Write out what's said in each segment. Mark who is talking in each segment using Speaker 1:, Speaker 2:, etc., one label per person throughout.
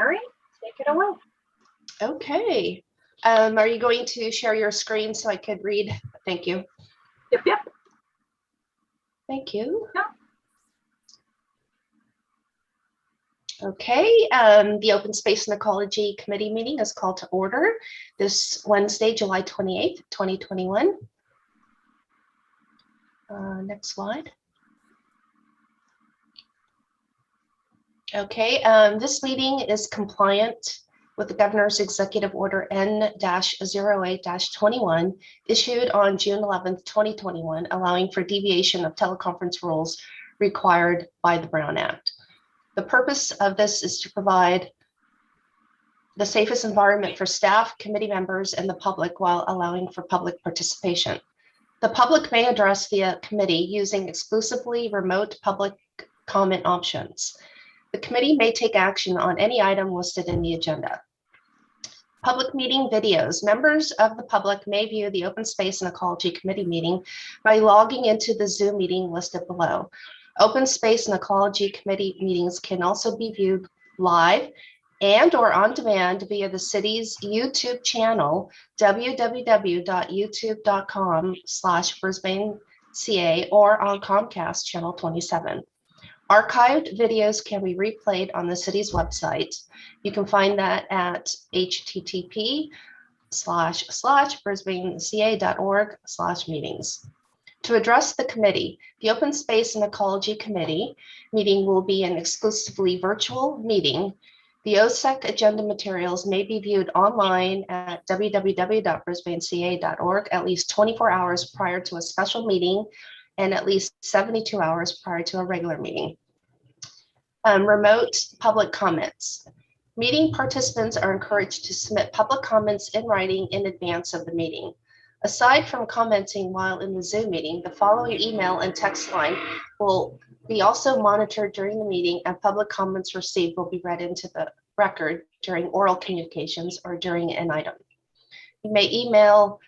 Speaker 1: Mary, take it away.
Speaker 2: Okay. Are you going to share your screen so I could read? Thank you.
Speaker 1: Yep, yep.
Speaker 2: Thank you.
Speaker 1: Yeah.
Speaker 2: Okay, the Open Space and Ecology Committee meeting is called to order this Wednesday, July 28th, 2021. Next slide. Okay, this meeting is compliant with the Governor's Executive Order N-08-21 issued on June 11th, 2021, allowing for deviation of teleconference rules required by the Brown Act. The purpose of this is to provide the safest environment for staff, committee members, and the public while allowing for public participation. The public may address via committee using exclusively remote public comment options. The committee may take action on any item listed in the agenda. Public meeting videos. Members of the public may view the Open Space and Ecology Committee meeting by logging into the Zoom meeting listed below. Open Space and Ecology Committee meetings can also be viewed live and or on demand via the city's YouTube channel, www.youtube.com/BrisbaneCA, or on Comcast channel 27. Archived videos can be replayed on the city's website. You can find that at http://brisbaneca.org/meetings. To address the committee, the Open Space and Ecology Committee meeting will be an exclusively virtual meeting. The OSEC agenda materials may be viewed online at www.brisbaneca.org at least 24 hours prior to a special meeting and at least 72 hours prior to a regular meeting. Remote public comments. Meeting participants are encouraged to submit public comments in writing in advance of the meeting. Aside from commenting while in the Zoom meeting, the following email and text line will be also monitored during the meeting, and public comments received will be read into the record during oral communications or during an item. You may email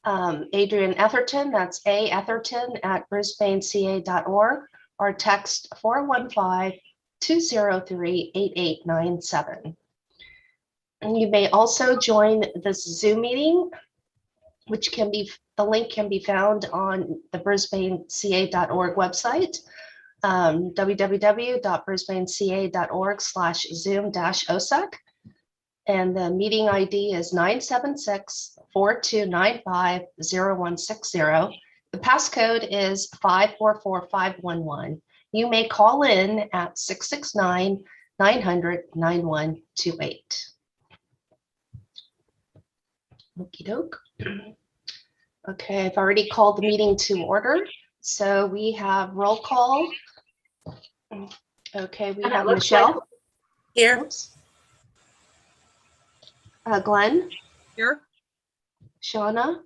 Speaker 2: Adrian Etherton, that's aetherton@brisbaneca.org, or text 415-203-8897. And you may also join this Zoom meeting, which can be, the link can be found on the brisbaneca.org website, www.brisbaneca.org/zoom-osec. And the meeting ID is 976-4295-0160. The passcode is 544511. You may call in at 669-900-9128. Okie doke. Okay, I've already called the meeting to order. So we have roll call. Okay, we have Michelle.
Speaker 3: Here.
Speaker 2: Oops. Glenn.
Speaker 3: Here.
Speaker 2: Shauna.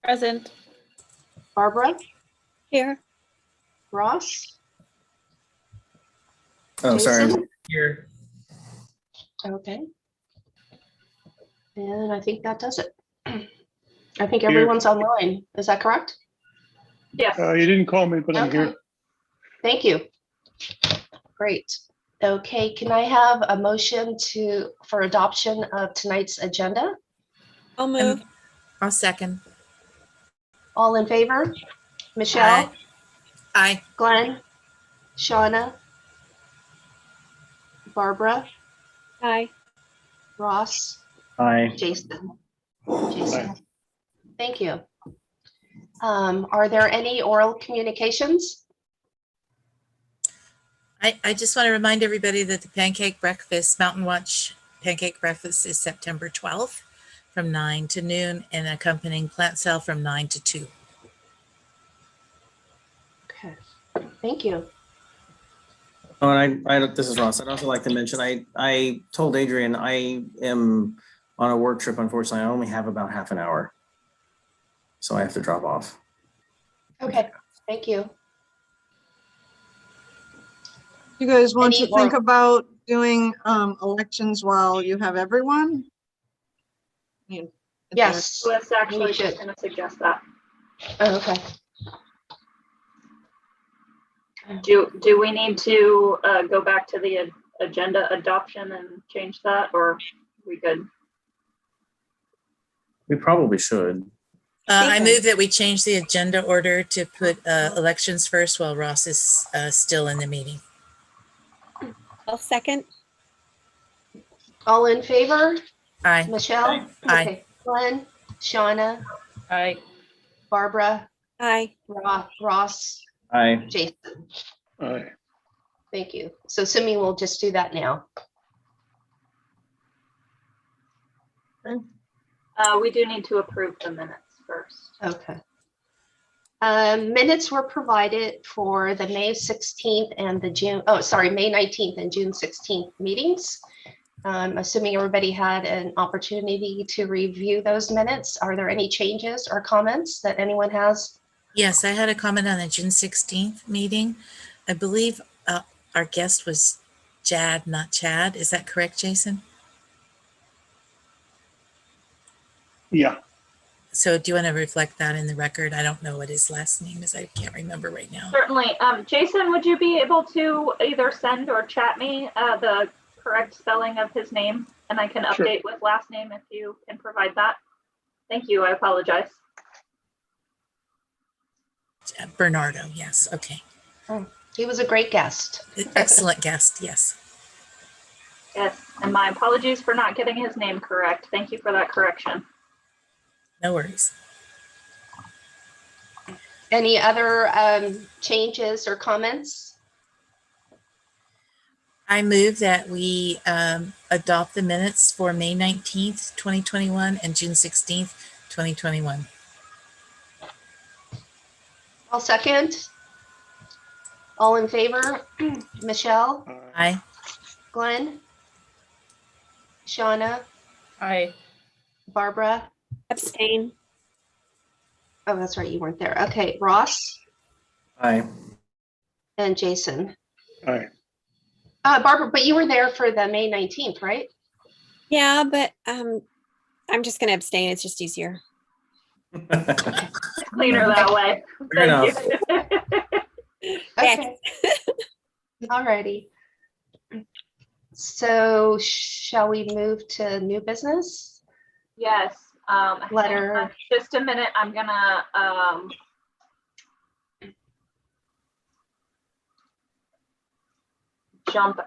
Speaker 3: Present.
Speaker 2: Barbara.
Speaker 3: Here.
Speaker 2: Ross.
Speaker 4: Oh,
Speaker 2: Jason?
Speaker 4: sorry. Here.
Speaker 2: Okay. And I think that does it. I think everyone's online. Is that correct?
Speaker 1: Yes.
Speaker 5: You didn't call me, but I'm
Speaker 2: Okay.
Speaker 5: here.
Speaker 2: Thank you. Great. Okay, can I have a motion for adoption of tonight's agenda?
Speaker 3: I'll move. I'll second.
Speaker 2: All in favor? Michelle?
Speaker 3: Aye.
Speaker 2: Glenn? Shauna? Barbara?
Speaker 3: Aye.
Speaker 2: Ross?
Speaker 4: Hi.
Speaker 2: Jason?
Speaker 5: Aye.
Speaker 2: Thank you. Are there any oral communications?
Speaker 3: I just want to remind everybody that the Pancake Breakfast, Mountain Watch Pancake Breakfast is September 12th from 9 to noon, and accompanying plant sale from 9 to 2.
Speaker 2: Okay, thank you.
Speaker 4: Oh, and this is Ross. I'd also like to mention, I told Adrian I am on a work trip. Unfortunately, I only have about half an hour, so I have to drop off.
Speaker 2: Okay, thank you.
Speaker 6: You guys want
Speaker 2: Any
Speaker 6: to think
Speaker 2: more-
Speaker 6: about doing elections while you have everyone? I mean, if
Speaker 2: Yes.
Speaker 1: I was actually
Speaker 2: We should.
Speaker 1: just going to suggest that.
Speaker 2: Oh, okay.
Speaker 1: Do we need to go back to the agenda adoption and change that, or are we good?
Speaker 4: We probably should.
Speaker 3: I
Speaker 2: Speaking.
Speaker 3: move that we change the agenda order to put elections first while Ross is still in the meeting.
Speaker 7: I'll second.
Speaker 2: All in favor?
Speaker 3: Aye.
Speaker 2: Michelle?
Speaker 3: Aye.
Speaker 2: Okay. Glenn, Shauna,
Speaker 1: Aye.
Speaker 2: Barbara,
Speaker 7: Aye.
Speaker 2: Ross,
Speaker 4: Aye.
Speaker 2: Jason.
Speaker 5: Aye.
Speaker 2: Thank you. So Simi will just do that now.
Speaker 1: We do need to approve the minutes first.
Speaker 2: Okay. Minutes were provided for the May 16th and the May 19th and June 16th meetings. Assuming everybody had an opportunity to review those minutes. Are there any changes or comments that anyone has?
Speaker 3: Yes, I had a comment on the June 16th meeting. I believe our guest was Jad, not Chad. Is that correct, Jason?
Speaker 5: Yeah.
Speaker 3: So do you want to reflect that in the record? I don't know what his last name is. I can't remember right now.
Speaker 1: Certainly. Jason, would you be able to either send or chat me the correct spelling of his name? And I can
Speaker 5: Sure.
Speaker 1: update with last name if you can provide that. Thank you. I apologize.
Speaker 3: Bernardo, yes. Okay.
Speaker 2: He was a great guest.
Speaker 3: Excellent guest. Yes.
Speaker 1: Yes. And my apologies for not getting his name correct. Thank you for that correction.
Speaker 3: No worries.
Speaker 2: Any other changes or comments?
Speaker 3: I move that we adopt the minutes for May 19th, 2021 and June 16th, 2021.
Speaker 2: I'll second. All in favor? Michelle,
Speaker 3: Aye.
Speaker 2: Glenn, Shauna,
Speaker 1: Aye.
Speaker 2: Barbara.
Speaker 7: Abstain.
Speaker 2: Oh, that's right. You weren't there. Okay. Ross
Speaker 4: Aye.
Speaker 2: and Jason.
Speaker 5: Aye.
Speaker 2: Barbara, but you were there for the May 19th, right?
Speaker 7: Yeah, but I'm just going to abstain. It's just easier.
Speaker 1: Cleaner that way.
Speaker 4: Fair
Speaker 1: Thank
Speaker 4: enough.
Speaker 1: you.
Speaker 2: Okay. All righty. So shall we move to new business?
Speaker 1: Yes. Hang
Speaker 2: Letter.
Speaker 1: on just a minute. I'm gonna jump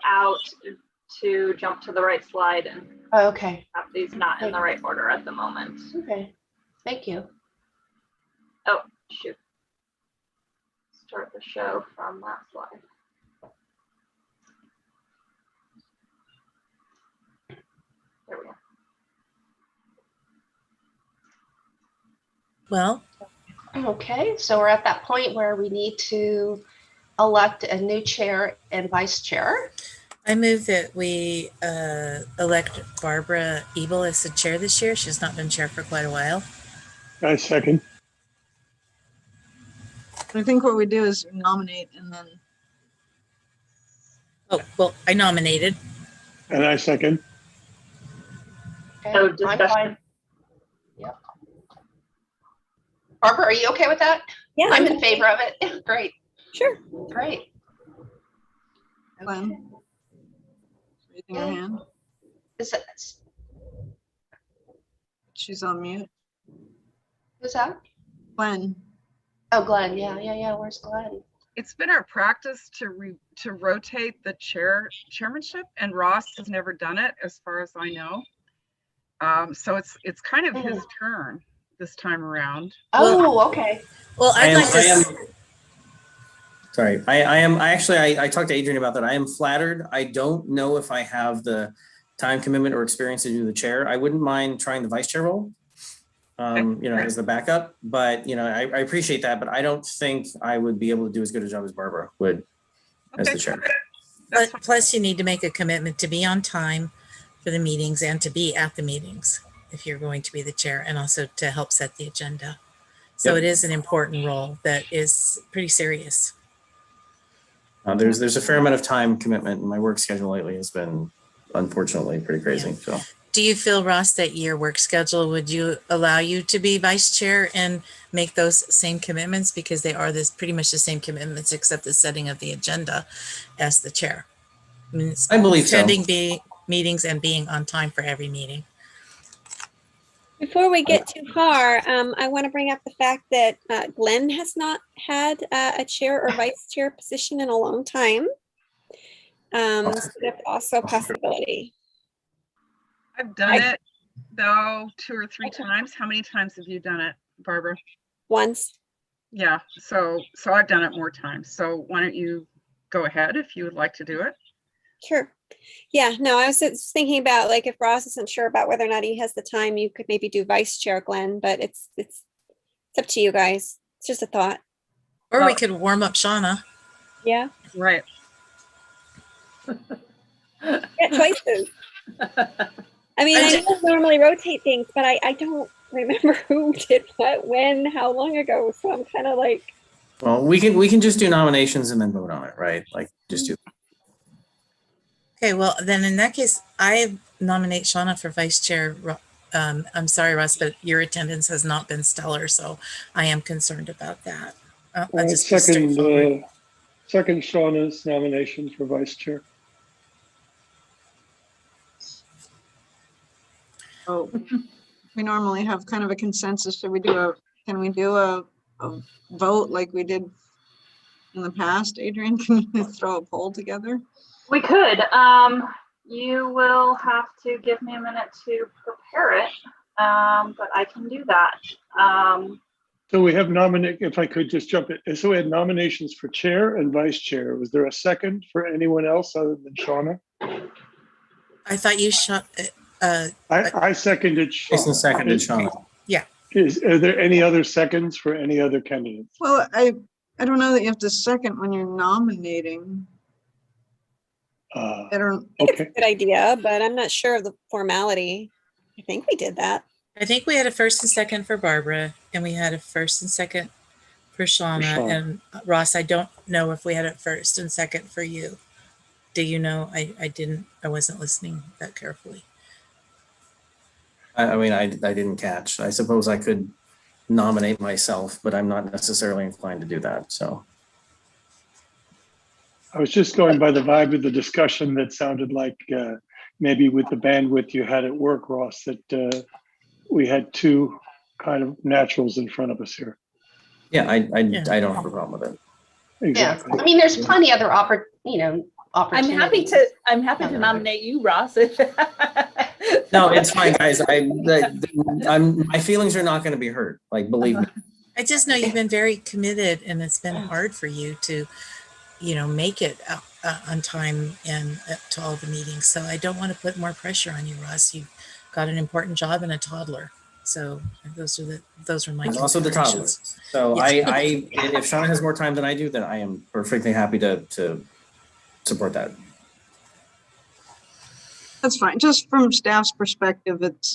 Speaker 1: to the right slide and
Speaker 2: Oh, okay.
Speaker 1: have these not in the right order at the moment.
Speaker 2: Okay. Thank you.
Speaker 1: Oh, shoot. Start the show from that slide. There we go.
Speaker 3: Well,
Speaker 2: Okay. So we're at that point where we need to elect a new chair and vice chair.
Speaker 3: I move that we elect Barbara Ebel as the chair this year. She's not been chair for quite a while.
Speaker 5: I second.
Speaker 6: I think what we do is nominate and then,
Speaker 3: Oh, well, I nominated.
Speaker 5: And I second.
Speaker 2: Okay.
Speaker 1: So
Speaker 2: I'm
Speaker 1: discussion.
Speaker 2: fine. Yep. Barbara, are you okay with that?
Speaker 7: Yeah,
Speaker 2: I'm in favor of it. Great.
Speaker 7: Sure.
Speaker 2: Great.
Speaker 6: Glenn? Raising her hand.
Speaker 2: Is that,
Speaker 6: She's on mute.
Speaker 2: who's that?
Speaker 6: Glenn?
Speaker 2: Oh, Glenn. Yeah. Where's Glenn?
Speaker 8: It's been our practice to rotate the chairmanship, and Ross has never done it as far as I know. So it's kind of his turn this time around.
Speaker 2: Oh, okay.
Speaker 3: Well, I'd like to.
Speaker 4: Sorry, I talked to Adrian about that. I am flattered. I don't know if I have the time commitment or experience to do the chair. I wouldn't mind trying the vice chair role, as the backup, but I appreciate that, but I don't think I would be able to do as good a job as Barbara would as the chair.
Speaker 3: But plus you need to make a commitment to be on time for the meetings and to be at the meetings if you're going to be the chair, and also to help set the agenda. So
Speaker 4: Yep.
Speaker 3: It is an important role that is pretty serious.
Speaker 4: There's a fair amount of time commitment, and my work schedule lately has been unfortunately pretty crazy. So
Speaker 3: Do you feel, Ross, that your work schedule would allow you to be vice chair and make those same commitments, because they are pretty much the same commitments except the setting of the agenda as the chair? means
Speaker 4: I believe so.
Speaker 3: attending meetings and being on time for every meeting.
Speaker 7: Before we get too far, I want to bring up the fact that Glenn has not had a chair or vice chair position in a long time. So that's also a possibility.
Speaker 8: I've done it though 2 or 3 times. How many times have you done it, Barbara?
Speaker 7: Once.
Speaker 8: Yeah, so I've done it more times. So why don't you go ahead if you would like to do it?
Speaker 7: Sure. Yeah, no, I was just thinking about like if Ross isn't sure about whether or not he has the time, you could maybe do vice chair, Glenn, but it's up to you guys. It's just a thought.
Speaker 3: Or we
Speaker 8: Well-
Speaker 3: could warm up Shauna.
Speaker 7: Yeah.
Speaker 8: Right.
Speaker 7: Get choices. I mean, I don't normally rotate things, but I don't remember who did what, when, how long ago. So I'm kind of like.
Speaker 4: Well, we can just do nominations and then vote on it, right? Like just do.
Speaker 3: Okay, well, then in that case, I nominate Shauna for vice chair. I'm sorry, Russ, but your attendance has not been stellar, so I am concerned about that. I'll just be straightforward.
Speaker 5: Second Shauna's nomination for vice chair.
Speaker 6: Oh, we normally have kind of a consensus. Can we do a vote like we did in the past? Adrian, can you throw a poll together?
Speaker 1: We could. You will have to give me a minute to prepare it, but I can do that.
Speaker 5: So we have if I could just jump in. So we had nominations for chair and vice chair. Was there a second for anyone else other than Shauna?
Speaker 3: I thought you shot.
Speaker 5: I seconded Shauna.
Speaker 4: Jason seconded Shauna.
Speaker 5: Are there any other seconds for any other candidates?
Speaker 6: Well, I don't know that you have to second when you're nominating. I don't.
Speaker 7: I think
Speaker 5: Okay.
Speaker 7: it's a good idea, but I'm not sure of the formality. I think we did that.
Speaker 3: I think we had a first and second for Barbara, and we had a first and second for Shauna.
Speaker 5: Shauna.
Speaker 3: And Ross, I don't know if we had a first and second for you. Do you know? I wasn't listening that carefully.
Speaker 4: I mean, I didn't catch. I suppose I could nominate myself, but I'm not necessarily inclined to do that. So
Speaker 5: I was just going by the vibe of the discussion that sounded like maybe with the bandwidth you had at work, Ross, that we had 2 kind of naturals in front of us here.
Speaker 4: yeah, I don't have a problem with it.
Speaker 5: Exactly.
Speaker 2: Yeah, I mean, there's plenty other opportunities.
Speaker 9: I'm happy to nominate you, Ross.
Speaker 4: No, it's fine, guys. My feelings are not going to be hurt. Like, believe me.
Speaker 3: I just know you've been very committed, and it's been hard for you to, make it on time and to all the meetings. So I don't want to put more pressure on you, Ross. You've got an important job and a toddler. So those are my
Speaker 4: There's also the toddler.
Speaker 3: considerations.
Speaker 4: So
Speaker 3: Yes.
Speaker 4: if Shauna has more time than I do, then I am perfectly happy to support that.
Speaker 6: That's fine. Just from staff's perspective, it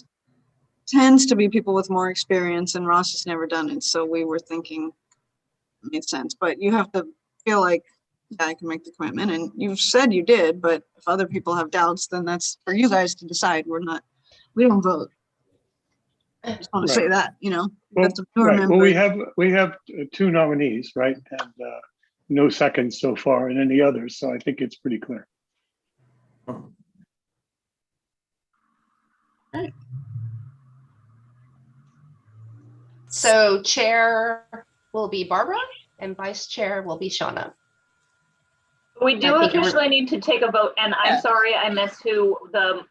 Speaker 6: tends to be people with more experience, and Ross has never done it. So we were thinking it made sense, but you have to feel like, yeah, I can make the commitment, and you've said you did, but if other people have doubts, then that's for you guys to decide. We don't vote. I just want to say that,
Speaker 5: Well,
Speaker 6: that's a new
Speaker 5: right.
Speaker 6: member.
Speaker 5: Well, we have 2 nominees, right? And no seconds so far in any others. So I think it's pretty clear.
Speaker 2: So chair will be Barbara and vice chair will be Shauna.
Speaker 1: We do
Speaker 2: I think
Speaker 1: officially need to take a vote, and I'm sorry I missed who the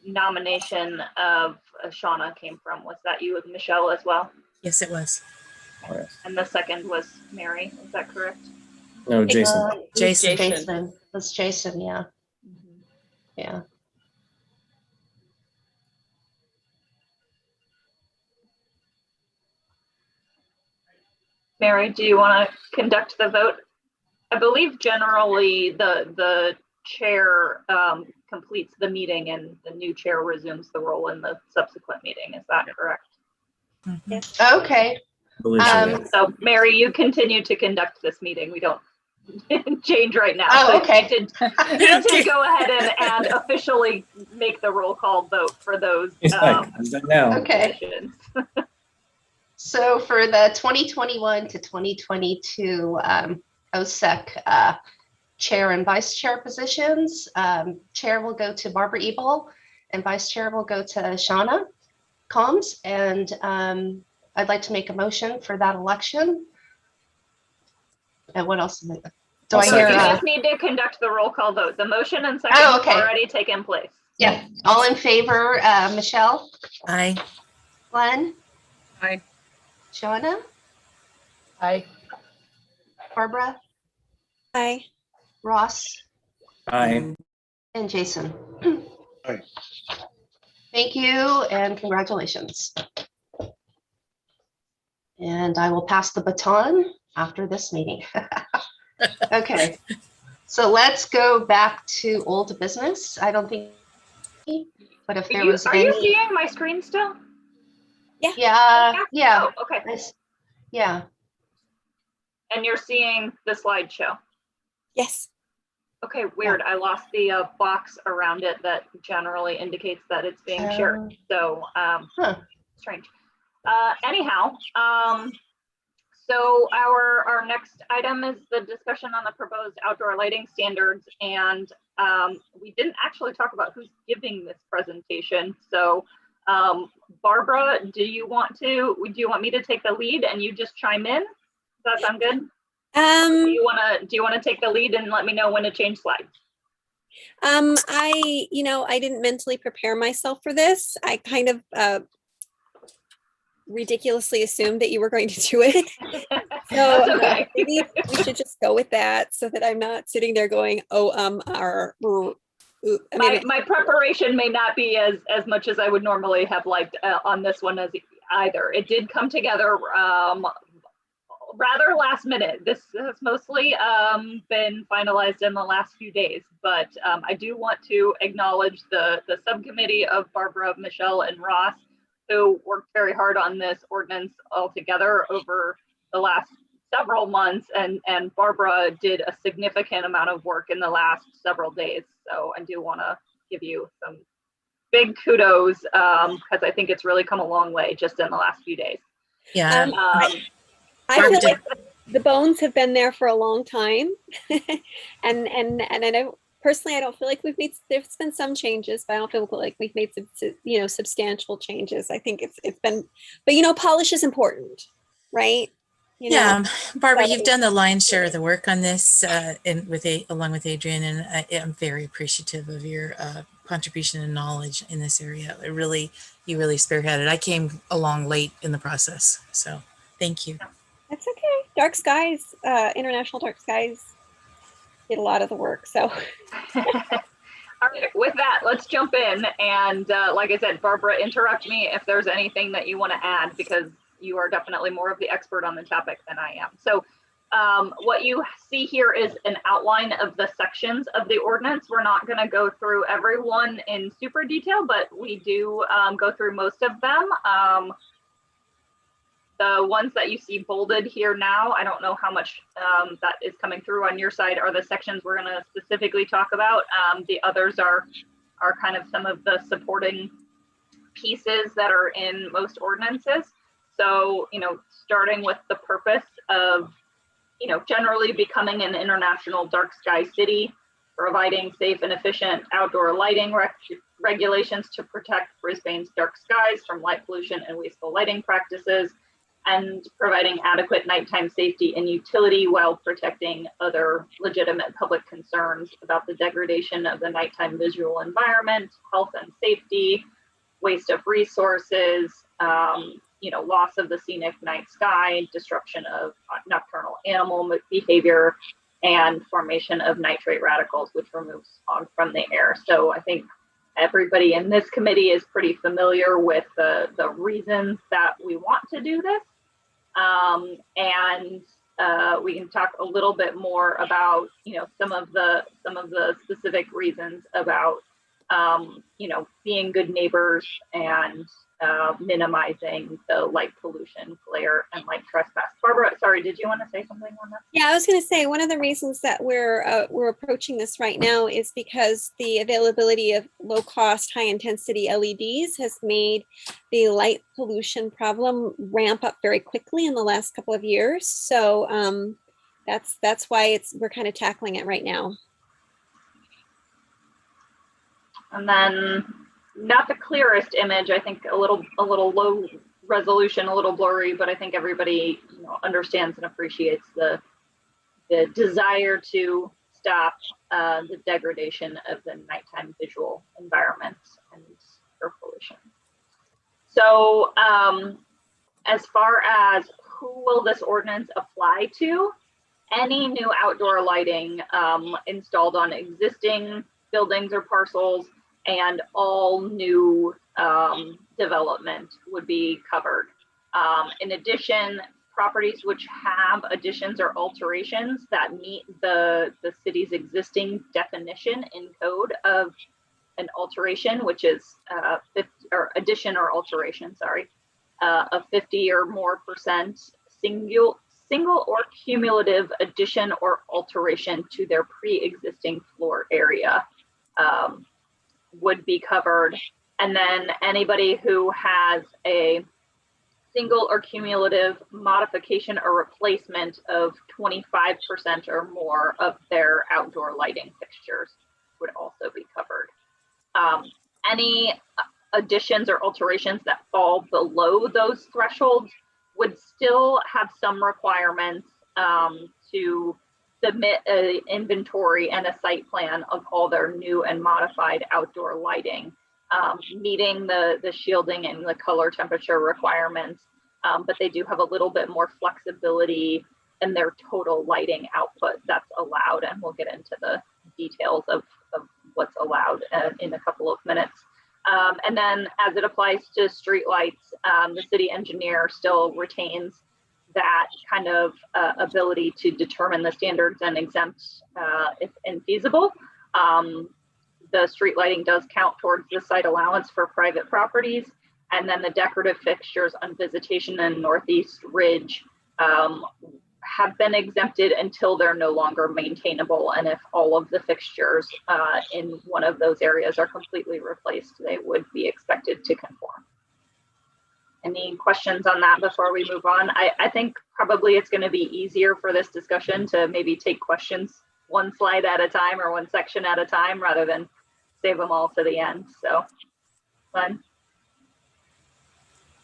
Speaker 1: nomination of Shauna came from. Was that you with Michelle as well?
Speaker 3: Yes, it was.
Speaker 1: And the second was Mary, is that correct?
Speaker 4: No, Jason.
Speaker 3: Jason.
Speaker 2: That's Jason, yeah.
Speaker 1: Mm-hmm.
Speaker 2: Yeah.
Speaker 1: Mary, do you want to conduct the vote? I believe generally the chair completes the meeting and the new chair resumes the role in the subsequent meeting. Is that correct?
Speaker 3: Mhm.
Speaker 2: Okay.
Speaker 1: So Mary, you continue to conduct this meeting. We don't change right now.
Speaker 2: Oh,
Speaker 1: But
Speaker 2: okay.
Speaker 1: you did go ahead and officially make the roll call vote for those
Speaker 4: I'm done now.
Speaker 2: Okay.
Speaker 1: positions.
Speaker 2: So for the 2021 to 2022 OSEC chair and vice chair positions. Chair will go to Barbara Ebel and vice chair will go to Shauna Combs. And I'd like to make a motion for that election. And what else? Do I
Speaker 4: I'll
Speaker 2: hear?
Speaker 1: You
Speaker 4: second.
Speaker 1: just need to conduct the roll call vote. The motion and second
Speaker 2: Oh,
Speaker 1: have
Speaker 2: okay.
Speaker 1: already taken place.
Speaker 2: Yeah, all in favor, Michelle,
Speaker 3: Aye.
Speaker 2: Glenn,
Speaker 8: Aye.
Speaker 2: Shauna,
Speaker 9: Aye.
Speaker 2: Barbara,
Speaker 7: Aye.
Speaker 2: Ross,
Speaker 4: Aye.
Speaker 2: and Jason.
Speaker 5: Aye.
Speaker 2: Thank you and congratulations. And I will pass the baton after this meeting. Okay, so let's go back to old business. I don't think, but if there was
Speaker 1: Are you
Speaker 2: any,
Speaker 1: seeing my screen still?
Speaker 2: yeah,
Speaker 1: Oh, okay.
Speaker 2: nice. Yeah,
Speaker 1: And you're seeing the slideshow.
Speaker 7: Yes.
Speaker 1: Okay, weird. I lost the box around it that generally indicates that it's being shared. So strange. Anyhow, so our next item is the discussion on the proposed outdoor lighting standards, and we didn't actually talk about who's giving this presentation. So Barbara, do you want me to take the lead and you just chime in? Does that sound good? Do you want to take the lead and let me know when to change slides?
Speaker 7: I didn't mentally prepare myself for this. I kind of ridiculously assumed that you were going to do it. So
Speaker 1: That's okay.
Speaker 7: maybe we should just go with that so that I'm not sitting there going,
Speaker 1: my preparation may not be as much as I would normally have liked on this one as either. It did come together rather last minute. This has mostly been finalized in the last few days, but I do want to acknowledge the subcommittee of Barbara, Michelle, and Ross, who worked very hard on this ordinance altogether over the last several months, and Barbara did a significant amount of work in the last several days. So I do want to give you some big kudos because I think it's really come a long way just in the last few days.
Speaker 3: Yeah.
Speaker 7: I feel like the bones have been there for a long time, and I know personally I don't feel like there's been some changes, but I don't feel like we've made some, substantial changes. I think it's been, but polish is important, right?
Speaker 3: Barbara,
Speaker 7: so-
Speaker 3: you've done the lion's share of the work on this, along with Adrian, and I'm very appreciative of your contribution and knowledge in this area. You really spearheaded. I came along late in the process, so thank you.
Speaker 7: That's okay. Dark Skies, International Dark Skies did a lot of the work. So,
Speaker 1: all right, with that, let's jump in. And like I said, Barbara, interrupt me if there's anything that you want to add, because you are definitely more of the expert on the topic than I am. So what you see here is an outline of the sections of the ordinance. We're not going to go through every one in super detail, but we do go through most of them. The ones that you see bolded here now, I don't know how much that is coming through on your side, are the sections we're going to specifically talk about. The others are kind of some of the supporting pieces that are in most ordinances. So, starting with the purpose of, generally becoming an international dark sky city, providing safe and efficient outdoor lighting regulations to protect Brisbane's dark skies from light pollution and wasteful lighting practices, and providing adequate nighttime safety and utility while protecting other legitimate public concerns about the degradation of the nighttime visual environment, health and safety, waste of resources, loss of the scenic night sky, disruption of nocturnal animal behavior, and formation of nitrate radicals, which removes smog from the air. So I think everybody in this committee is pretty familiar with the reasons that we want to do this. We can talk a little bit more about, some of the specific reasons about, being good neighbors and minimizing the light pollution, glare, and light trespass. Barbara, sorry, did you want to say something on that?
Speaker 7: Yeah, I was going to say one of the reasons that we're approaching this right now is because the availability of low-cost, high-intensity LEDs has made the light pollution problem ramp up very quickly in the last couple of years. So That's why we're kind of tackling it right now.
Speaker 1: And then not the clearest image, I think a little low resolution, a little blurry, but I think everybody understands and appreciates the desire to stop the degradation of the nighttime visual environment and air pollution. So as far as who will this ordinance apply to, any new outdoor lighting installed on existing buildings or parcels and all new development would be covered. In addition, properties which have additions or alterations that meet the city's existing definition in code of an alteration, which is 50, or addition or alteration, sorry, of 50 or more percent single or cumulative addition or alteration to their pre-existing floor area would be covered. And then anybody who has a single or cumulative modification or replacement of 25% or more of their outdoor lighting fixtures would also be covered. Any additions or alterations that fall below those thresholds would still have some requirements to submit an inventory and a site plan of all their new and modified outdoor lighting, meeting the shielding and the color temperature requirements, but they do have a little bit more flexibility in their total lighting output that's allowed, and we'll get into the details of what's allowed in a couple of minutes. And then as it applies to streetlights, the city engineer still retains that kind of ability to determine the standards and exempt if infeasible. The street lighting does count towards the site allowance for private properties. And then the decorative fixtures on Visitation and Northeast Ridge have been exempted until they're no longer maintainable. And if all of the fixtures in one of those areas are completely replaced, they would be expected to conform. Any questions on that before we move on? I think probably it's going to be easier for this discussion to maybe take questions one slide at a time or one section at a time rather than save them all to the end. So, fun.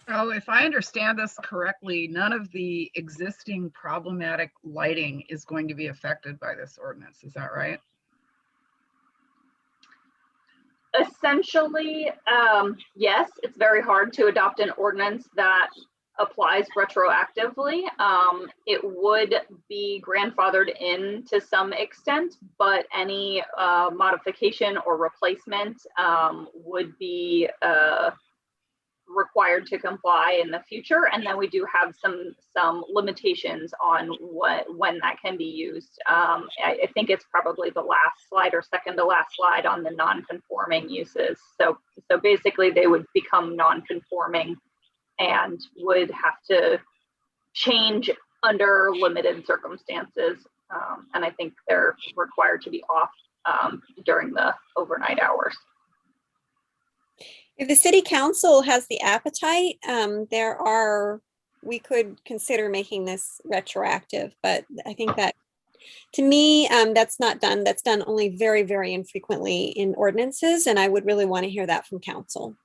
Speaker 8: Oh, if I understand this correctly, none of the existing problematic lighting is going to be affected by this ordinance. Is that right?
Speaker 1: Essentially, yes, it's very hard to adopt an ordinance that applies retroactively. It would be grandfathered in to some extent, but any modification or replacement would be required to comply in the future. And then we do have some limitations on when that can be used. I think it's probably the last slide or second to last slide on the non-conforming uses. So basically they would become non-conforming and would have to change under limited circumstances. And I think they're required to be off during the overnight hours.
Speaker 7: If the city council has the appetite, we could consider making this retroactive, but I think that to me, that's not done. That's done only very, very infrequently in ordinances. And I would really want to hear that from council.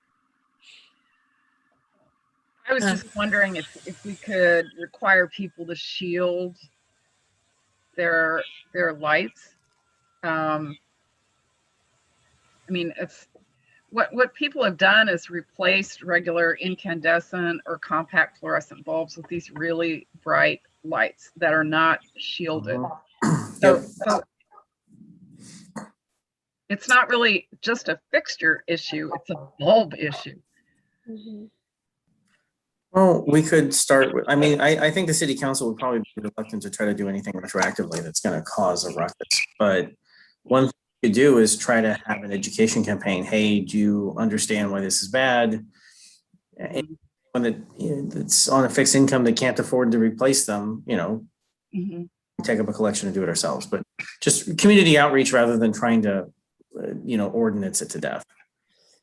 Speaker 8: I was just wondering if we could require people to shield their lights. I mean, it's what people have done is replaced regular incandescent or compact fluorescent bulbs with these really bright lights that are not shielded. So it's not really just a fixture issue, it's a bulb issue.
Speaker 7: Mm-hmm.
Speaker 4: Well, we could start with, I think the city council would probably be reluctant to try to do anything retroactively that's going to cause a ruckus. But one thing you could do is try to have an education campaign. Hey, do you understand why this is bad? And when it's on a fixed income, they can't afford to replace them,
Speaker 8: Mm-hmm.
Speaker 4: take up a collection and do it ourselves. But just community outreach rather than trying to, ordinance it to death.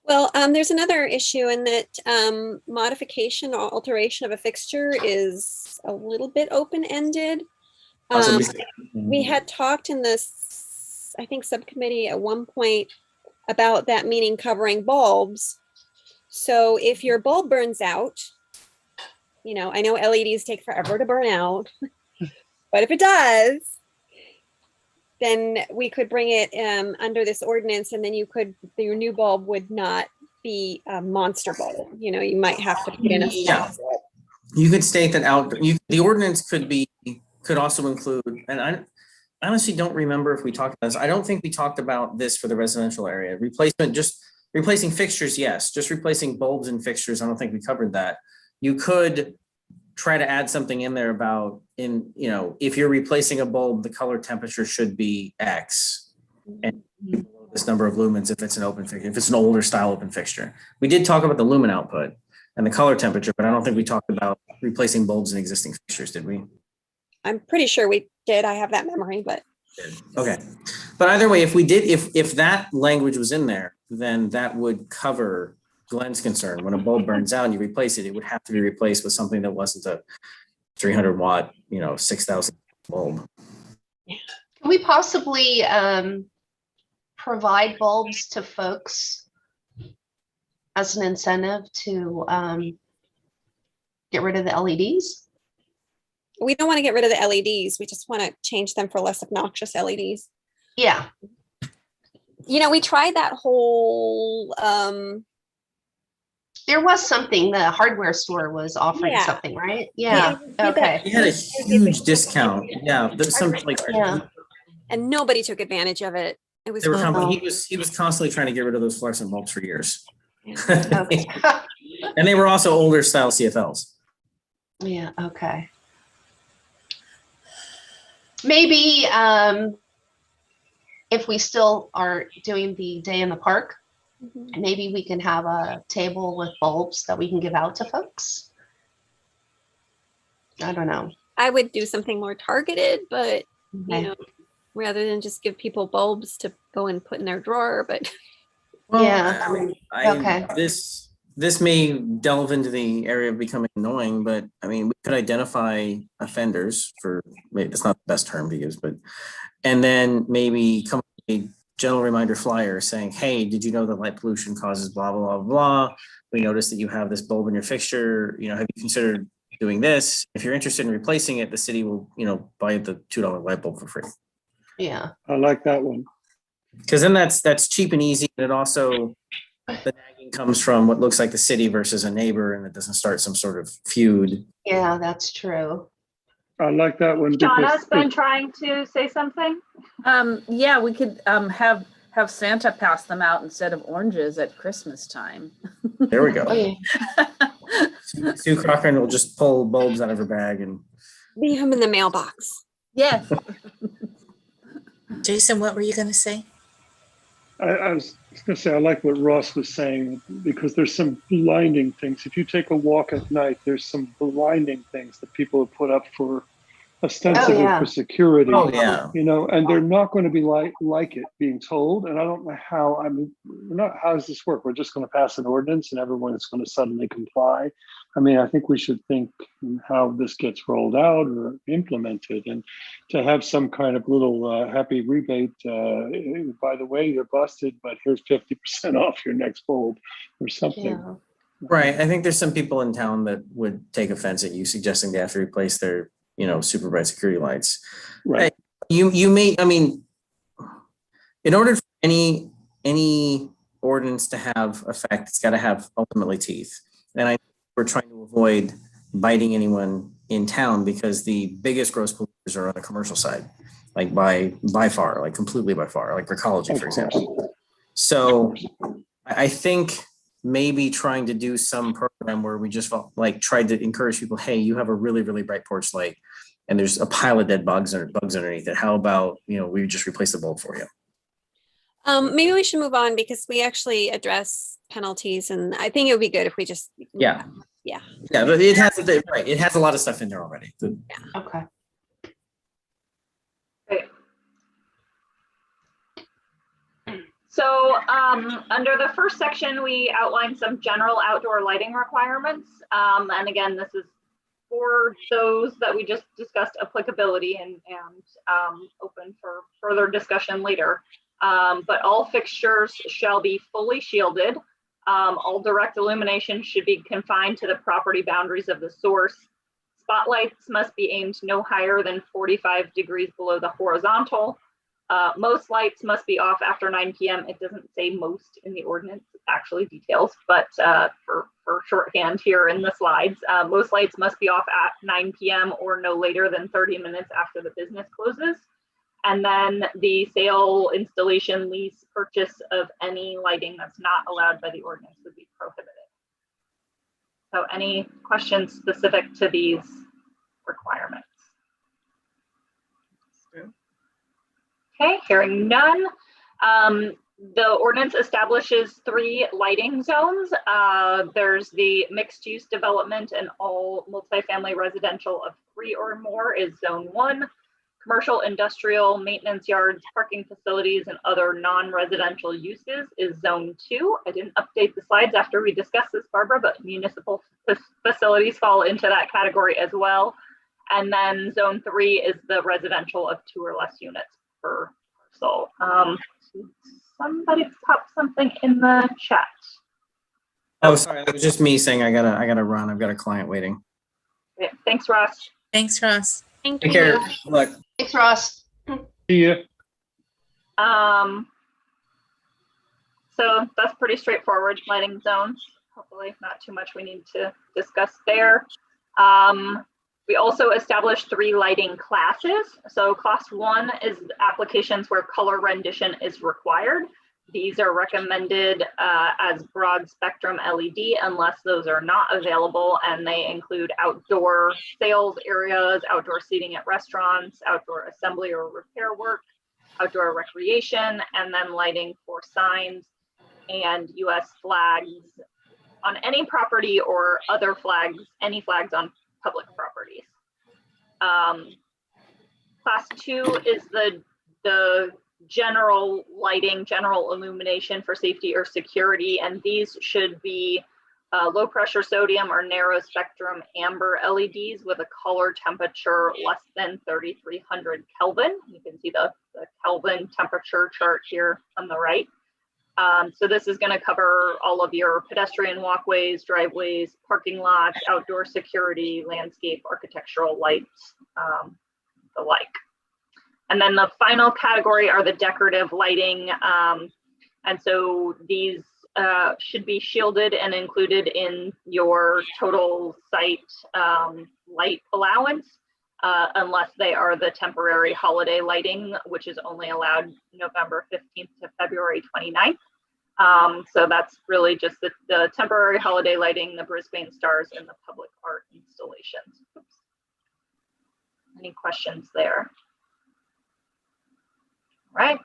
Speaker 7: Well, there's another issue in that modification or alteration of a fixture is a little bit open-ended.
Speaker 4: Also,
Speaker 7: We had talked in this, I think, subcommittee at one point about that meaning covering bulbs. So if your bulb burns out, I know LEDs take forever to burn out, but if it does, then we could bring it under this ordinance, and then your new bulb would not be a monster bulb. You might have to put in a
Speaker 4: Yeah. You could state that the ordinance could also include, and I honestly don't remember if we talked about this. I don't think we talked about this for the residential area. Just replacing fixtures, yes. Just replacing bulbs and fixtures, I don't think we covered that. You could try to add something in there about if you're replacing a bulb, the color temperature should be X. And this number of lumens if it's an open fixture, if it's an older style open fixture. We did talk about the lumen output and the color temperature, but I don't think we talked about replacing bulbs in existing fixtures, did we?
Speaker 7: I'm pretty sure we did. I have that memory, but.
Speaker 4: Okay. But either way, if that language was in there, then that would cover Glenn's concern. When a bulb burns out and you replace it, it would have to be replaced with something that wasn't a 300 watt, 6,000 bulb.
Speaker 2: Can we possibly provide bulbs to folks as an incentive to get rid of the LEDs?
Speaker 7: We don't want to get rid of the LEDs. We just want to change them for less obnoxious LEDs.
Speaker 2: Yeah.
Speaker 7: We tried that whole
Speaker 2: there was something, the hardware store was offering something, right? Yeah. Okay.
Speaker 4: He had a huge discount. Yeah. There's some
Speaker 7: and nobody took advantage of it. It was
Speaker 4: he was constantly trying to get rid of those fluorescent bulbs for years.
Speaker 2: Okay.
Speaker 4: And they were also older style CFLs.
Speaker 2: Yeah, okay. Maybe if we still are doing the day in the park, maybe we can have a table with bulbs that we can give out to folks. I don't know.
Speaker 7: I would do something more targeted, but rather than just give people bulbs to go and put in their drawer, but
Speaker 2: okay.
Speaker 4: This may delve into the area of becoming annoying, but we could identify offenders maybe it's not the best term to use, and then maybe come up with a general reminder flyer saying, hey, did you know that light pollution causes blah, blah, blah, blah. We noticed that you have this bulb in your fixture. Have you considered doing this? If you're interested in replacing it, the city will, buy the $2 light bulb for free.
Speaker 2: Yeah.
Speaker 5: I like that one.
Speaker 4: Because then that's cheap and easy. And it also, the nagging comes from what looks like the city versus a neighbor, and it doesn't start some sort of feud.
Speaker 2: Yeah, that's true.
Speaker 5: I like that one.
Speaker 1: Shauna's been trying to say something.
Speaker 9: Yeah, we could have Santa pass them out instead of oranges at Christmas time.
Speaker 4: There we go.
Speaker 2: Okay.
Speaker 4: Sue Cochran will just pull bulbs out of her bag and
Speaker 7: leave them in the mailbox.
Speaker 9: Yes.
Speaker 3: Jason, what were you going to say?
Speaker 5: I was going to say, I like what Ross was saying, because there's some blinding things. If you take a walk at night, there's some blinding things that people have put up for ostensibly for security.
Speaker 4: Oh, yeah.
Speaker 5: And they're not going to be like it being told. And I don't know how, how does this work? We're just going to pass an ordinance and everyone is going to suddenly comply. I think we should think how this gets rolled out or implemented, and to have some kind of little happy rebate. By the way, you're busted, but here's 50% off your next bulb or something.
Speaker 2: Yeah.
Speaker 4: Right. I think there's some people in town that would take offense at you suggesting they have to replace their, super bright security lights.
Speaker 5: Right.
Speaker 4: You may, in order for any ordinance to have effect, it's got to have ultimately teeth. And we're trying to avoid biting anyone in town, because the biggest gross polluters are on the commercial side, like by far, like completely by far, like Ecology, for example. So I think maybe trying to do some program where we just tried to encourage people, hey, you have a really, really bright porch light and there's a pile of dead bugs underneath it. How about, we just replace the bulb for you?
Speaker 7: Maybe we should move on, because we actually address penalties, and I think it would be good if we just
Speaker 4: Yeah, but it has a lot of stuff in there already.
Speaker 2: Okay.
Speaker 1: Great. So under the first section, we outlined some general outdoor lighting requirements. And again, this is for those that we just discussed applicability and open for further discussion later. But all fixtures shall be fully shielded. All direct illumination should be confined to the property boundaries of the source. Spotlights must be aimed no higher than 45 degrees below the horizontal. Most lights must be off after 9 p.m. It doesn't say most in the ordinance, it actually details, but for shorthand here in the slides, most lights must be off at 9 p.m. or no later than 30 minutes after the business closes. And then the sale, installation, lease, purchase of any lighting that's not allowed by the ordinance would be prohibited. So any questions specific to these requirements? Okay, hearing none. The ordinance establishes 3 lighting zones. There's the mixed use development and all multifamily residential of 3 or more is zone 1. Commercial, industrial, maintenance yards, parking facilities, and other non-residential uses is zone 2. I didn't update the slides after we discussed this, Barbara, but municipal facilities fall into that category as well. And then zone 3 is the residential of 2 or less units per parcel. Somebody popped something in the chat.
Speaker 4: Oh, sorry, it was just me saying I gotta run. I've got a client waiting.
Speaker 1: Okay, thanks, Ross.
Speaker 3: Thanks, Ross.
Speaker 7: Thank
Speaker 4: Take
Speaker 7: you.
Speaker 4: care. Good luck.
Speaker 2: Thanks, Ross.
Speaker 5: See ya.
Speaker 1: So that's pretty straightforward, lighting zones. Hopefully not too much we need to discuss there. We also established 3 lighting classes. So class 1 is applications where color rendition is required. These are recommended as broad spectrum LED unless those are not available, and they include outdoor sales areas, outdoor seating at restaurants, outdoor assembly or repair work, outdoor recreation, and then lighting for signs and US flags on any property or other flags, any flags on public properties. Class 2 is the general lighting, general illumination for safety or security, and these should be low pressure sodium or narrow spectrum amber LEDs with a color temperature less than 3,300 Kelvin. You can see the Kelvin temperature chart here on the right. So this is going to cover all of your pedestrian walkways, driveways, parking lots, outdoor security, landscape, architectural lights, the like. And then the final category are the decorative lighting. And so these should be shielded and included in your total site light allowance, unless they are the temporary holiday lighting, which is only allowed November 15th to February 29th. So that's really just the temporary holiday lighting, the Brisbane stars, and the public art installations. Oops. Any questions there? Right,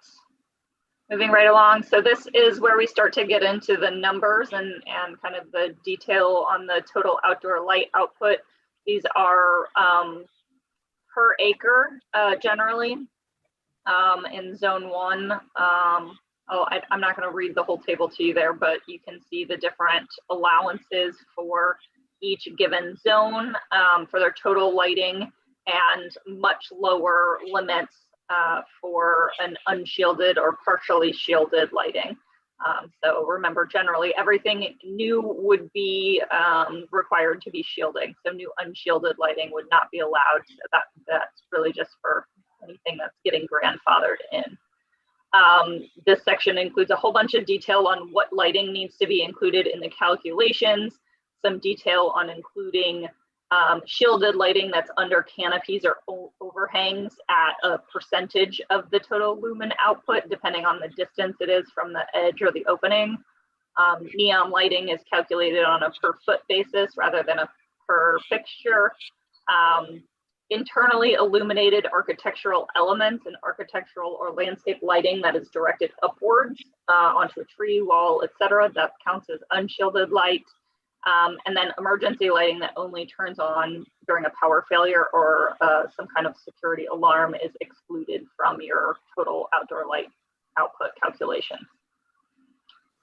Speaker 1: moving right along. So this is where we start to get into the numbers and kind of the detail on the total outdoor light output. These are per acre generally in zone 1. I'm not going to read the whole table to you there, but you can see the different allowances for each given zone for their total lighting, and much lower limits for an unshielded or partially shielded lighting. So remember, generally everything new would be required to be shielding. So new unshielded lighting would not be allowed. So that's really just for anything that's getting grandfathered in. This section includes a whole bunch of detail on what lighting needs to be included in the calculations, some detail on including shielded lighting that's under canopies or overhangs at a percentage of the total lumen output, depending on the distance it is from the edge or the opening. Neon lighting is calculated on a per foot basis rather than a per fixture. Internally illuminated architectural elements and architectural or landscape lighting that is directed upwards onto a tree, wall, etc. That counts as unshielded light. And then emergency lighting that only turns on during a power failure or some kind of security alarm is excluded from your total outdoor light output calculation.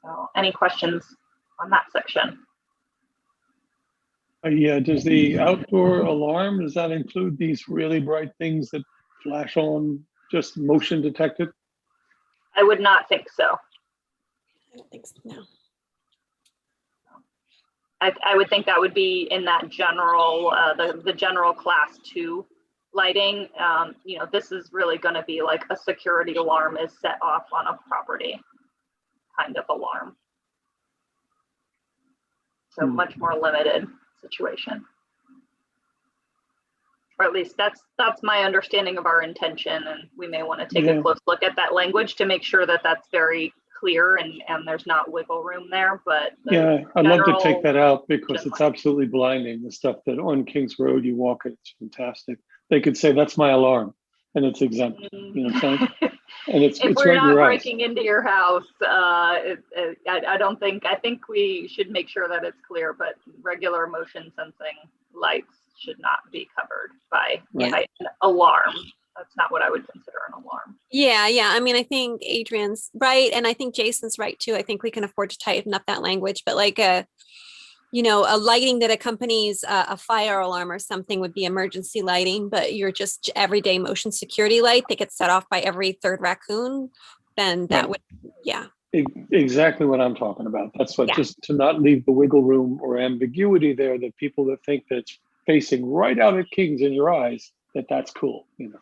Speaker 1: So any questions on that section?
Speaker 5: Yeah, does the outdoor alarm, does that include these really bright things that flash on, just motion detected?
Speaker 1: I would not think so.
Speaker 7: I don't think so, no.
Speaker 1: I would think that would be in that general, the general class 2 lighting. You know, this is really going to be like a security alarm is set off on a property kind of alarm. So much more limited situation. Or at least that's my understanding of our intention, and we may want to take a close look at that language to make sure that that's very clear and there's not wiggle room there. But
Speaker 5: yeah, I'd love to take that out because
Speaker 1: general,
Speaker 5: it's absolutely blinding. The stuff that on Kings Road you walk it, it's fantastic. They could say that's my alarm, and it's exempt. You know what I'm saying? And it's
Speaker 1: if
Speaker 5: it's
Speaker 1: we're
Speaker 5: right in
Speaker 1: not
Speaker 5: your eyes.
Speaker 1: breaking into your house, I don't think. I think we should make sure that it's clear. But regular motion sensing lights should not be covered by an alarm. That's not what I would consider an alarm.
Speaker 7: Yeah. I mean, I think Adrian's right, and I think Jason's right too. I think we can afford to tighten up that language, but like a lighting that accompanies a fire alarm or something would be emergency lighting, but you're just everyday motion security light that gets set off by every third raccoon, then that would,
Speaker 5: Exactly what I'm talking about. That's what, just to not leave the wiggle room or ambiguity there, that people that think that it's facing right out at Kings in your eyes, that's cool, you know.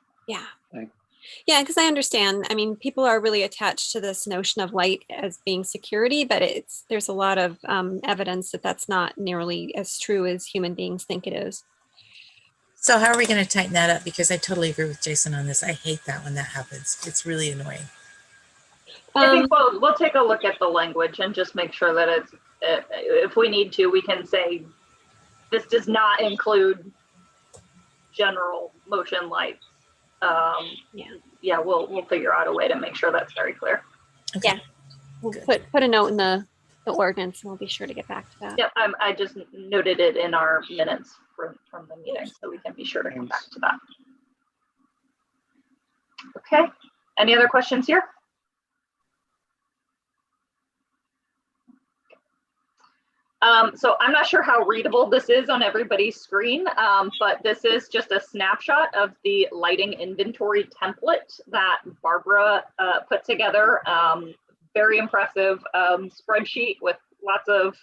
Speaker 7: Yeah, because I understand. I mean, people are really attached to this notion of light as being security, but there's a lot of evidence that that's not nearly as true as human beings think it is.
Speaker 3: So how are we going to tighten that up? Because I totally agree with Jason on this. I hate that when that happens. It's really annoying.
Speaker 1: I think we'll take a look at the language and just make sure that it's, if we need to, we can say this does not include general motion lights. We'll figure out a way to make sure that's very clear.
Speaker 3: Okay.
Speaker 7: Yeah, we'll put a note in the ordinance, and we'll be sure to get back to that.
Speaker 1: Yep, I just noted it in our minutes from the meeting, so we can be sure to come back to that. Okay, any other questions here? So I'm not sure how readable this is on everybody's screen, but this is just a snapshot of the lighting inventory template that Barbara put together. Very impressive spreadsheet with lots of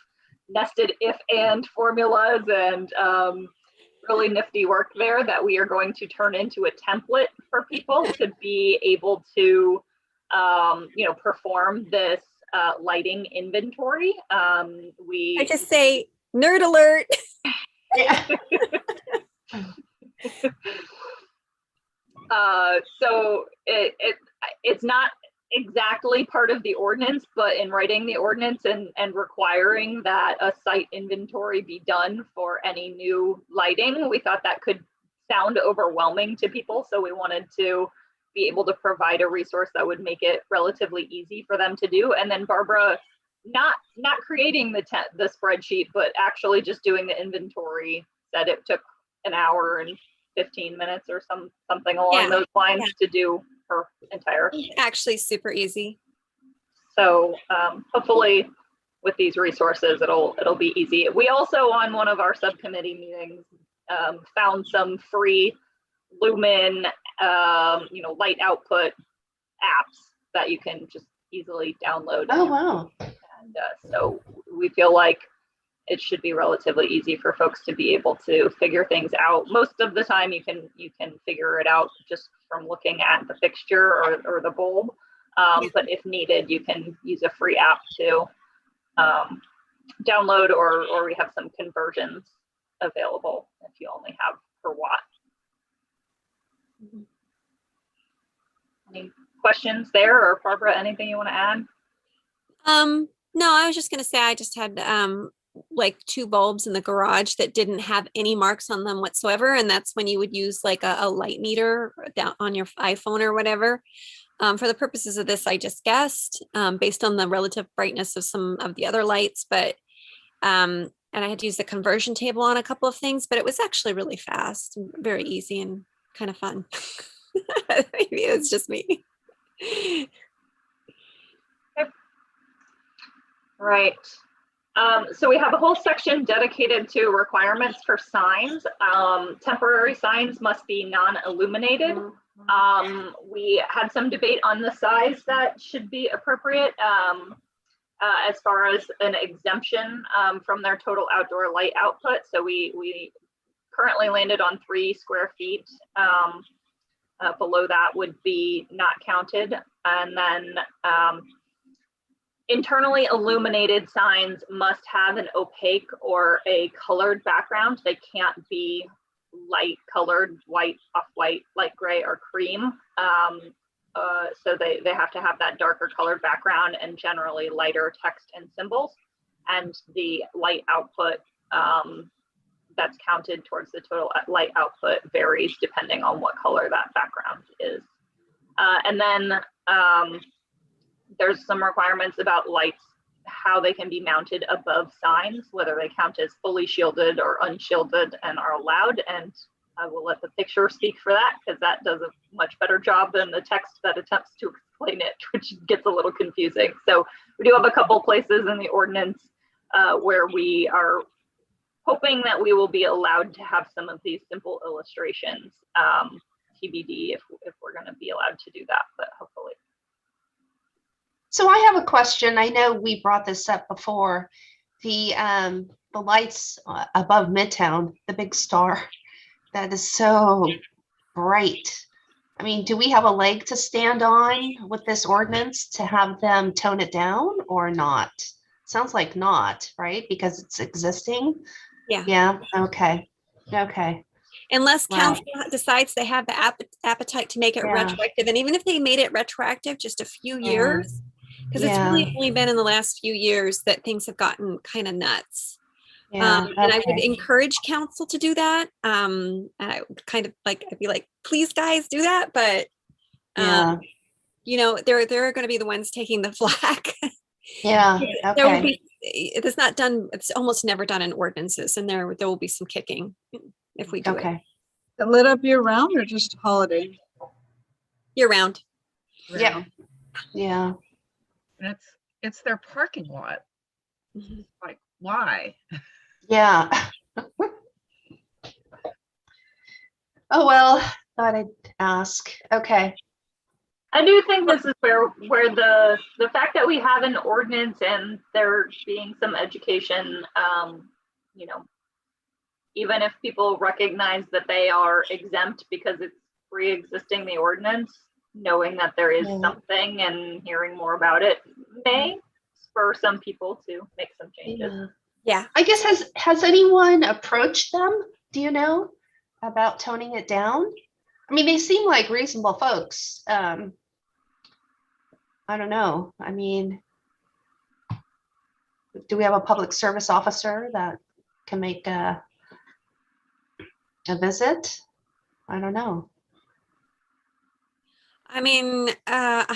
Speaker 1: nested if and formulas and really nifty work there that we are going to turn into a template for people to be able to perform this lighting inventory.
Speaker 7: I just say nerd alert.
Speaker 1: So it's not exactly part of the ordinance, but in writing the ordinance and requiring that a site inventory be done for any new lighting, we thought that could sound overwhelming to people. So we wanted to be able to provide a resource that would make it relatively easy for them to do. And then Barbara, not creating the spreadsheet, but actually just doing the inventory, said it took an hour and 15 minutes or something along those lines to do her entire.
Speaker 7: Actually, super easy.
Speaker 1: So hopefully with these resources, it'll be easy. We also, on one of our subcommittee meetings, found some free Lumen light output apps that you can just easily download.
Speaker 2: Oh, wow.
Speaker 1: And so we feel like it should be relatively easy for folks to be able to figure things out. Most of the time you can figure it out just from looking at the fixture or the bulb. But if needed, you can use a free app to download, or we have some conversions available if you only have per watt. Any questions there, or Barbara, anything you want to add?
Speaker 7: No, I was just going to say I just had like 2 bulbs in the garage that didn't have any marks on them whatsoever, and that's when you would use like a light meter down on your iPhone or whatever. For the purposes of this, I just guessed based on the relative brightness of some of the other lights, but and I had to use the conversion table on a couple of things, but it was actually really fast and very easy and kind of fun. Maybe it's just me.
Speaker 1: Right. So we have a whole section dedicated to requirements for signs. Temporary signs must be non-illuminated. We had some debate on the size that should be appropriate as far as an exemption from their total outdoor light output. So we currently landed on 3 square feet. Below that would be not counted. And then internally illuminated signs must have an opaque or a colored background. They can't be light colored, white, off-white, light gray, or cream. So they have to have that darker colored background and generally lighter text and symbols. And the light output that's counted towards the total light output varies depending on what color that background is. And then there's some requirements about lights, how they can be mounted above signs, whether they count as fully shielded or unshielded and are allowed. And I will let the picture speak for that, because that does a much better job than the text that attempts to explain it, which gets a little confusing. So we do have a couple places in the ordinance where we are hoping that we will be allowed to have some of these simple illustrations, TBD if we're going to be allowed to do that, but hopefully.
Speaker 2: So I have a question. I know we brought this up before. The lights above Midtown, the big star, that is so bright. I mean, do we have a leg to stand on with this ordinance to have them tone it down or not? Sounds like not, right? Because it's existing.
Speaker 7: Yeah.
Speaker 2: Yeah. Okay. Okay.
Speaker 7: Unless
Speaker 2: Wow.
Speaker 7: council decides they have the appetite to make it
Speaker 2: Yeah.
Speaker 7: retroactive. And even if they made it retroactive just a few years, because it's
Speaker 2: Yeah.
Speaker 7: really only been in the last few years that things have gotten kind of nuts.
Speaker 2: Yeah.
Speaker 7: And I would
Speaker 2: Okay.
Speaker 7: encourage council to do that. I would kind of like, I'd be like, please guys do that. But,
Speaker 2: Yeah.
Speaker 7: you know, they're going to be the ones taking the flack.
Speaker 2: Yeah.
Speaker 7: There will
Speaker 2: Okay.
Speaker 7: be, it's not done, it's almost never done in ordinances, and there will be some kicking if we do it
Speaker 2: Okay.
Speaker 6: It lit up year round or just holiday?
Speaker 7: year round.
Speaker 2: Yep. Yeah.
Speaker 8: And it's their parking lot.
Speaker 7: Mhm.
Speaker 8: Like, why?
Speaker 2: Yeah. Oh, well, thought I'd ask. Okay.
Speaker 1: I do think this is where the fact that we have an ordinance and there being some education, you know, even if people recognize that they are exempt because it's pre-existing the ordinance, knowing that there is
Speaker 2: Yeah.
Speaker 1: something and hearing more about it may spur some people to make some changes.
Speaker 2: Yeah.
Speaker 7: Yeah.
Speaker 2: I guess has anyone approached them? Do you know about toning it down? I mean, they seem like reasonable folks. I don't know. I mean, do we have a public service officer that can make a visit? I don't know.
Speaker 7: I mean, God,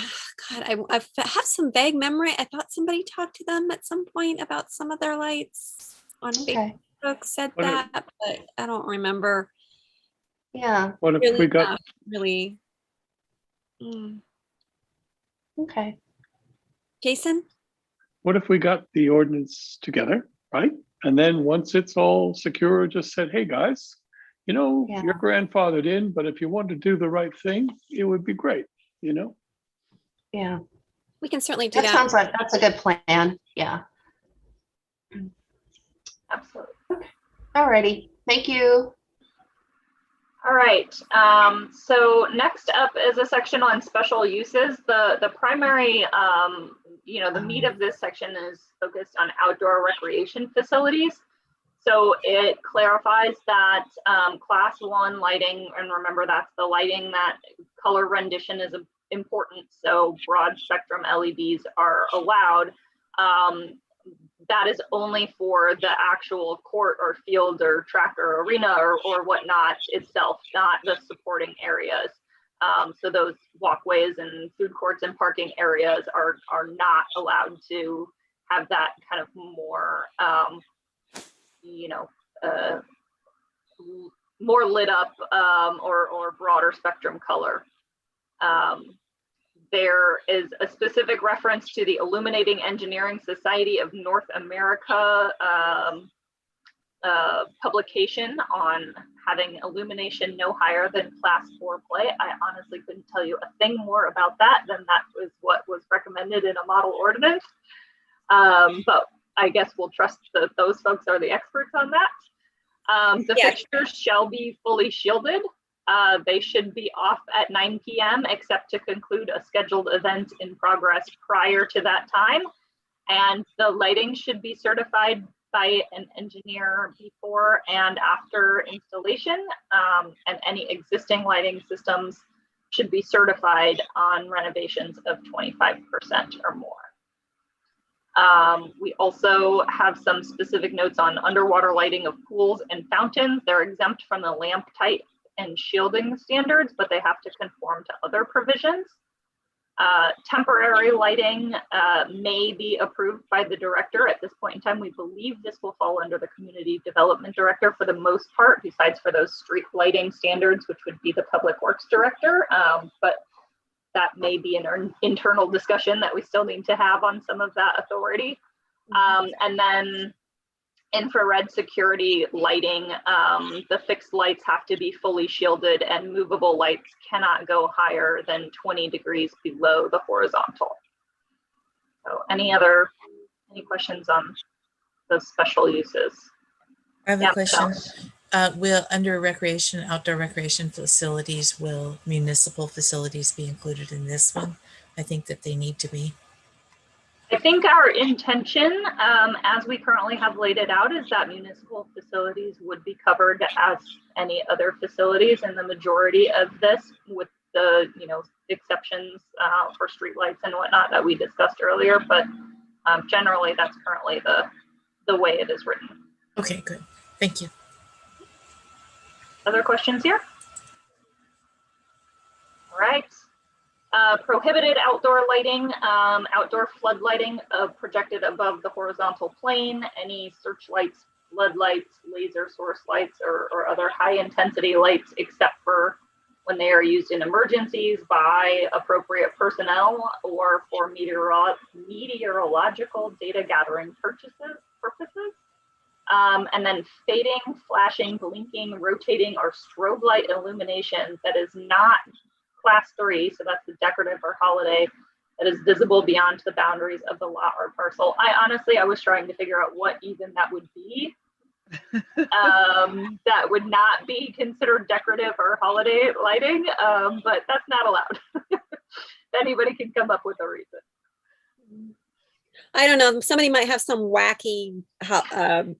Speaker 7: I have some vague memory. I thought somebody talked to them at some point about some of their lights on
Speaker 2: Okay.
Speaker 7: Facebook, said
Speaker 5: What if-
Speaker 7: that, but I don't remember
Speaker 2: Yeah.
Speaker 5: What if
Speaker 7: really,
Speaker 5: we got,
Speaker 7: really. Mm.
Speaker 2: Okay.
Speaker 7: Jason?
Speaker 5: what if we got the ordinance together, right? And then once it's all secure, just said, hey, guys, you know,
Speaker 2: Yeah.
Speaker 5: you're grandfathered in, but if you want to do the right thing, it would be great, you know?
Speaker 2: Yeah.
Speaker 7: We can certainly do
Speaker 2: That
Speaker 7: that.
Speaker 2: sounds like that's a good plan. Yeah.
Speaker 1: Absolutely.
Speaker 2: Alrighty. Thank you.
Speaker 1: All right. So next up is a section on special uses. The primary, you know, the meat of this section is focused on outdoor recreation facilities. So it clarifies that class 1 lighting, and remember that's the lighting that color rendition is important. So broad spectrum LEDs are allowed. That is only for the actual court or field or track or arena or whatnot itself, not the supporting areas. So those walkways and food courts and parking areas are not allowed to have that kind of more, you know, more lit up or broader spectrum color. There is a specific reference to the Illuminating Engineering Society of North America publication on having illumination no higher than class 4 play. I honestly couldn't tell you a thing more about that than that was what was recommended in a model ordinance. But I guess we'll trust that those folks are the experts on that. The fixtures shall be fully shielded. They should be off at 9 p.m. except to conclude a scheduled event in progress prior to that time. And the lighting should be certified by an engineer before and after installation. And any existing lighting systems should be certified on renovations of 25% or more. We also have some specific notes on underwater lighting of pools and fountains. They're exempt from the lamp type and shielding standards, but they have to conform to other provisions. Temporary lighting may be approved by the director. At this point in time, we believe this will fall under the community development director for the most part, besides for those street lighting standards, which would be the public works director. But that may be an internal discussion that we still need to have on some of that authority. And then infrared security lighting, the fixed lights have to be fully shielded and movable lights cannot go higher than 20 degrees below the horizontal. So any questions on those special uses?
Speaker 3: I have a question. Will under recreation, outdoor recreation facilities, will municipal facilities be included in this one? I think that they need to be.
Speaker 1: I think our intention, as we currently have laid it out, is that municipal facilities would be covered as any other facilities, and the majority of this, with the exceptions for streetlights and whatnot that we discussed earlier. But generally, that's currently the way it is written.
Speaker 3: Okay, good. Thank you.
Speaker 1: Other questions here? All right. Prohibited outdoor lighting, outdoor flood lighting projected above the horizontal plane, any searchlights, floodlights, laser source lights, or other high intensity lights, except for when they are used in emergencies by appropriate personnel or for meteorological data gathering purposes. And then fading, flashing, blinking, rotating, or strobe light illumination that is not class 3, so that's the decorative or holiday, that is visible beyond the boundaries of the lot or parcel. I was trying to figure out what even that would be. That would not be considered decorative or holiday lighting, but that's not allowed. Anybody can come up with a reason.
Speaker 7: I don't know. Somebody might have some wacky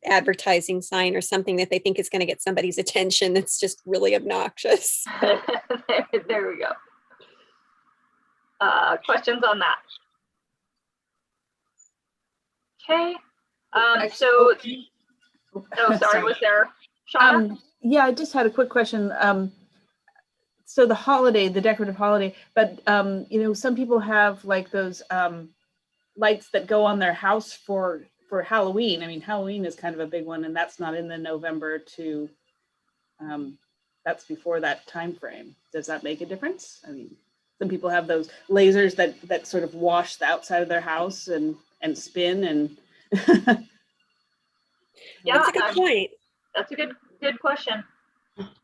Speaker 7: advertising sign or something that they think is going to get somebody's attention. That's just really obnoxious.
Speaker 1: There we go. Questions on that? Okay. Sorry, was there, Shauna?
Speaker 9: Yeah, I just had a quick question. So the holiday, the decorative holiday, but some people have like those lights that go on their house for Halloween. I mean, Halloween is kind of a big one, and that's not in the November to, that's before that time frame. Does that make a difference? I mean, some people have those lasers that sort of wash the outside of their house and spin and.
Speaker 1: Yeah,
Speaker 7: that's a good point.
Speaker 1: That's a good question.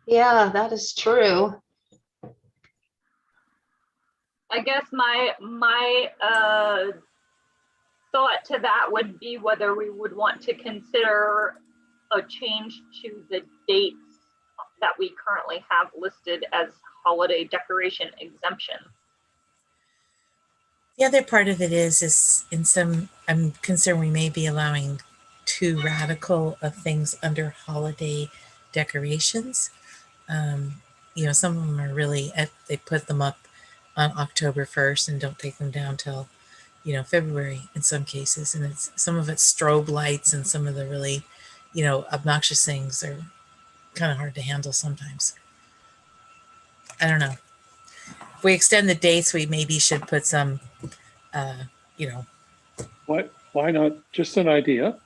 Speaker 2: Yeah, that is true.
Speaker 1: I guess my thought to that would be whether we would want to consider a change to the dates that we currently have listed as holiday decoration exemption.
Speaker 3: The other part of it is I'm concerned we may be allowing too radical of things under holiday decorations. Some of them are really, they put them up on October 1st and don't take them down till February in some cases, and some of it's strobe lights, and some of the really obnoxious things are kind of hard to handle sometimes. I don't know. If we extend the dates, we maybe should put some
Speaker 5: Why not? Just an idea.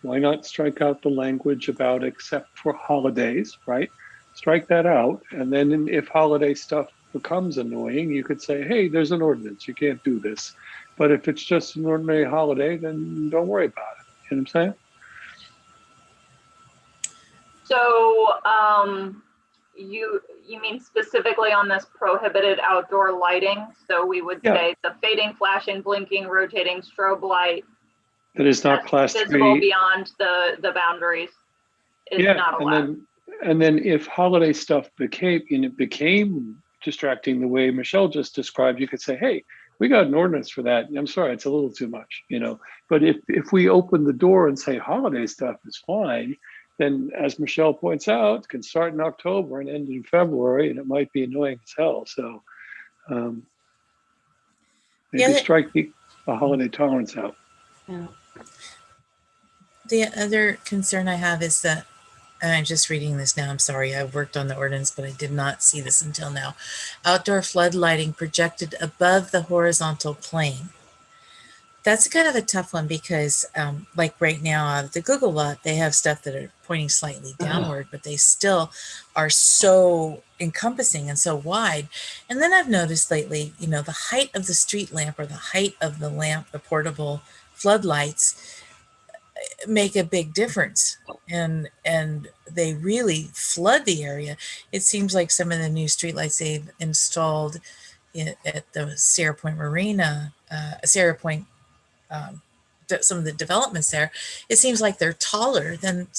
Speaker 5: Why not strike out the language about except for holidays, right? Strike that out, and then if holiday stuff becomes annoying, you could say, hey, there's an ordinance, you can't do this. But if it's just an ordinary holiday, then don't worry about it. You know what I'm saying?
Speaker 1: So you mean specifically on this prohibited outdoor lighting? So we would say the fading, flashing, blinking, rotating strobe light
Speaker 5: That is not
Speaker 1: that's
Speaker 5: class
Speaker 1: visible
Speaker 5: 3.
Speaker 1: beyond the boundaries is not allowed.
Speaker 5: And then if holiday stuff became distracting the way Michelle just described, you could say, hey, we got an ordinance for that. I'm sorry, it's a little too much, you know. But if we open the door and say holiday stuff is fine, then as Michelle points out, it can start in October and end in February, and it might be annoying as hell. So maybe strike a holiday tolerance out.
Speaker 2: Yeah.
Speaker 3: The other concern I have is that, and I'm just reading this now, I'm sorry, I worked on the ordinance, but I did not see this until now. Outdoor flood lighting projected above the horizontal plane. That's kind of a tough one because like right now out of the Google lot, they have stuff that are pointing slightly downward, but they still are so encompassing and so wide. And then I've noticed lately, you know, the height of the street lamp or the height of the lamp, the portable floodlights make a big difference. And they really flood the area. It seems like some of the new streetlights they've installed at the Sierra Point Marina, Sierra Point, some of the developments there, it seems like they're taller than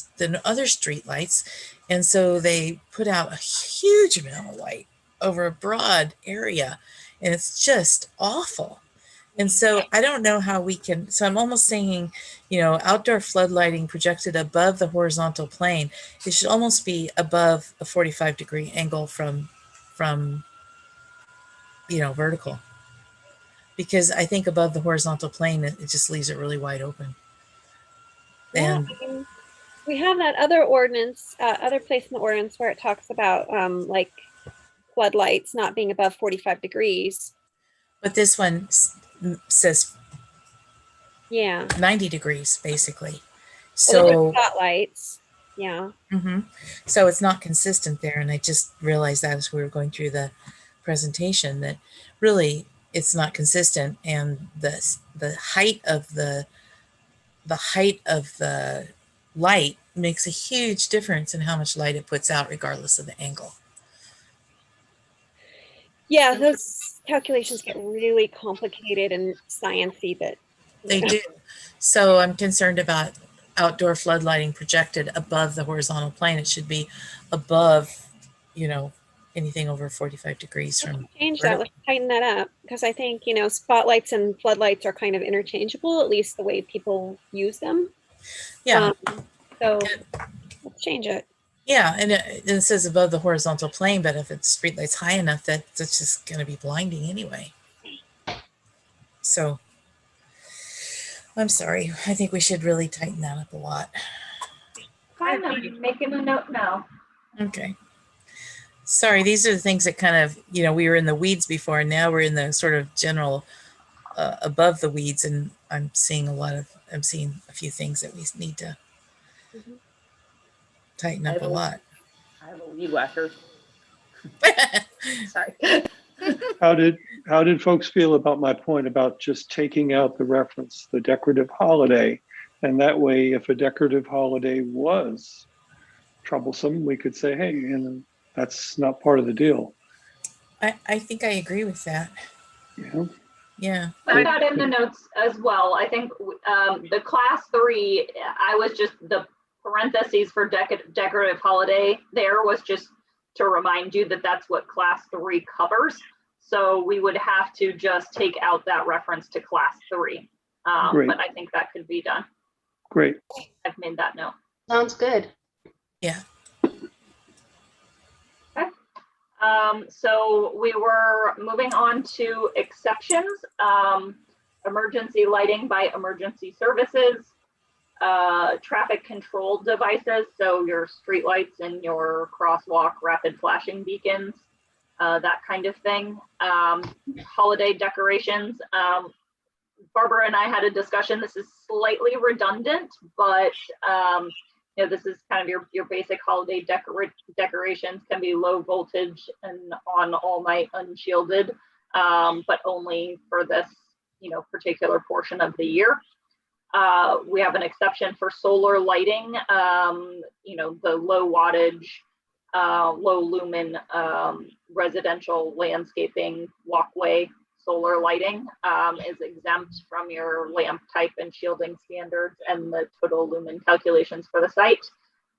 Speaker 3: other street lights, and so they put out a huge amount of light over a broad area, and it's just awful. And so I don't know how we can, so I'm almost saying, you know, outdoor floodlighting projected above the horizontal plane, it should almost be above a 45-degree angle from you know, vertical. Because I think above the horizontal plane, it just leaves it really wide open.
Speaker 7: Yeah,
Speaker 3: And
Speaker 7: I mean, we have that other ordinance, other place in the ordinance where it talks about like floodlights not being above 45 degrees.
Speaker 3: but this one says
Speaker 7: Yeah.
Speaker 3: 90 degrees, basically.
Speaker 7: Well, those
Speaker 3: So
Speaker 7: are spotlights. Yeah.
Speaker 3: So it's not consistent there. And I just realized that as we were going through the presentation that really it's not consistent. And the height of the light makes a huge difference in how much light it puts out, regardless of the angle.
Speaker 7: Yeah, those calculations get really complicated and sciencey, but
Speaker 3: They do. So I'm concerned about outdoor floodlighting projected above the horizontal plane. It should be above, you know, anything over 45 degrees from
Speaker 7: change that. Let's tighten that up, because I think, you know, spotlights and floodlights are kind of interchangeable, at least the way people use them.
Speaker 3: Yeah.
Speaker 7: So let's change it.
Speaker 3: Yeah, and it says above the horizontal plane, but if it's streetlights high enough, that's just going to be blinding anyway. So I'm sorry. I think we should really tighten that up a lot.
Speaker 1: Fine, I'm making a note now.
Speaker 3: Okay. Sorry, these are the things that kind of, you know, we were in the weeds before, and now we're in the sort of general above the weeds, and I'm seeing a few things that we need to tighten up a lot.
Speaker 9: I have a weed whacker. Sorry.
Speaker 5: How did folks feel about my point about just taking out the reference, the decorative holiday? And that way, if a decorative holiday was troublesome, we could say, hey, and that's not part of the deal.
Speaker 3: I think I agree with that.
Speaker 5: Yeah.
Speaker 3: Yeah.
Speaker 1: Put that in the notes as well. I think the class 3, I was just, the parentheses for decorative holiday there was just to remind you that that's what class 3 covers. So we would have to just take out that reference to class 3. But I think that could be done.
Speaker 5: Great.
Speaker 1: I've made that note.
Speaker 2: Sounds good.
Speaker 3: Yeah.
Speaker 1: Okay. So we were moving on to exceptions, emergency lighting by emergency services, traffic control devices, so your street lights and your crosswalk rapid flashing beacons, that kind of thing. Holiday decorations. Barbara and I had a discussion. This is slightly redundant, but you know, this is kind of your basic holiday decorations, can be low voltage and on all night unshielded, but only for this, you know, particular portion of the year. We have an exception for solar lighting, you know, the low wattage, low lumen residential landscaping walkway solar lighting is exempt from your lamp type and shielding standards and the total lumen calculations for the site.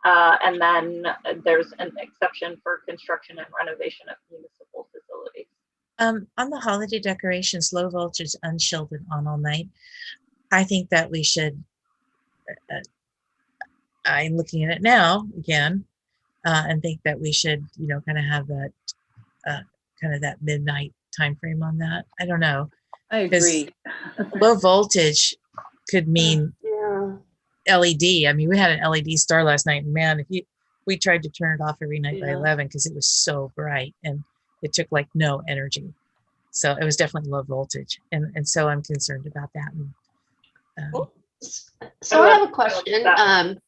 Speaker 1: And then there's an exception for construction and renovation of municipal facilities.
Speaker 3: On the holiday decorations, low voltage, unshielded, on all night, I think that we should, I'm looking at it now again, and think that we should, you know, kind of have that, kind of that midnight time frame on that. I don't know.
Speaker 9: I agree.
Speaker 3: Low voltage could mean
Speaker 2: Yeah.
Speaker 3: LED. I mean, we had an LED star last night, and man, we tried to turn it off every night by 11 because it was so bright and it took like no energy. So it was definitely low voltage, and so I'm concerned about that. And,
Speaker 2: So I have a question.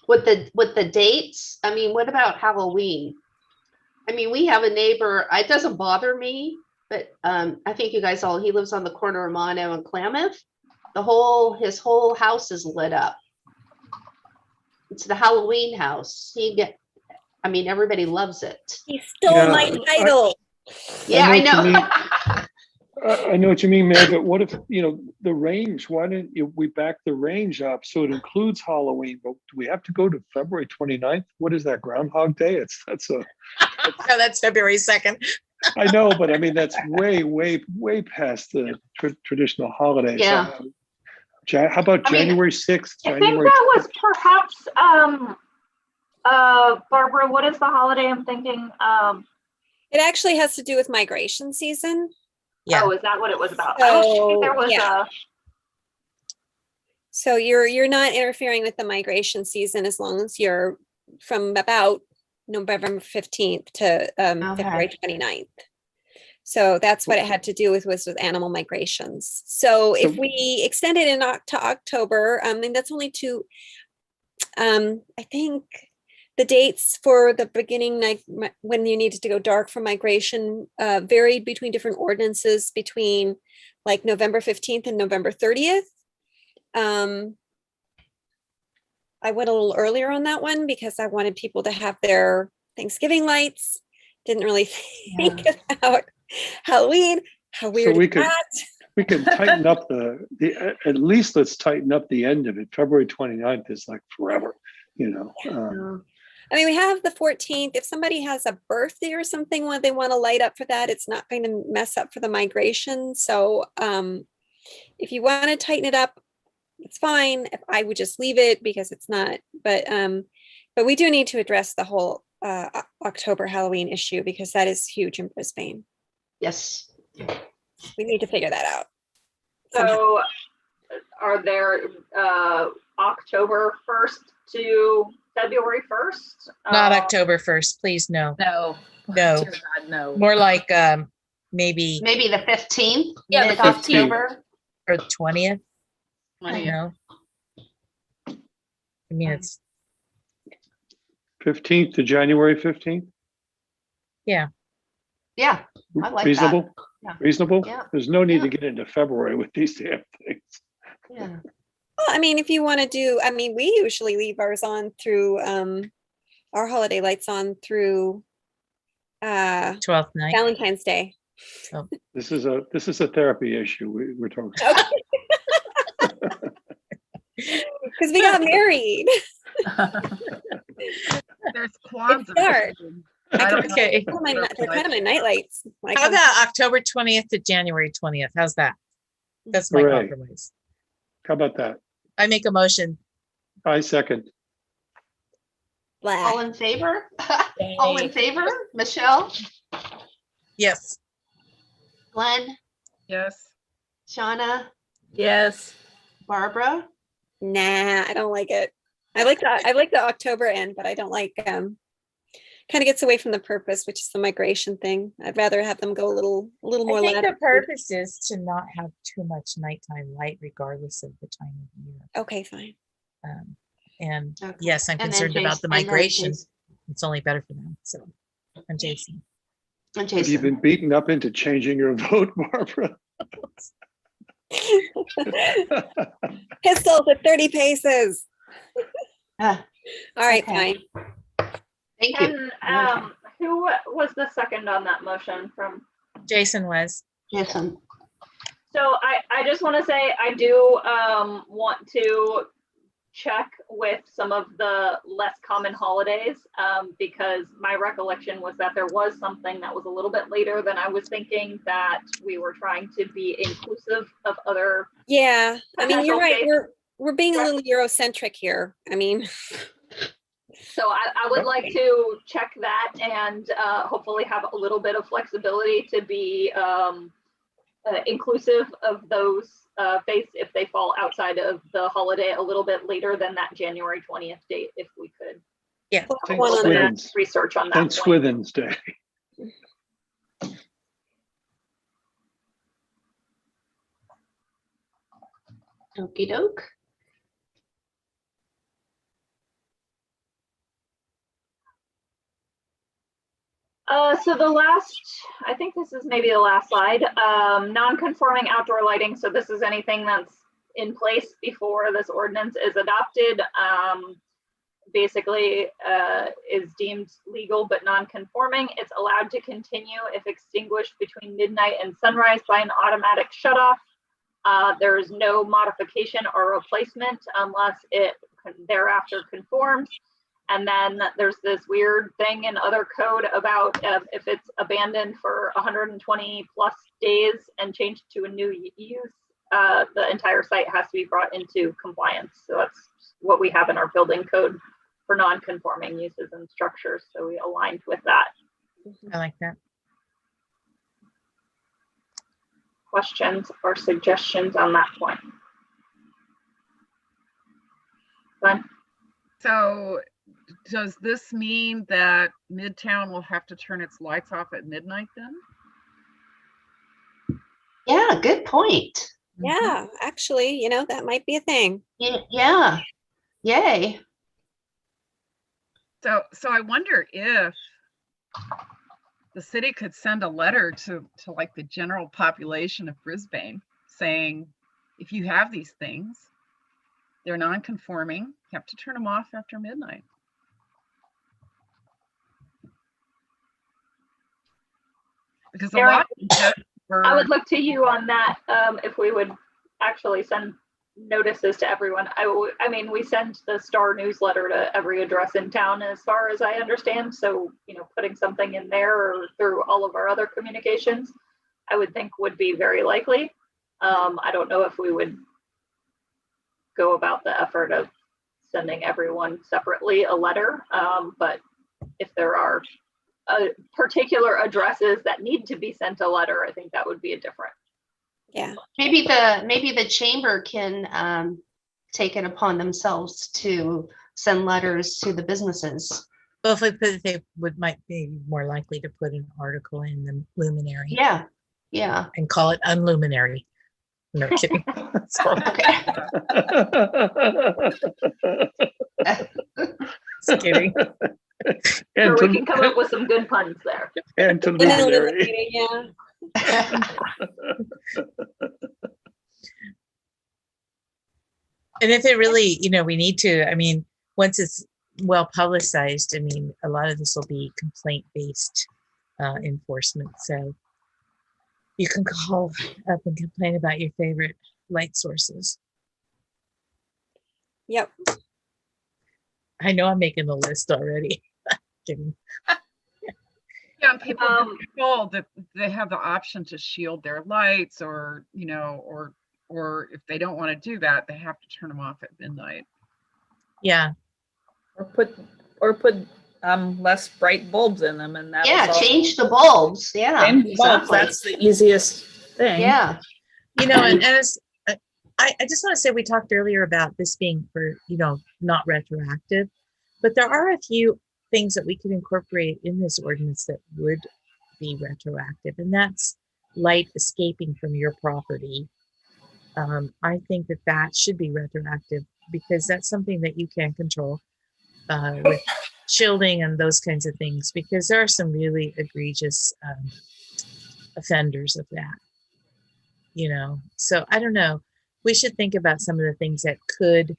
Speaker 2: With the dates, I mean, what about Halloween? I mean, we have a neighbor, it doesn't bother me, but I think you guys all, he lives on the corner of Mono and Klamath. His whole house is lit up. It's the Halloween house. I mean, everybody loves it.
Speaker 7: He stole my title.
Speaker 2: Yeah, I know.
Speaker 5: I know what you mean, Mary, but what if, you know, the range, why didn't we back the range up so it includes Halloween, but do we have to go to February 29th? What is that, Groundhog Day?
Speaker 3: no, that's February 2nd.
Speaker 5: I know, but I mean, that's way past the traditional holidays.
Speaker 2: Yeah.
Speaker 5: How about January 6th?
Speaker 1: I think that was perhaps, Barbara, what is the holiday I'm thinking?
Speaker 7: It actually has to do with migration season.
Speaker 3: Yeah.
Speaker 1: Oh, is that what it was about?
Speaker 7: So,
Speaker 1: there was
Speaker 7: yeah. So you're not interfering with the migration season as long as you're from about November 15th to February 29th. So that's what it had to do with, was with animal migrations. So if we extend it to October, then that's only two, I think the dates for the beginning, like when you needed to go dark for migration, varied between different ordinances between like November 15th and November 30th. I went a little earlier on that one because I wanted people to have their Thanksgiving lights. Didn't really think about Halloween. How weird
Speaker 5: so we
Speaker 7: is that?
Speaker 5: We can tighten up at least let's tighten up the end of it. February 29th is like forever, you know.
Speaker 7: I mean, we have the 14th. If somebody has a birthday or something when they want to light up for that, it's not going to mess up for the migration. So if you want to tighten it up, it's fine. If I would just leave it because it's not, but we do need to address the whole October Halloween issue because that is huge in Brisbane.
Speaker 2: Yes.
Speaker 7: We need to figure that out.
Speaker 1: So are there October 1st to February 1st?
Speaker 3: Not October 1st, please, no.
Speaker 9: No.
Speaker 3: No.
Speaker 9: Dear God, no.
Speaker 3: More like maybe
Speaker 2: Maybe the 15th.
Speaker 9: Yeah, the 15th.
Speaker 2: October.
Speaker 3: or the 20th.
Speaker 9: 20th.
Speaker 3: No. I mean, it's
Speaker 5: 15th to January 15th.
Speaker 2: Yeah, I like
Speaker 5: Reasonable.
Speaker 2: that. Yeah.
Speaker 5: Reasonable.
Speaker 2: Yeah.
Speaker 5: There's no need
Speaker 2: Yeah.
Speaker 5: to get into February with these damn things.
Speaker 2: Yeah.
Speaker 7: Well, I mean, if you want to do, I mean, we usually leave ours on through our holiday lights on through
Speaker 3: 12th night.
Speaker 7: Valentine's Day.
Speaker 5: This is a therapy issue we're talking.
Speaker 7: Because we got married.
Speaker 8: There's Kwanzaa.
Speaker 7: It's dark.
Speaker 8: I don't know.
Speaker 3: Okay.
Speaker 7: They're kind of my night lights. When I
Speaker 3: How
Speaker 7: come-
Speaker 3: about October 20th to January 20th? How's that? That's my
Speaker 5: Hooray.
Speaker 3: compromise.
Speaker 5: How about that?
Speaker 3: I make a motion.
Speaker 5: I second.
Speaker 7: Black.
Speaker 2: All in favor? All in favor? Michelle,
Speaker 3: Yes.
Speaker 2: Glenn,
Speaker 8: Yes.
Speaker 2: Shauna,
Speaker 9: Yes.
Speaker 2: Barbara?
Speaker 7: Nah, I don't like it. I like the October end, but I don't like kind of gets away from the purpose, which is the migration thing. I'd rather have them go a little more
Speaker 3: I think the
Speaker 7: latitude.
Speaker 3: purpose is to not have too much nighttime light regardless of the time of year.
Speaker 7: Okay, fine.
Speaker 3: And
Speaker 2: Okay.
Speaker 3: yes, I'm
Speaker 2: And then
Speaker 3: concerned about the
Speaker 2: Jason- and then
Speaker 3: migration.
Speaker 2: Jason-
Speaker 3: It's only better for them. So, and Jason.
Speaker 2: And
Speaker 5: Have you
Speaker 2: Jason.
Speaker 5: been beaten up into changing your vote, Barbara?
Speaker 7: Pistols at 30 paces.
Speaker 2: Ah,
Speaker 7: All right,
Speaker 2: Okay.
Speaker 7: fine.
Speaker 2: thank you.
Speaker 1: And who was the second on that motion from?
Speaker 3: Jason was.
Speaker 2: Jason.
Speaker 1: So I just want to say I do want to check with some of the less common holidays because my recollection was that there was something that was a little bit later than I was thinking, that we were trying to be inclusive of other.
Speaker 7: Yeah, I mean, you're right.
Speaker 1: Potential
Speaker 7: We're being a little Eurocentric here. I mean,
Speaker 1: So I would like to check that and hopefully have a little bit of flexibility to be inclusive of those faiths if they fall outside of the holiday a little bit later than that January 20th date, if we could.
Speaker 3: Yeah.
Speaker 5: St.
Speaker 7: one on
Speaker 5: Swithin's.
Speaker 1: Research on that
Speaker 5: St.
Speaker 1: point.
Speaker 5: Swithin's Day.
Speaker 2: Okey doke.
Speaker 1: So the last, I think this is maybe the last slide, non-conforming outdoor lighting. So this is anything that's in place before this ordinance is adopted. Basically is deemed legal but non-conforming. It's allowed to continue if extinguished between midnight and sunrise by an automatic shutoff. There is no modification or replacement unless it thereafter conforms. And then there's this weird thing in other code about if it's abandoned for 120 plus days and changed to a new use, the entire site has to be brought into compliance. So that's what we have in our building code for non-conforming uses and structures. So we aligned with that.
Speaker 3: I like that.
Speaker 1: Questions or suggestions on that point? Fine.
Speaker 8: So does this mean that Midtown will have to turn its lights off at midnight then?
Speaker 2: Yeah, good point.
Speaker 7: yeah, actually, that might be a thing.
Speaker 2: Yeah. Yay.
Speaker 8: So I wonder if the city could send a letter to like the general population of Brisbane saying, if you have these things, they're non-conforming, you have to turn them off after midnight. Because a
Speaker 1: Sarah,
Speaker 8: lot of them were,
Speaker 1: I would look to you on that if we would actually send notices to everyone. I mean, we send the Star newsletter to every address in town as far as I understand. So, putting something in there or through all of our other communications, I would think would be very likely. I don't know if we would go about the effort of sending everyone separately a letter, but if there are particular addresses that need to be sent a letter, I think that would be a different.
Speaker 7: Yeah.
Speaker 2: Maybe the chamber can take it upon themselves to send letters to the businesses.
Speaker 3: Well, if we put, they might be more likely to put an article in the Luminary.
Speaker 2: Yeah. Yeah.
Speaker 3: And call it Unluminary. No kidding.
Speaker 2: Okay.
Speaker 3: Just kidding.
Speaker 1: Sure, we can come up with some good puns there.
Speaker 5: And to Luminary.
Speaker 7: Yeah.
Speaker 3: And if it really, we need to, once it's well publicized, a lot of this will be complaint-based enforcement. So you can call up and complain about your favorite light sources.
Speaker 7: Yep.
Speaker 3: I know I'm making a list already. Kidding.
Speaker 8: yeah, and people have been told that they have the option to shield their lights or if they don't want to do that, they have to turn them off at midnight.
Speaker 3: Yeah.
Speaker 9: Or put less bright bulbs in them, and that
Speaker 2: change the bulbs. Yeah,
Speaker 9: change the bulbs.
Speaker 2: exactly.
Speaker 9: That's the easiest thing.
Speaker 2: Yeah.
Speaker 3: And as I just want to say, we talked earlier about this being for, not retroactive, but there are a few things that we could incorporate in this ordinance that would be retroactive, and that's light escaping from your property. I think that should be retroactive because that's something that you can control with shielding and those kinds of things, because there are some really egregious offenders of that, you know. So I don't know. We should think about some of the things that could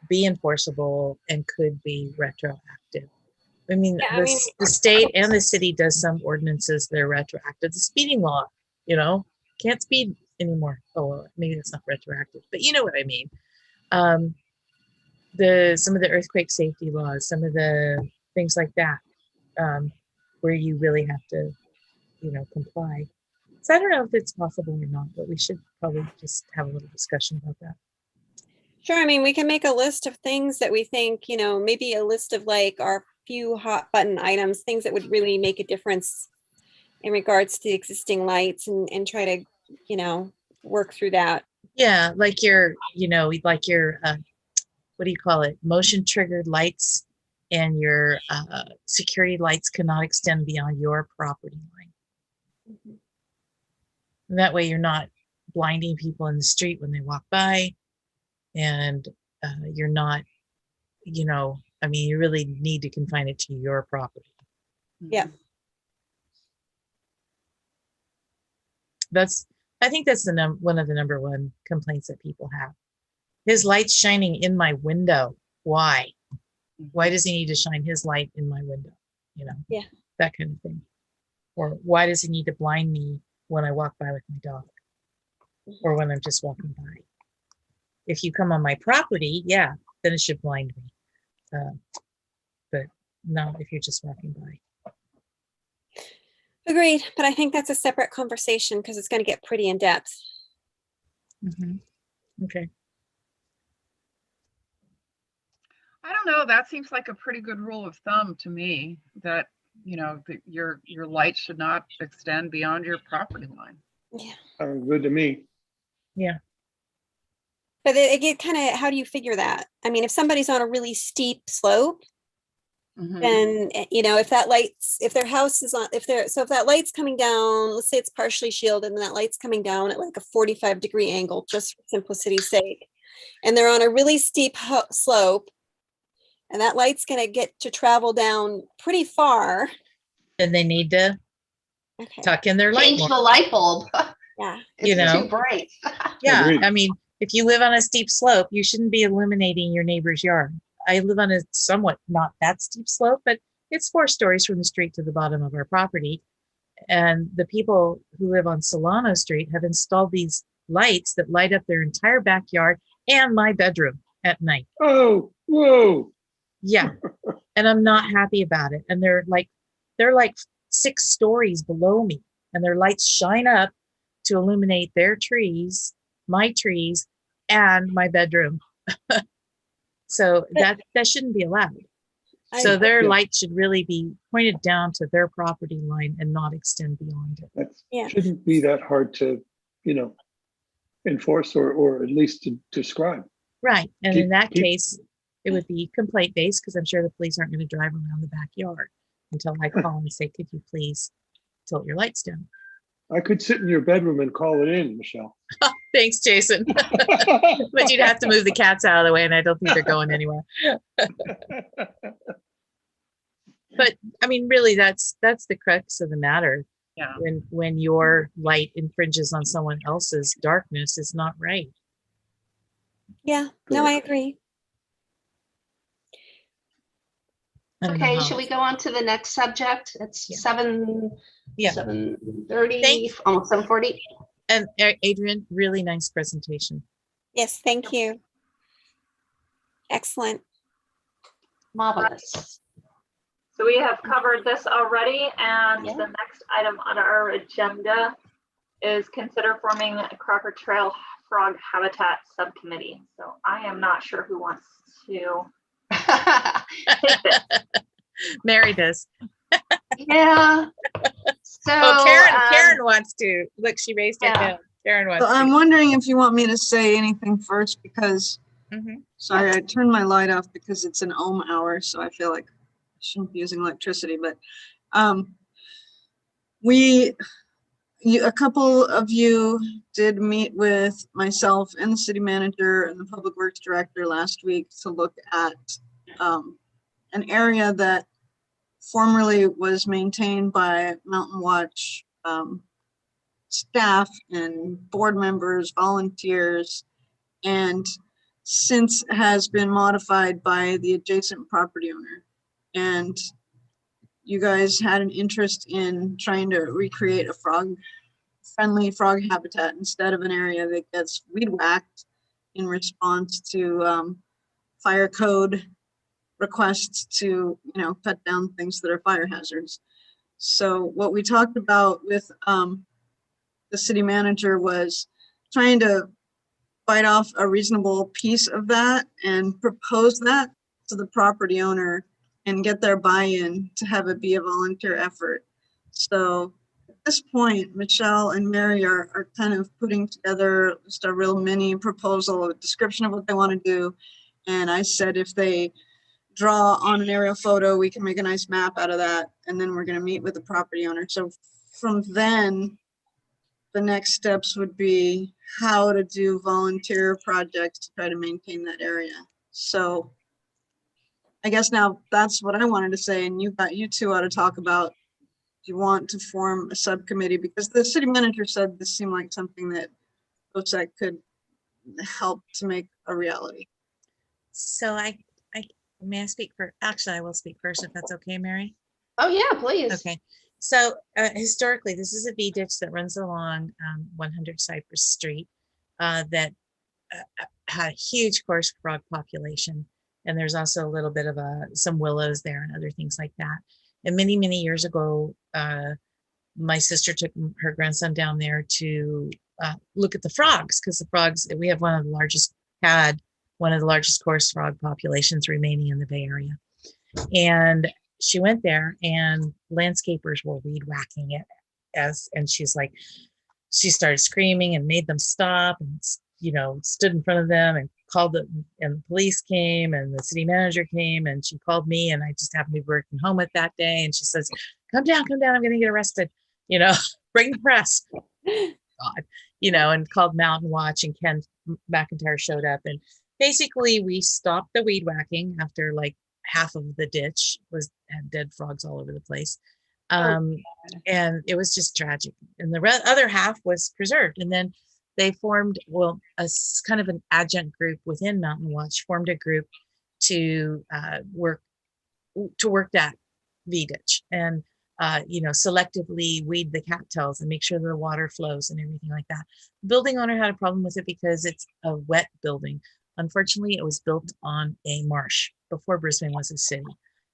Speaker 3: be enforceable and could be retroactive. I mean,
Speaker 7: Yeah, I mean,
Speaker 3: the state and the city does some ordinances that are retroactive. The speeding law, you know, can't speed anymore. Oh, well, maybe that's not retroactive, but you know what I mean. Some of the earthquake safety laws, some of the things like that, where you really have to, you know, comply. So I don't know if it's possible or not, but we should probably just have a little discussion about that.
Speaker 7: sure. I mean, we can make a list of things that we think, you know, maybe a list of like our few hot button items, things that would really make a difference in regards to existing lights, and try to, you know, work through that.
Speaker 3: Yeah, like your, you know, like your, what do you call it? Motion triggered lights and your security lights cannot extend beyond your property line.
Speaker 7: Mhm.
Speaker 3: And that way you're not blinding people in the street when they walk by, and you're not, you know, I mean, you really need to confine it to your property.
Speaker 7: Yeah.
Speaker 3: I think that's one of the number one complaints that people have. His light's shining in my window. Why? Why does he need to shine his light in my window? You know,
Speaker 7: Yeah.
Speaker 3: that kind of thing. Or why does he need to blind me when I walk by with my dog, or when I'm just walking by? If you come on my property, yeah, then it should blind me. But not if you're just walking by.
Speaker 7: Agreed, but I think that's a separate conversation because it's going to get pretty in depth.
Speaker 3: Okay.
Speaker 8: I don't know. That seems like a pretty good rule of thumb to me, that, you know, that your light should not extend beyond your property line.
Speaker 7: Yeah.
Speaker 5: Sounds good to me.
Speaker 3: Yeah.
Speaker 7: But it get kind of, how do you figure that? I mean, if somebody's on a really steep slope,
Speaker 8: Mhm.
Speaker 7: then, you know, if their house is on, if that light's coming down, let's say it's partially shielded and that light's coming down at like a 45-degree angle, just for simplicity's sake, and they're on a really steep slope, and that light's going to get to travel down pretty far.
Speaker 3: Then they need to tuck in their light
Speaker 2: Change
Speaker 3: more.
Speaker 2: the light bulb.
Speaker 7: Yeah.
Speaker 2: It's
Speaker 3: You know?
Speaker 2: too bright.
Speaker 3: Yeah,
Speaker 5: Agreed.
Speaker 3: I mean, if you live on a steep slope, you shouldn't be illuminating your neighbor's yard. I live on a somewhat not that steep slope, but it's 4 stories from the street to the bottom of our property. And the people who live on Solano Street have installed these lights that light up their entire backyard and my bedroom at night.
Speaker 5: Oh, whoa.
Speaker 3: Yeah. And I'm not happy about it. And they're like 6 stories below me, and their lights shine up to illuminate their trees, my trees, and my bedroom. So that shouldn't be allowed. So their
Speaker 5: Yeah.
Speaker 3: light should really be pointed down to their property line and not extend beyond it.
Speaker 5: That
Speaker 7: Yeah.
Speaker 5: shouldn't be that hard to, you know, enforce or at least to describe.
Speaker 3: Right. And
Speaker 5: Keep-
Speaker 3: in that
Speaker 5: keep-
Speaker 3: case, it would be complaint based, because I'm sure the police aren't going to drive around the backyard until I call and say, could you please tilt your lights down?
Speaker 5: I could sit in your bedroom and call it in, Michelle.
Speaker 3: Thanks, Jason. But you'd have to move the cats out of the way, and I don't think they're going anywhere. But I mean, really, that's the crux of the matter.
Speaker 8: Yeah.
Speaker 3: When your light infringes on someone else's darkness, is not right.
Speaker 7: Yeah. No, I agree.
Speaker 3: I don't know
Speaker 2: Okay,
Speaker 3: how-
Speaker 2: should we go on to the next subject? It's
Speaker 3: Yeah.
Speaker 2: 7:30,
Speaker 3: Thanks.
Speaker 2: almost 7:40.
Speaker 3: And Adrian, really nice presentation.
Speaker 7: Yes. Thank you. Excellent.
Speaker 2: Marvelous.
Speaker 1: So we have covered this already, and
Speaker 2: Yeah.
Speaker 1: the next item on our agenda is consider forming a Crocker Trail Frog Habitat Subcommittee. So I am not sure who wants to take this.
Speaker 3: Mary does.
Speaker 2: Yeah. So,
Speaker 3: Oh, Karen wants to. Look, she raised her
Speaker 2: yeah.
Speaker 3: hand. Karen wants
Speaker 6: So I'm
Speaker 3: to.
Speaker 6: wondering if you want me to say anything first, because,
Speaker 3: Mhm.
Speaker 6: sorry, I turned my light off because it's an ohm hour, so I feel like I shouldn't be using electricity, but we a couple of you did meet with myself and the city manager and the public works director last week to look at an area that formerly was maintained by Mountain Watch staff and board members, volunteers, and since has been modified by the adjacent property owner. And you guys had an interest in trying to recreate a friendly frog habitat instead of an area that gets weed whacked in response to fire code requests to, cut down things that are fire hazards. So what we talked about with the city manager was trying to bite off a reasonable piece of that and propose that to the property owner and get their buy-in to have it be a volunteer effort. So at this point, Michelle and Mary are kind of putting together just a real mini proposal, a description of what they want to do. And I said, if they draw on an aerial photo, we can make a nice map out of that. And then we're going to meet with the property owner. So from then, the next steps would be how to do volunteer projects to try to maintain that area. So I guess now that's what I wanted to say, and you two ought to talk about, do you want to form a subcommittee? Because the city manager said this seemed like something that OSEC could help to make a reality.
Speaker 3: So may I speak for, actually, I will speak first if that's okay, Mary?
Speaker 2: Oh yeah, please.
Speaker 3: Okay. So historically, this is a V ditch that runs along 100 Cypress Street that had a huge coarse frog population. And there's also a little bit of some willows there and other things like that. And many, many years ago, my sister took her grandson down there to look at the frogs, because the frogs, we have one of the largest coarse frog populations remaining in the Bay Area. And she went there and landscapers were weed whacking it and she started screaming and made them stop and, stood in front of them and called them, and the police came and the city manager came, and she called me, and I just happened to be working home at that day. And she says, come down, I'm going to get arrested, bring the press. God, and called Mountain Watch, and Ken McIntyre showed up, and basically we stopped the weed whacking after like half of the ditch had dead frogs all over the place. And it was just tragic. And the other half was preserved. And then they formed, a kind of an adjunct group within Mountain Watch, formed a group to work that V ditch and, selectively weed the cattails and make sure that the water flows and everything like that. The building owner had a problem with it because it's a wet building. Unfortunately, it was built on a marsh before Brisbane was a city.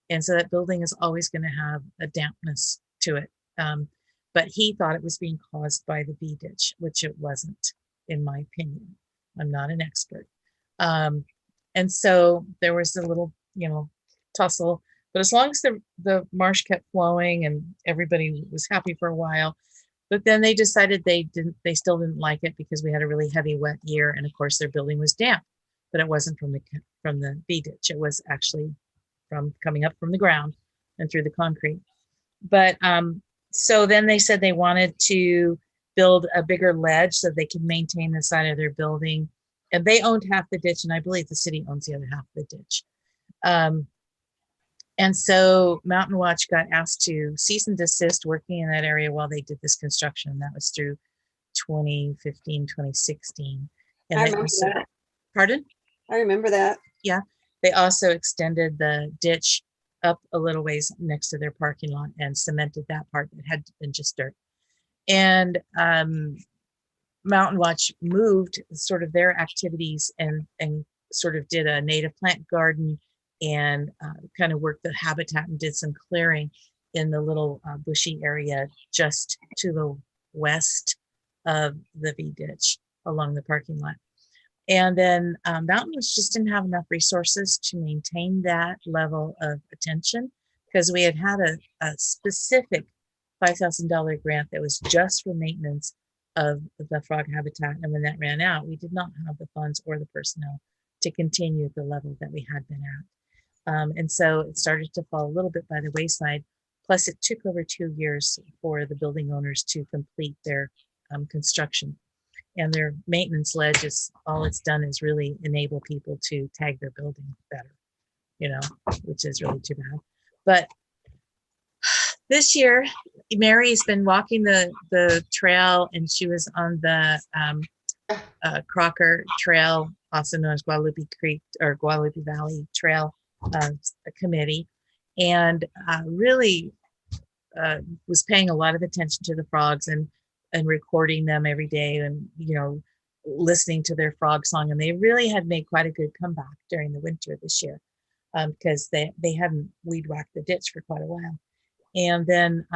Speaker 3: And so that building is always going to have a dampness to it. But he thought it was being caused by the V ditch, which it wasn't, in my opinion. I'm not an expert. And so there was a little, tussle. But as long as the marsh kept flowing and everybody was happy for a while, but then they decided they still didn't like it because we had a really heavy wet year. And of course their building was damp, but it wasn't from the V ditch. It was actually from coming up from the ground and through the concrete. But so then they said they wanted to build a bigger ledge so they could maintain the side of their building. And they owned half the ditch, and I believe the city owns the other half of the ditch. And so Mountain Watch got asked to cease and desist working in that area while they did this construction. That was through 2015, 2016. And
Speaker 7: I remember that.
Speaker 3: Pardon?
Speaker 7: I remember that.
Speaker 3: Yeah. They also extended the ditch up a little ways next to their parking lot and cemented that part that had been just dirt. And Mountain Watch moved sort of their activities and sort of did a native plant garden and kind of worked the habitat and did some clearing in the little bushy area just to the west of the V ditch along the parking lot. And then Mountain Watch just didn't have enough resources to maintain that level of attention, because we had a specific $5,000 grant that was just for maintenance of the frog habitat. And when that ran out, we did not have the funds or the personnel to continue at the level that we had been at. And so it started to fall a little bit by the wayside. Plus, it took over 2 years for the building owners to complete their construction. And their maintenance ledge is all it's done is really enable people to tag their building better, you know, which is really too bad. But this year, Mary's been walking the trail, and she was on the Crocker Trail, also known as Guadalupe Creek or Guadalupe Valley Trail Committee, and really was paying a lot of attention to the frogs and recording them every day, and you know, listening to their frog song. And they really had made quite a good comeback during the winter this year, because they hadn't weed whacked the ditch for quite a while. And then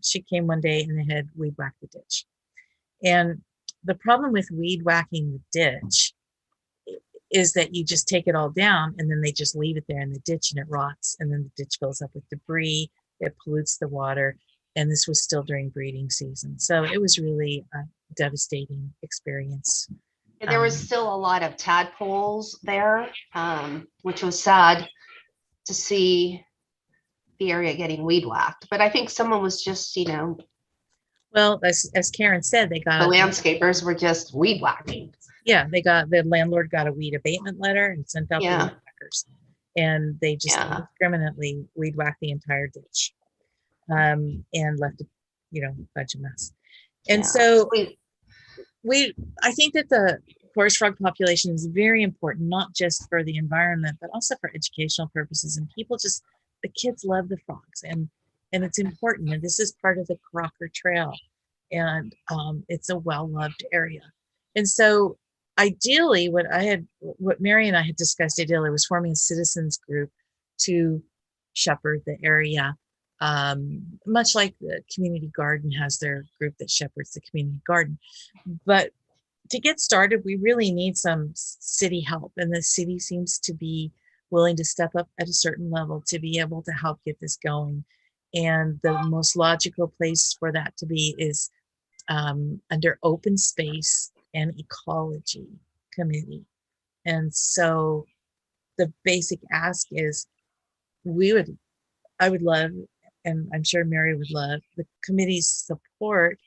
Speaker 3: she came one day and they had weed whacked the ditch. And the problem with weed whacking the ditch is that you just take it all down and then they just leave it there in the ditch and it rots, and then the ditch fills up with debris, it pollutes the water. And this was still during breeding season. So it was really a devastating experience.
Speaker 2: And there was still a lot of tadpoles there, which was sad to see the area getting weed whacked. But I think someone was just, you know,
Speaker 3: well, as Karen said, they got
Speaker 2: the landscapers were just weed whacking.
Speaker 3: Yeah, the landlord got a weed abatement letter and sent out the weed whackers, and they just indiscriminately weed whacked the entire ditch, and left a, you know, bunch of mess. And so I think that the forest frog population is very important, not just for the environment, but also for educational purposes. And people just, the kids love the frogs, and it's important. And this is part of the Crocker Trail, and it's a well-loved area. And so ideally, what Mary and I had discussed ideally was forming a citizens group to shepherd the area, much like the community garden has their group that shepherds the community garden. But to get started, we really need some city help, and the city seems to be willing to step up at a certain level to be able to help get this going. And the most logical place for that to be is under open space and ecology committee. And so the basic ask is I would love, and I'm sure Mary would love, the committee's support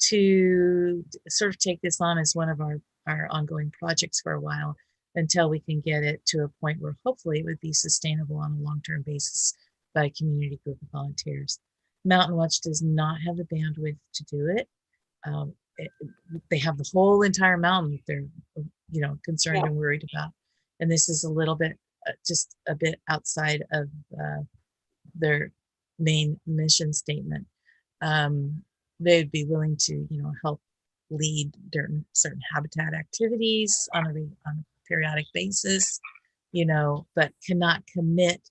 Speaker 3: to sort of take this on as one of our ongoing projects for a while, until we can get it to a point where hopefully it would be sustainable on a long-term basis by a community group of volunteers. Mountain Watch does not have the bandwidth to do it. They have the whole entire mountain they're, you know, concerned and worried about. And this is a little bit, just a bit outside of their main mission statement. They'd be willing to, you know, help lead certain habitat activities on a periodic basis, you know, but cannot commit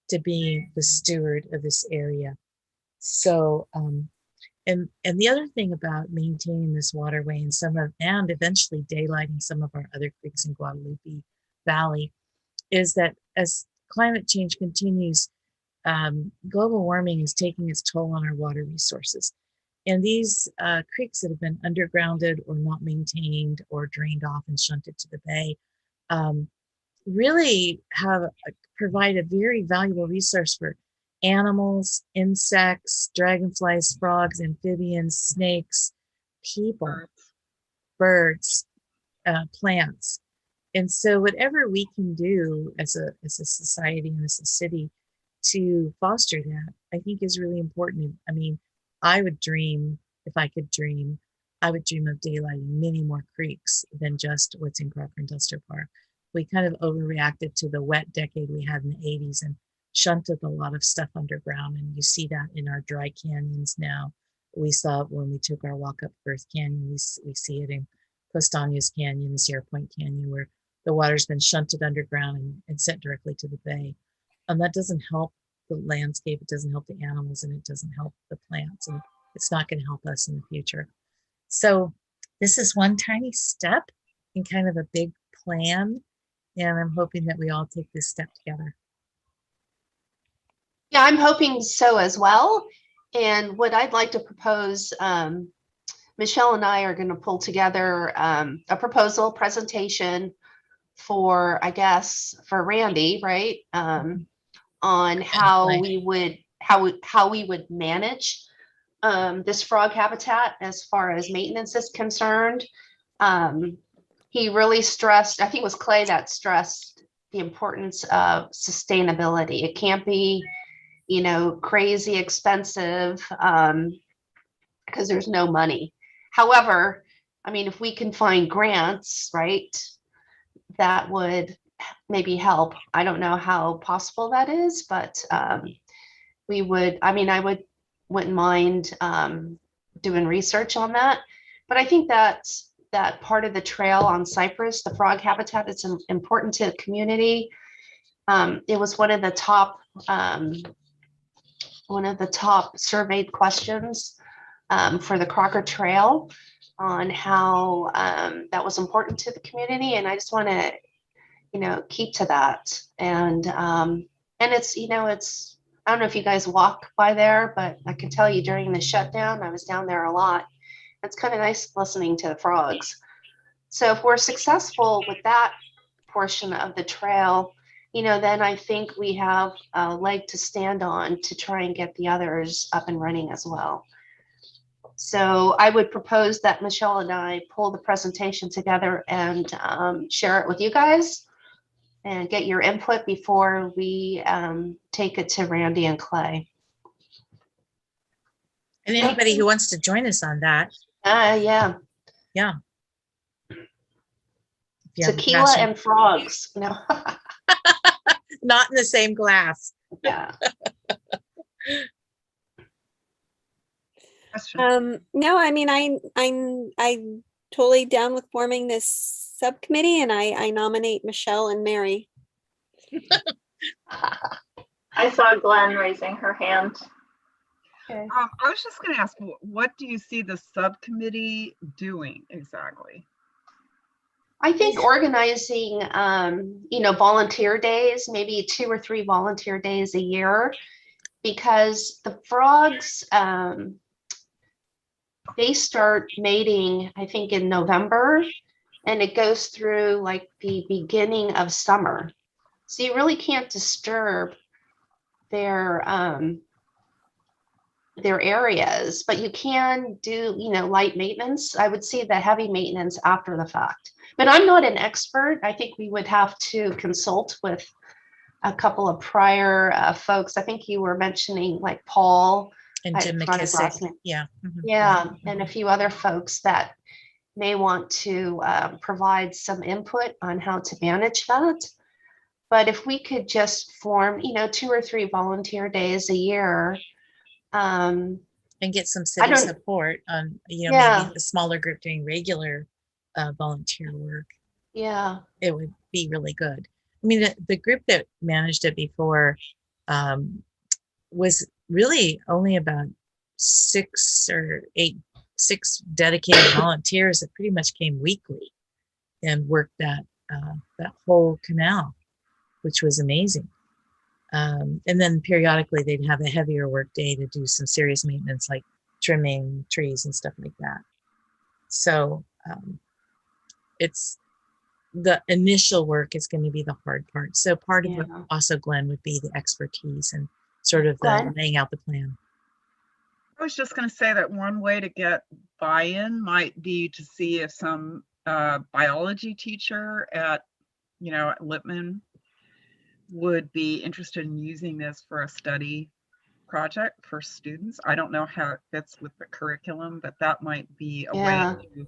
Speaker 3: to being the steward of this area. So, and the other thing about maintaining this waterway and eventually daylighting some of our other creeks in Guadalupe Valley is that as climate change continues, global warming is taking its toll on our water resources. And these creeks that have been undergrounded or not maintained or drained off and shunted to the bay really provide a very valuable resource for animals, insects, dragonflies, frogs, amphibians, snakes, people, birds, plants. And so whatever we can do as a society and as a city to foster that, I think is really important. I mean, I would dream, if I could dream, I would dream of daylighting many more creeks than just what's in Crocker Industrial Park. We kind of overreacted to the wet decade we had in the 80s and shunted a lot of stuff underground. And you see that in our dry canyons now. We saw it when we took our walk up Firth Canyon. We see it in Costaños Canyon, Sierra Point Canyon, where the water's been shunted underground and sent directly to the bay. And that doesn't help the landscape, it doesn't help the animals, and it doesn't help the plants, and it's not going to help us in the future. So this is one tiny step in kind of a big plan, and I'm hoping that we all take this step together.
Speaker 2: Yeah, I'm hoping so as well. And what I'd like to propose, Michelle and I are going to pull together a proposal presentation for, I guess, for Randy, right? On how we would how we would manage this frog habitat as far as maintenance is concerned. He really stressed, I think it was Clay that stressed the importance of sustainability. It can't be, crazy expensive because there's no money. However, I mean, if we can find grants, right, that would maybe help. I don't know how possible that is, but we would, I mean, wouldn't mind doing research on that. But I think that part of the trail on Cypress, the frog habitat, is important to the community. It was one of the top surveyed questions for the Crocker Trail on how that was important to the community. And I just want to, keep to that. And it's, I don't know if you guys walk by there, but I can tell you during the shutdown, I was down there a lot. It's kind of nice listening to the frogs. So if we're successful with that portion of the trail, then I think we have a leg to stand on to try and get the others up and running as well. So I would propose that Michelle and I pull the presentation together and share it with you guys and get your input before we take it to Randy and Clay.
Speaker 3: And anybody who wants to join us on that.
Speaker 2: Yeah.
Speaker 3: Yeah.
Speaker 2: Tequila and frogs. No.
Speaker 3: Not in the same glass.
Speaker 2: Yeah.
Speaker 7: No, I mean, I'm totally down with forming this subcommittee, and I nominate Michelle and Mary.
Speaker 1: I saw Glenn raising her hand.
Speaker 2: Okay.
Speaker 8: I was just going to ask, what do you see the subcommittee doing exactly?
Speaker 2: I think organizing, volunteer days, maybe 2 or 3 volunteer days a year, because the frogs, they start mating, I think, in November, and it goes through like the beginning of summer. So you really can't disturb their areas, but you can do, light maintenance. I would see the heavy maintenance after the fact. But I'm not an expert. I think we would have to consult with a couple of prior folks. I think you were mentioning like Paul
Speaker 3: And Jim McKissick. Yeah. Mm-hmm.
Speaker 2: Yeah. And a few other folks that may want to provide some input on how to manage that. But if we could just form, 2 or 3 volunteer days a year.
Speaker 3: And get some city support on, maybe a smaller group doing regular volunteer work.
Speaker 2: Yeah.
Speaker 3: It would be really good. I mean, the group that managed it before was really only about 6 dedicated volunteers that pretty much came weekly and worked that whole canal, which was amazing. And then periodically they'd have a heavier work day to do some serious maintenance, like trimming trees and stuff like that. So it's the initial work is going to be the hard part. So part of it also, Glenn, would be the expertise and sort of the laying out the plan.
Speaker 8: I was just going to say that one way to get buy-in might be to see if some biology teacher at Lippman would be interested in using this for a study project for students. I don't know how it fits with the curriculum, but that might be a way to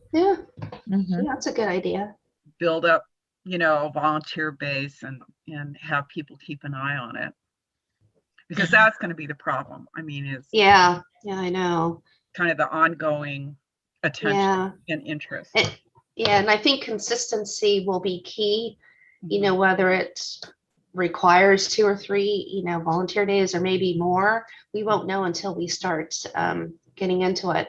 Speaker 2: Mm-hmm. That's a good idea.
Speaker 8: Build up, a volunteer base and have people keep an eye on it. Because that's going to be the problem. I mean, is
Speaker 2: I know.
Speaker 8: Kind of the ongoing attention and interest.
Speaker 2: And I think consistency will be key, whether it requires 2 or 3, volunteer days or maybe more. We won't know until we start getting into it.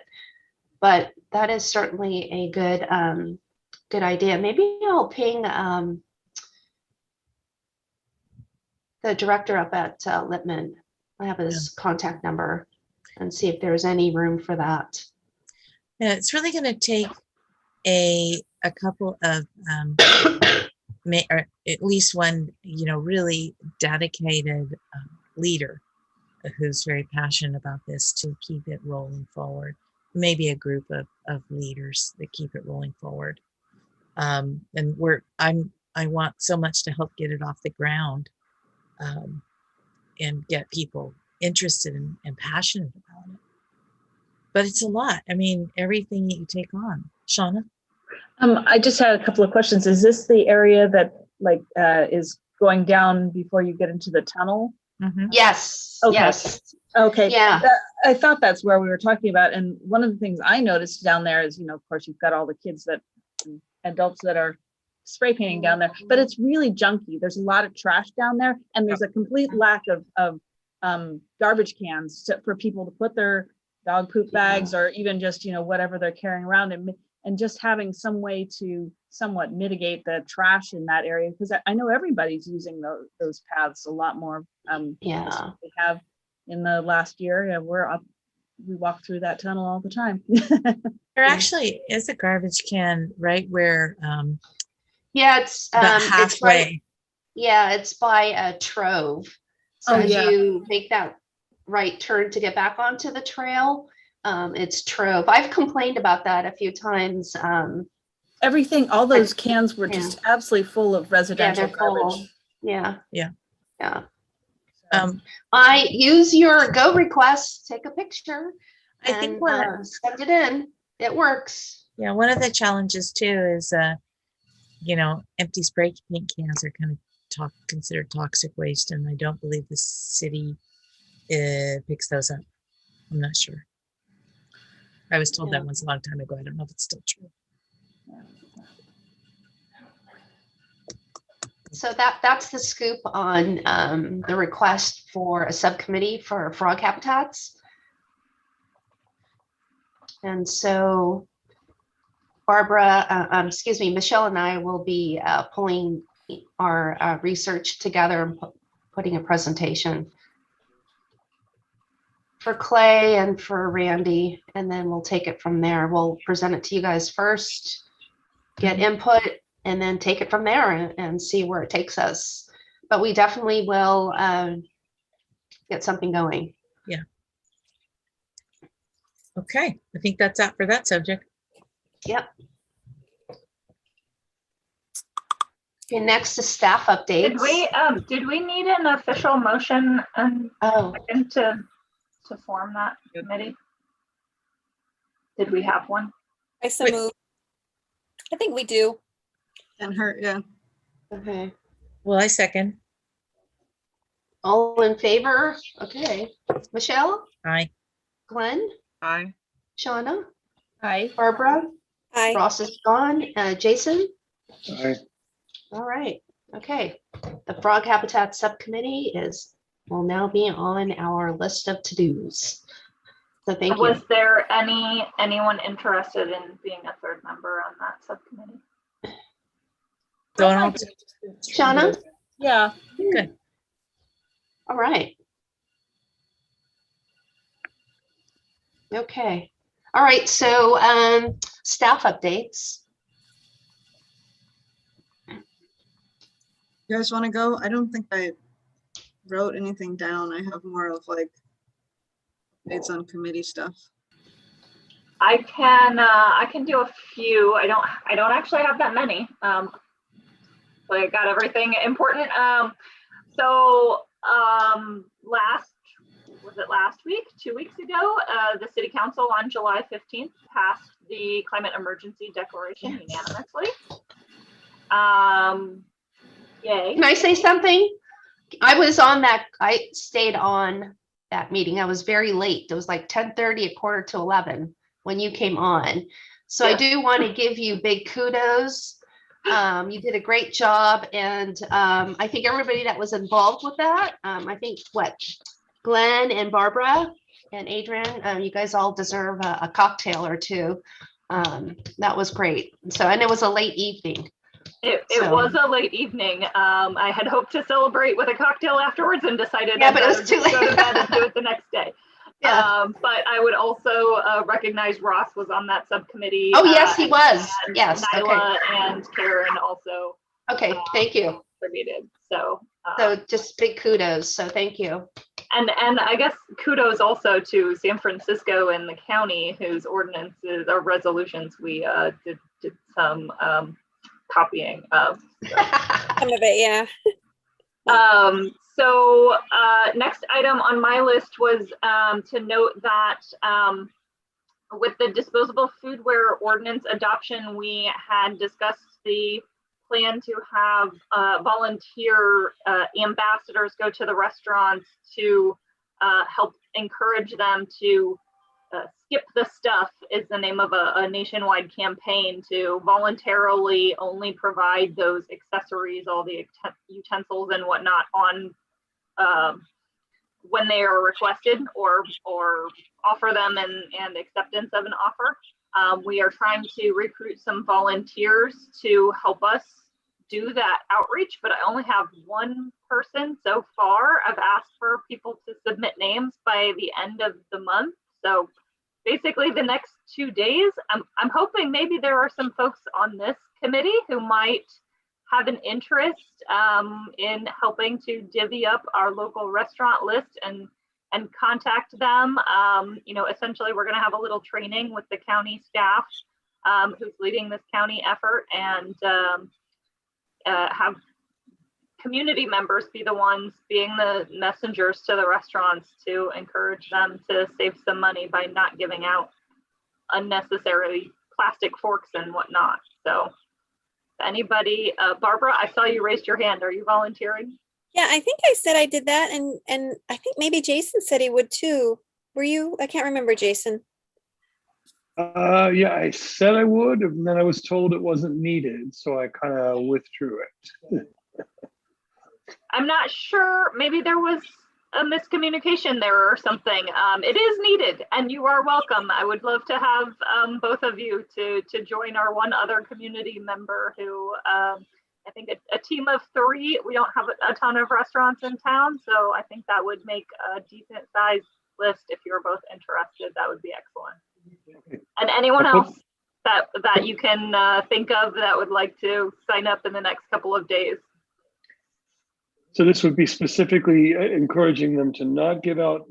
Speaker 2: But that is certainly a good idea. Maybe I'll ping the director up at Lippman. I have his contact number and see if there's any room for that.
Speaker 3: Yeah, it's really going to take a couple of or at least one really dedicated leader who's very passionate about this to keep it rolling forward. Maybe a group of leaders that keep it rolling forward. And I want so much to help get it off the ground, and get people interested and passionate about it. But it's a lot. I mean, everything that you take on. Shauna?
Speaker 9: I just had a couple of questions. Is this the area that is going down before you get into the tunnel?
Speaker 3: Mm-hmm.
Speaker 2: Yes.
Speaker 9: Okay.
Speaker 2: Yes.
Speaker 9: Okay.
Speaker 2: Yeah.
Speaker 9: I thought that's where we were talking about. And one of the things I noticed down there is, of course, you've got all the kids adults that are spray painting down there, but it's really junky. There's a lot of trash down there, and there's a complete lack of garbage cans for people to put their dog poop bags or even just, whatever they're carrying around, and just having some way to somewhat mitigate the trash in that area, because I know everybody's using those paths a lot more.
Speaker 2: Yeah.
Speaker 9: We have in the last year, and we walk through that tunnel all the time.
Speaker 3: There actually is a garbage can right where
Speaker 2: Yeah, it's
Speaker 3: about
Speaker 2: it's
Speaker 3: halfway.
Speaker 2: right. Yeah, it's by Trove. So as you make that right turn to get back onto the trail, it's Trove. I've complained about that a few times.
Speaker 9: Everything, all those cans were just absolutely full of residential
Speaker 2: they're full.
Speaker 9: garbage.
Speaker 2: Yeah.
Speaker 3: Um,
Speaker 2: I use your go request, take a picture,
Speaker 3: I think
Speaker 2: send it in. It works.
Speaker 3: yeah, one of the challenges too is empty spray paint cans are kind of considered toxic waste, and I don't believe the city picks those up. I'm not sure. I was told that once a long time ago. I don't know if it's still true.
Speaker 2: So that's the scoop on the request for a subcommittee for frog habitats. And so Michelle and I will be pulling our research together and putting a presentation for Clay and for Randy, and then we'll take it from there. We'll present it to you guys first, get input, and then take it from there and see where it takes us. But we definitely will get something going.
Speaker 3: Yeah. Okay, I think that's out for that subject.
Speaker 2: Yep. Okay, next is staff updates.
Speaker 1: Did we need an official motion to form that committee? Did we have one?
Speaker 7: I so move. I think we do.
Speaker 6: And her, yeah.
Speaker 2: Okay.
Speaker 3: Well, I second.
Speaker 2: All in favor? Okay. Michelle?
Speaker 3: Aye.
Speaker 2: Glenn?
Speaker 8: Aye.
Speaker 2: Shauna?
Speaker 9: Aye.
Speaker 2: Barbara?
Speaker 7: Aye.
Speaker 2: Ross is gone. Jason?
Speaker 5: Aye.
Speaker 2: All right. Okay. The Frog Habitat Subcommittee will now be on our list of to-dos. So thank you.
Speaker 1: Was there anyone interested in being a third member on that subcommittee?
Speaker 3: Don't
Speaker 2: Shauna?
Speaker 9: Yeah.
Speaker 3: Good.
Speaker 2: All right. Okay. All right. So staff updates.
Speaker 6: You guys want to go? I don't think I wrote anything down. I have more of updates on committee stuff.
Speaker 1: I can do a few. I don't actually have that many. But I got everything important. Last week, 2 weeks ago, the City Council on July 15th passed the climate emergency declaration unanimously. Yay.
Speaker 2: Can I say something? I stayed on that meeting. I was very late. It was like 10:30, 11 when you came on. So I do want to give you big kudos. You did a great job. And I think everybody that was involved with that, I think Glenn and Barbara and Adrian, you guys all deserve a cocktail or two. That was great. And it was a late evening.
Speaker 1: It was a late evening. I had hoped to celebrate with a cocktail afterwards and decided
Speaker 2: but it was too late.
Speaker 1: Go to bed and do it the next day.
Speaker 2: Yeah.
Speaker 1: But I would also recognize Ross was on that subcommittee.
Speaker 2: Oh, yes, he was.
Speaker 1: And
Speaker 2: Yes.
Speaker 1: Nyla and Karen also.
Speaker 2: Okay. Thank you.
Speaker 1: Contributed. So
Speaker 2: just big kudos. So thank you.
Speaker 1: And I guess kudos also to San Francisco and the county, whose ordinances or resolutions we did some copying of.
Speaker 7: Some of it, yeah.
Speaker 1: So next item on my list was to note that with the disposable foodware ordinance adoption, we had discussed the plan to have volunteer ambassadors go to the restaurants to help encourage them to skip the stuff is the name of a nationwide campaign to voluntarily only provide those accessories, all the utensils and whatnot on when they are requested or offer them and acceptance of an offer. We are trying to recruit some volunteers to help us do that outreach, but I only have one person so far. I've asked for people to submit names by the end of the month. So basically the next 2 days, I'm hoping maybe there are some folks on this committee who might have an interest in helping to divvy up our local restaurant list and contact them. Essentially we're going to have a little training with the county staff who's leading this county effort, and have community members be the ones being the messengers to the restaurants to encourage them to save some money by not giving out unnecessary plastic forks and whatnot. So anybody, Barbara, I saw you raised your hand. Are you volunteering?
Speaker 7: Yeah, I think I said I did that, and I think maybe Jason said he would too. Were you? I can't remember, Jason.
Speaker 5: Yeah, I said I would, and then I was told it wasn't needed, so I kind of withdrew it.
Speaker 1: I'm not sure. Maybe there was a miscommunication there or something. It is needed, and you are welcome. I would love to have both of you to join our one other community member who, I think a team of 3. We don't have a ton of restaurants in town, so I think that would make a decent sized list. If you're both interested, that would be excellent.
Speaker 5: Okay.
Speaker 1: And anyone else that you can think of that would like to sign up in the next couple of days.
Speaker 5: So this would be specifically encouraging them to not give out,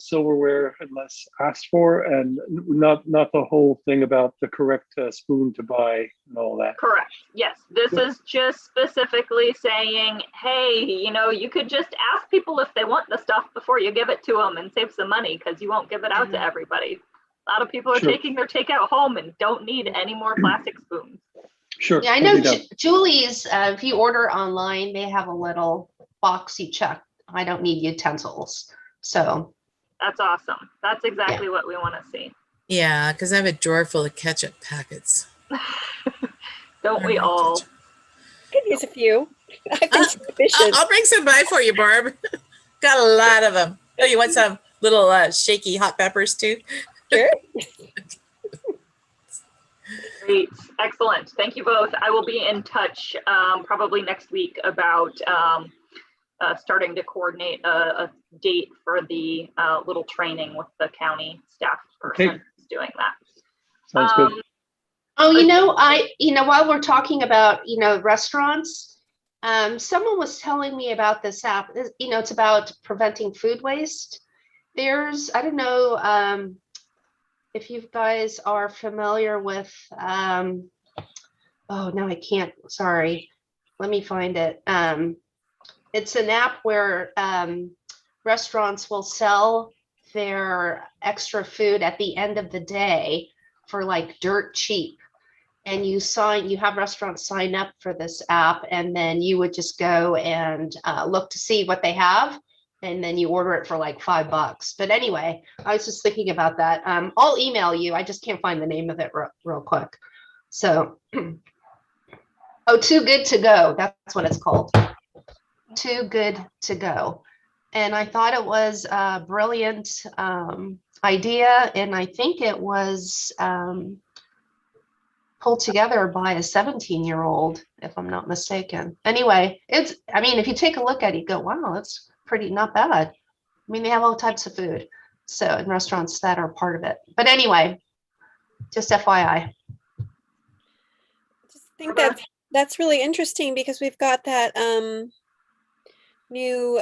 Speaker 5: silverware unless asked for, and not the whole thing about the correct spoon to buy and all that.
Speaker 1: Correct. Yes. This is just specifically saying, hey, you could just ask people if they want the stuff before you give it to them and save some money, because you won't give it out to everybody. A lot of people are taking their takeout home and don't need any more plastic spoons.
Speaker 5: Sure.
Speaker 2: Yeah, I know Julie's, if you order online, they have a little box you check. I don't need utensils. So
Speaker 1: that's awesome. That's exactly what we want to see.
Speaker 3: Yeah, because I have a drawer full of ketchup packets.
Speaker 1: Don't we all?
Speaker 7: Could use a few. I think sufficient.
Speaker 3: I'll bring some by for you, Barb. Got a lot of them. Oh, you want some little shaky hot peppers too?
Speaker 7: Sure.
Speaker 1: Great. Excellent. Thank you both. I will be in touch probably next week about starting to coordinate a date for the little training with the county staff person who's doing that.
Speaker 5: Sounds good.
Speaker 2: While we're talking about, restaurants, someone was telling me about this app. It's about preventing food waste. I don't know if you guys are familiar with, no, I can't, sorry. Let me find it. It's an app where restaurants will sell their extra food at the end of the day for like dirt cheap. And you have restaurants sign up for this app, and then you would just go and look to see what they have. And then you order it for like $5. But anyway, I was just thinking about that. I'll email you. I just can't find the name of it real quick. So, Too Good to Go. That's what it's called. Too Good to Go. And I thought it was a brilliant idea. And I think it was pulled together by a 17-year-old, if I'm not mistaken. Anyway, if you take a look at it, you go, wow, that's pretty not bad. I mean, they have all types of food, so in restaurants that are part of it. But anyway, just FYI.
Speaker 7: I just think that's really interesting, because we've got that new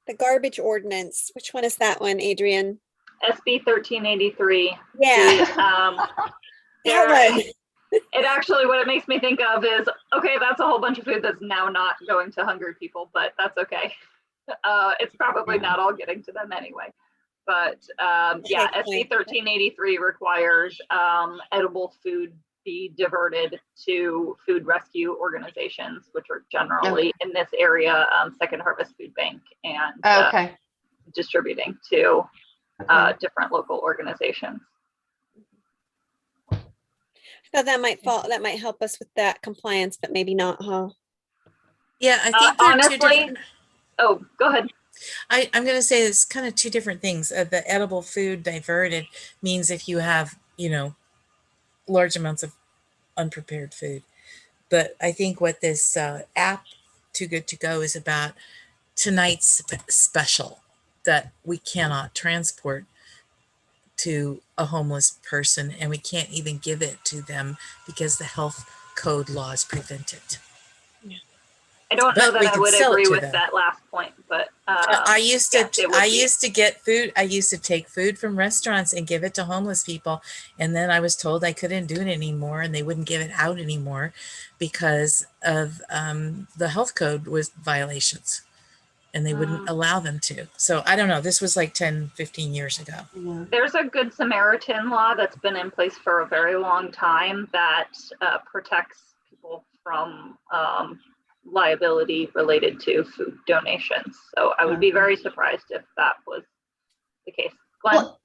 Speaker 7: The garbage ordinance. Which one is that one, Adrian?
Speaker 1: SB 1383.
Speaker 7: Yeah,
Speaker 1: That
Speaker 7: that one.
Speaker 1: It actually, what it makes me think of is, okay, that's a whole bunch of food that's now not going to hungry people, but that's okay. It's probably not all getting to them anyway. But yeah, SB 1383 requires edible food be diverted to food rescue organizations, which are generally in this area, Second Harvest Food Bank, and distributing to different local organizations.
Speaker 7: So that might help us with that compliance, but maybe not, huh?
Speaker 3: Yeah, I think they're
Speaker 1: honestly,
Speaker 3: two different.
Speaker 1: Oh, go ahead.
Speaker 3: I'm going to say it's kind of two different things. The edible food diverted means if you have, large amounts of unprepared food. But I think what this app, Too Good To Go, is about tonight's special that we cannot transport to a homeless person, and we can't even give it to them because the health code laws prevent it.
Speaker 1: I don't know
Speaker 3: But
Speaker 1: that I would agree with that last point, but
Speaker 3: I used to get food. I used to take food from restaurants and give it to homeless people, and then I was told I couldn't do it anymore, and they wouldn't give it out anymore because of the health code was violations, and they wouldn't allow them to. So I don't know. This was like 10, 15 years ago.
Speaker 1: There's a Good Samaritan law that's been in place for a very long time that protects people from liability related to food donations. So I would be very surprised if that was the case. Glenn?
Speaker 2: Well,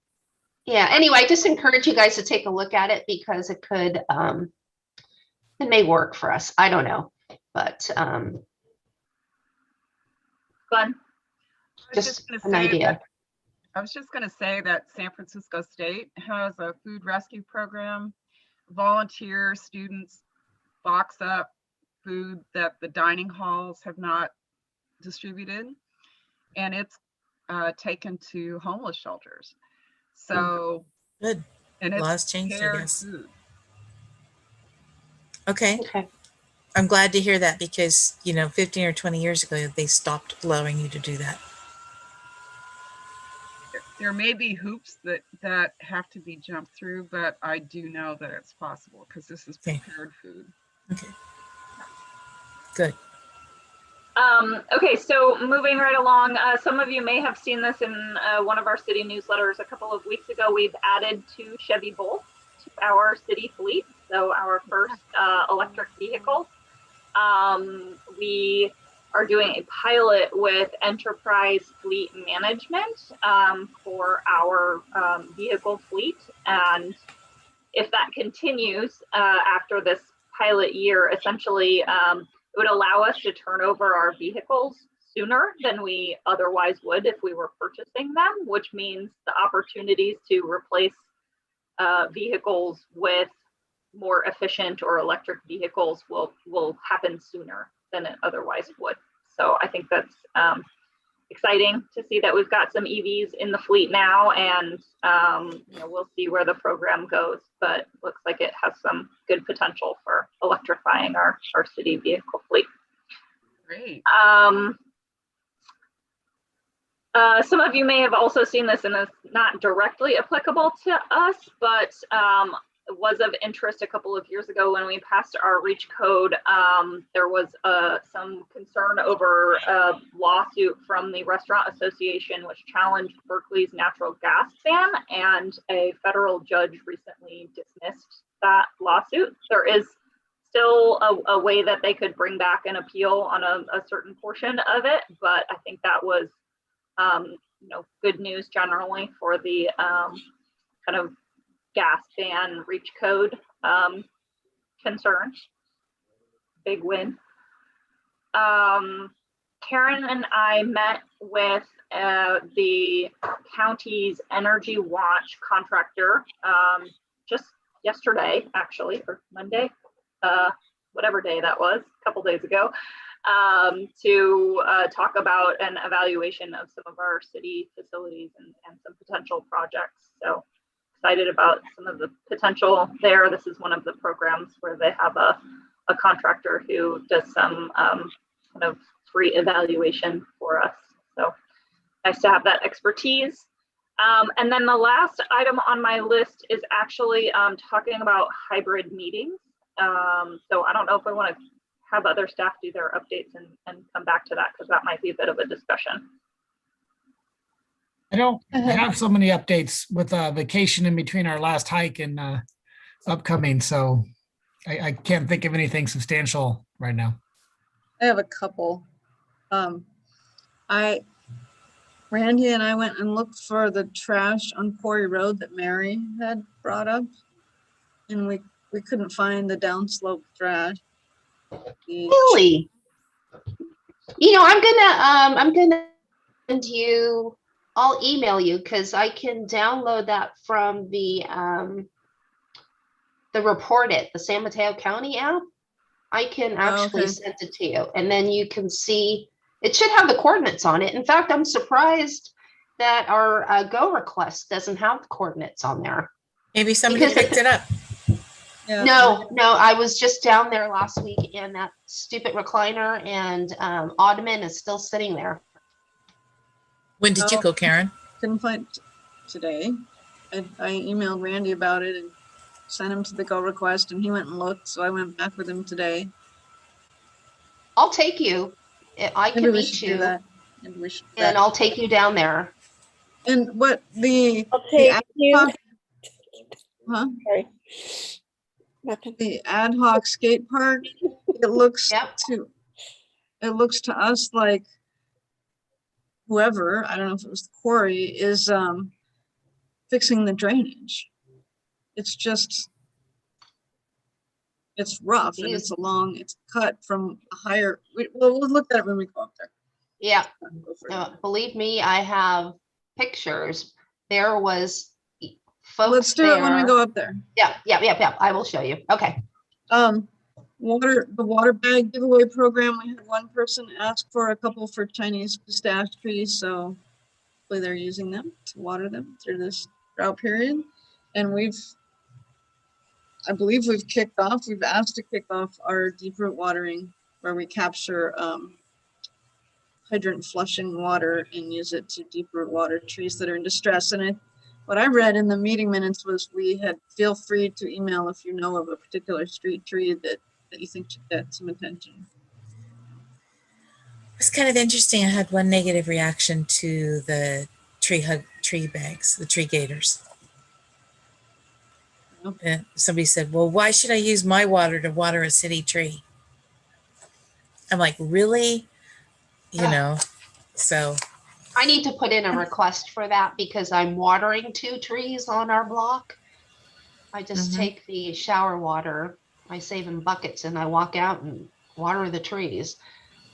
Speaker 2: yeah, anyway, I just encourage you guys to take a look at it because it could, it may work for us. I don't know, but
Speaker 1: Glenn?
Speaker 2: just an idea.
Speaker 8: I was just going to say that San Francisco State has a food rescue program. Volunteer students box up food that the dining halls have not distributed, and it's taken to homeless shelters. So
Speaker 3: good.
Speaker 8: And it's
Speaker 3: laws changed, I guess.
Speaker 8: Food.
Speaker 3: Okay. I'm glad to hear that because 15 or 20 years ago they stopped allowing you to do that.
Speaker 8: There may be hoops that have to be jumped through, but I do know that it's possible because this is prepared food.
Speaker 3: Okay. Good.
Speaker 1: Okay, so moving right along, some of you may have seen this in one of our city newsletters a couple of weeks ago. We've added 2 Chevy Bolts to our city fleet, so our first electric vehicle. We are doing a pilot with Enterprise Fleet Management for our vehicle fleet, and if that continues after this pilot year, essentially it would allow us to turn over our vehicles sooner than we otherwise would if we were purchasing them, which means the opportunities to replace vehicles with more efficient or electric vehicles will happen sooner than it otherwise would. So I think that's exciting to see that we've got some EVs in the fleet now, and we'll see where the program goes, but looks like it has some good potential for electrifying our city vehicle fleet.
Speaker 8: Great.
Speaker 1: Some of you may have also seen this, and it's not directly applicable to us, but was of interest a couple of years ago when we passed our REACH code. There was some concern over a lawsuit from the Restaurant Association, which challenged Berkeley's natural gas ban, and a federal judge recently dismissed that lawsuit. There is still a way that they could bring back an appeal on a certain portion of it, but I think that was good news generally for the kind of gas ban REACH code concern. Big win. Karen and I met with the county's Energy Watch contractor just yesterday, actually, or Monday, whatever day that was, a couple days ago, to talk about an evaluation of some of our city facilities and some potential projects. So excited about some of the potential there. This is one of the programs where they have a contractor who does some kind of free evaluation for us. So nice to have that expertise. And then the last item on my list is actually talking about hybrid meetings. So I don't know if I want to have other staff do their updates and come back to that, because that might be a bit of a discussion.
Speaker 10: I don't have so many updates with vacation in between our last hike and upcoming, so I can't think of anything substantial right now.
Speaker 6: I have a couple. Randy and I went and looked for the trash on Quarry Road that Mary had brought up, and we couldn't find the downslope trash.
Speaker 2: Really? You know, I'm gonna send you, I'll email you, because I can download that from the Report It, the San Mateo County app. I can actually
Speaker 6: okay.
Speaker 2: send it to you, and then you can see, it should have the coordinates on it. In fact, I'm surprised that our Go request doesn't have the coordinates on there.
Speaker 3: Maybe somebody
Speaker 2: Because
Speaker 3: picked it up.
Speaker 6: Yeah.
Speaker 2: No, I was just down there last week, and that stupid recliner and ottoman is still sitting there.
Speaker 3: When did you
Speaker 6: Oh.
Speaker 3: go, Karen?
Speaker 6: Couldn't find today. I emailed Randy about it and sent him to the Go request, and he went and looked, so I went back with him today.
Speaker 2: I'll take you. I can
Speaker 6: Maybe we
Speaker 2: meet
Speaker 6: should do
Speaker 2: you,
Speaker 6: that. Maybe we should do
Speaker 2: and
Speaker 6: that.
Speaker 2: I'll take you down there.
Speaker 6: And what the
Speaker 7: I'll take
Speaker 6: ad
Speaker 7: you.
Speaker 6: hoc, huh?
Speaker 7: Sorry. Nothing.
Speaker 6: The ad hoc skate park, it looks
Speaker 2: Yep.
Speaker 6: to us like whoever, I don't know if it was the quarry, is fixing the drainage. It's just, it's rough and it's it's cut from a higher, we'll look at it when we go up there.
Speaker 2: Yeah. Believe me, I have pictures. There was folks
Speaker 6: Let's do it when we
Speaker 2: there.
Speaker 6: go up there.
Speaker 2: Yeah. I will show you. Okay.
Speaker 6: The water bag giveaway program, we had one person ask for a couple for Chinese pistache trees, so hopefully they're using them to water them through this drought period. And I believe we've asked to kick off our deep root watering, where we capture hydrant flushing water and use it to deep root water trees that are in distress. And what I read in the meeting minutes was feel free to email if you know of a particular street tree that you think should get some attention.
Speaker 3: It's kind of interesting. I had one negative reaction to the tree bags, the tree gators. And somebody said, well, why should I use my water to water a city tree? I'm like, really? You know, so.
Speaker 2: I need to put in a request for that because I'm watering 2 trees on our block. I just take the shower water, I save in buckets, and I walk out and water the trees.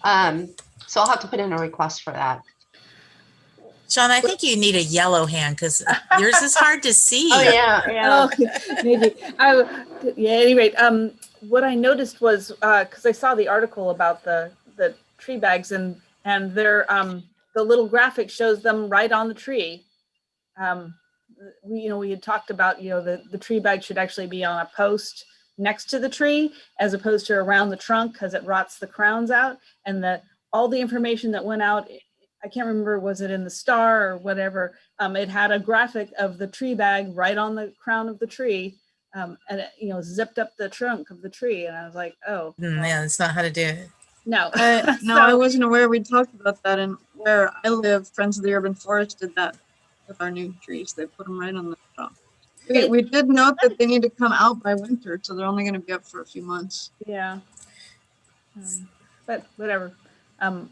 Speaker 2: So I'll have to put in a request for that.
Speaker 3: Sean, I think you need a yellow hand because yours is hard to see.
Speaker 2: Oh yeah.
Speaker 9: Oh, maybe. Anyway, what I noticed was because I saw the article about the tree bags and they're the little graphic shows them right on the tree. We had talked about the tree bag should actually be on a post next to the tree as opposed to around the trunk because it rots the crowns out, and all the information that went out, I can't remember, was it in the Star or whatever, it had a graphic of the tree bag right on the crown of the tree, and it zipped up the trunk of the tree, and I was like, oh.
Speaker 3: Yeah, that's not how to do it.
Speaker 6: No. I wasn't aware we talked about that, and where I live, Friends of the Urban Forest did that with our new trees. They put them right on the trunk. We did note that they need to come out by winter, so they're only going to be up for a few months.
Speaker 9: Yeah. But whatever. I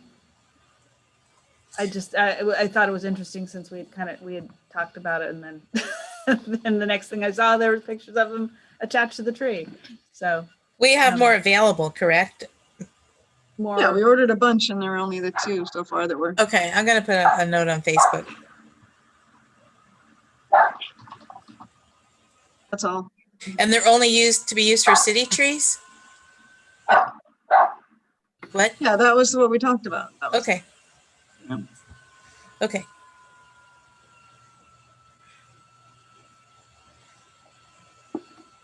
Speaker 9: thought it was interesting since we had talked about it, and then and the next thing I saw, there were pictures of them attached to the tree. So
Speaker 3: we have more available, correct?
Speaker 9: More.
Speaker 6: Yeah, we ordered a bunch, and there are only the 2 so far that were.
Speaker 3: Okay, I'm gonna put a note on Facebook.
Speaker 6: That's all.
Speaker 3: And they're only to be used for city trees? What?
Speaker 6: Yeah, that was what we talked about.
Speaker 3: Okay.
Speaker 6: Yeah.
Speaker 3: Okay.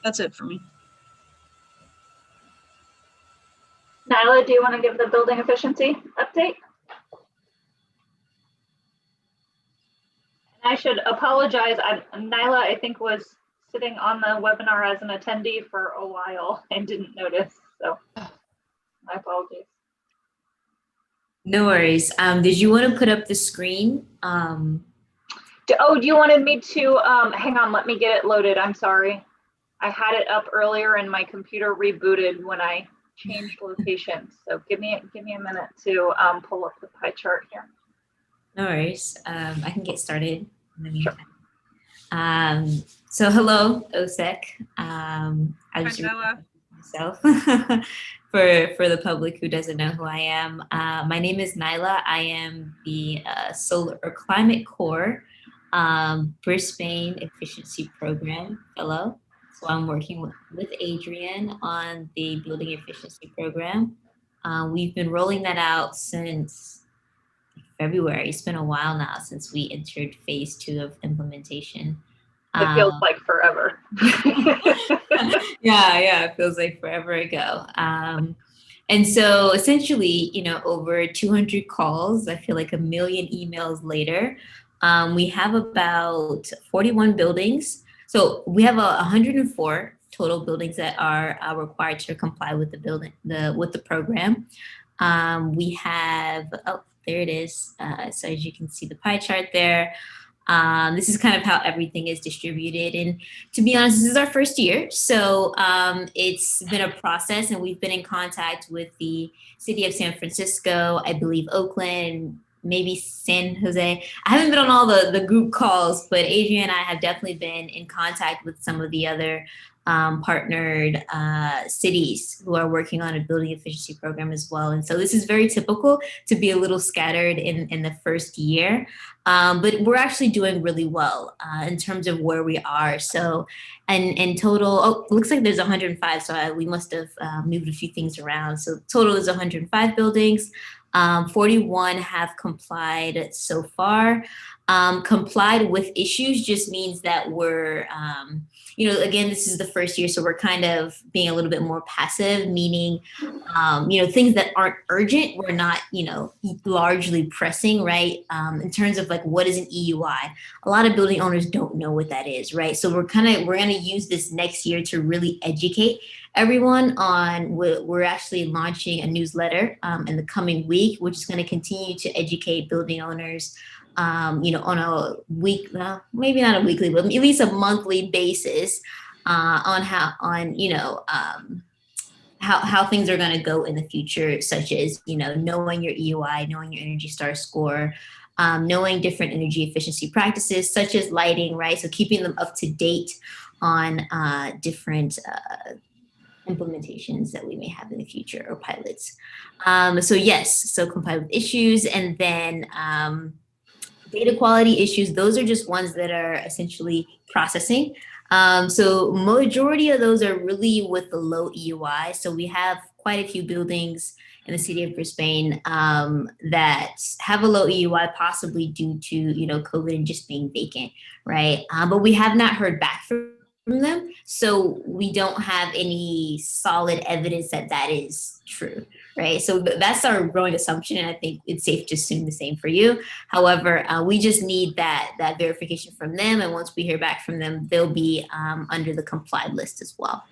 Speaker 6: That's it for me.
Speaker 1: Nyla, do you want to give the building efficiency update? I should apologize. Nyla, I think, was sitting on the webinar as an attendee for a while and didn't notice. So my apologies.
Speaker 11: No worries. Did you want to put up the screen?
Speaker 1: Oh, you wanted me to, hang on, let me get it loaded. I'm sorry. I had it up earlier and my computer rebooted when I changed locations. So give me a minute to pull up the pie chart here.
Speaker 11: No worries. I can get started in the meantime. So hello, OSEC. I just myself for the public who doesn't know who I am. My name is Nyla. I am the Solar or Climate Core Brisbane Efficiency Program Fellow. So I'm working with Adrian on the Building Efficiency Program. We've been rolling that out since February. It's been a while now since we entered phase 2 of implementation.
Speaker 1: It feels like forever.
Speaker 11: Yeah, it feels like forever ago. And so essentially, over 200 calls, I feel like 1 million emails later, we have about 41 buildings. So we have 104 total buildings that are required to comply with the program. We have, oh, there it is. So as you can see the pie chart there. This is kind of how everything is distributed. And to be honest, this is our first year. So it's been a process, and we've been in contact with the city of San Francisco, I believe Oakland, maybe San Jose. I haven't been on all the group calls, but Adrian and I have definitely been in contact with some of the other partnered cities who are working on a building efficiency program as well. And so this is very typical to be a little scattered in the first year, but we're actually doing really well in terms of where we are. So, and in total, oh, looks like there's 105. So we must have moved a few things around. So total is 105 buildings. 41 have complied so far. Complied with issues just means that we're, again, this is the first year, so we're kind of being a little bit more passive, meaning, things that aren't urgent, we're not, largely pressing, right? In terms of like, what is an EUI? A lot of building owners don't know what that is, right? So we're going to use this next year to really educate everyone on, we're actually launching a newsletter in the coming week, which is going to continue to educate building owners, on a week, maybe not a weekly, but at least a monthly basis on how things are going to go in the future, such as, knowing your EUI, knowing your Energy Star score, knowing different energy efficiency practices, such as lighting, right? So keeping them up to date on different implementations that we may have in the future, or pilots. So comply with issues, and then data quality issues, those are just ones that are essentially processing. So majority of those are really with the low EUI. So we have quite a few buildings in the city of Brisbane that have a low EUI, possibly due to, COVID and just being vacant, right? But we have not heard back from them. So we don't have any solid evidence that that is true, right? So that's our growing assumption, and I think it's safe to assume the same for you. However, we just need that verification from them, and once we hear back from them, they'll be under the complied list as well.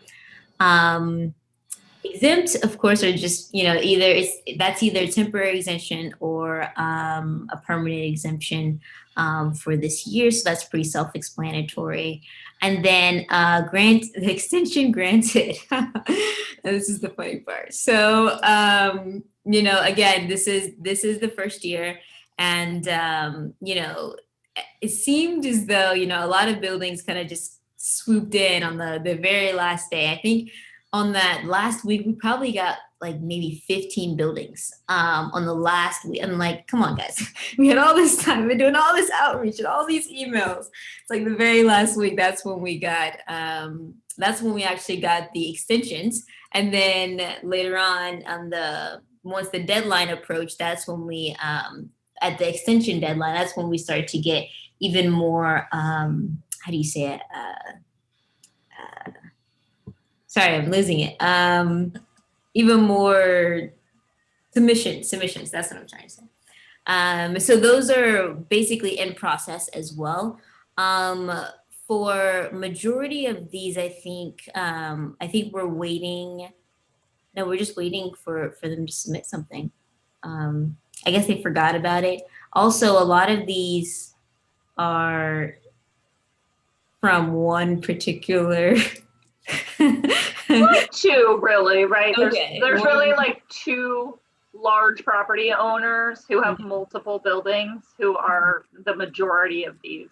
Speaker 11: Exempt, of course, are just, either temporary exemption or a permanent exemption for this year. So that's pretty self-explanatory. And then the extension granted. This is the funny part. So, again, this is the first year, and it seemed as though, a lot of buildings kind of just swooped in on the very last day. I think on that last week, we probably got like maybe 15 buildings on the last week. I'm like, come on, guys. We had all this time. We've been doing all this outreach and all these emails. It's like the very last week, that's when we actually got the extensions. And then later on, once the deadline approached, that's when we, at the extension deadline, that's when we started to get even more, how do you say it? Sorry, I'm losing it. Even more submissions, that's what I'm trying to say. So those are basically in process as well. For majority of these, I think we're waiting. No, we're just waiting for them to submit something. I guess they forgot about it. Also, a lot of these are from one particular.
Speaker 1: Two, really, right?
Speaker 11: Okay.
Speaker 1: There's really like two large property owners who have multiple buildings who are the majority of these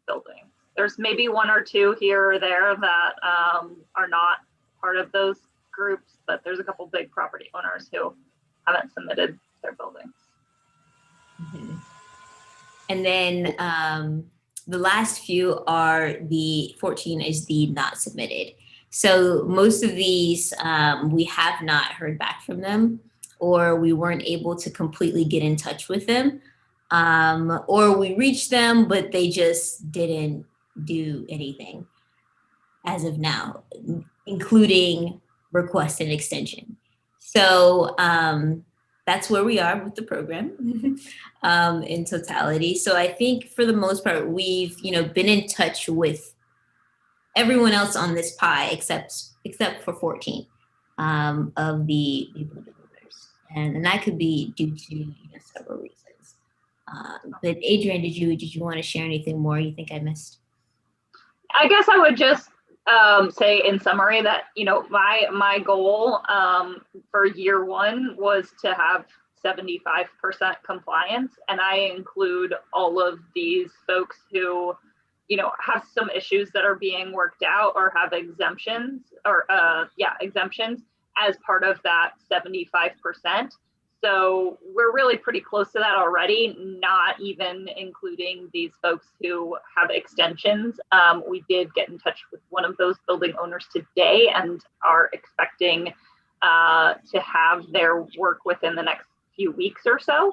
Speaker 1: buildings. There's maybe one or two here or there that are not part of those groups, but there's a couple big property owners who haven't submitted their buildings.
Speaker 11: Mm-hmm. And then the last few are the 14 is the not submitted. So most of these, we have not heard back from them, or we weren't able to completely get in touch with them, or we reached them, but they just didn't do anything as of now, including request an extension. So that's where we are with the program in totality. So I think for the most part, we've been in touch with everyone else on this pie except for 14 of the builders, and that could be due to several reasons. But Adrienne, did you want to share anything more you think I missed?
Speaker 1: I guess I would just say in summary that my goal for year one was to have 75% compliance, and I include all of these folks who have some issues that are being worked out or have exemptions or exemptions as part of that 75%. So we're really pretty close to that already, not even including these folks who have extensions. We did get in touch with one of those building owners today and are expecting to have their work within the next few weeks or so.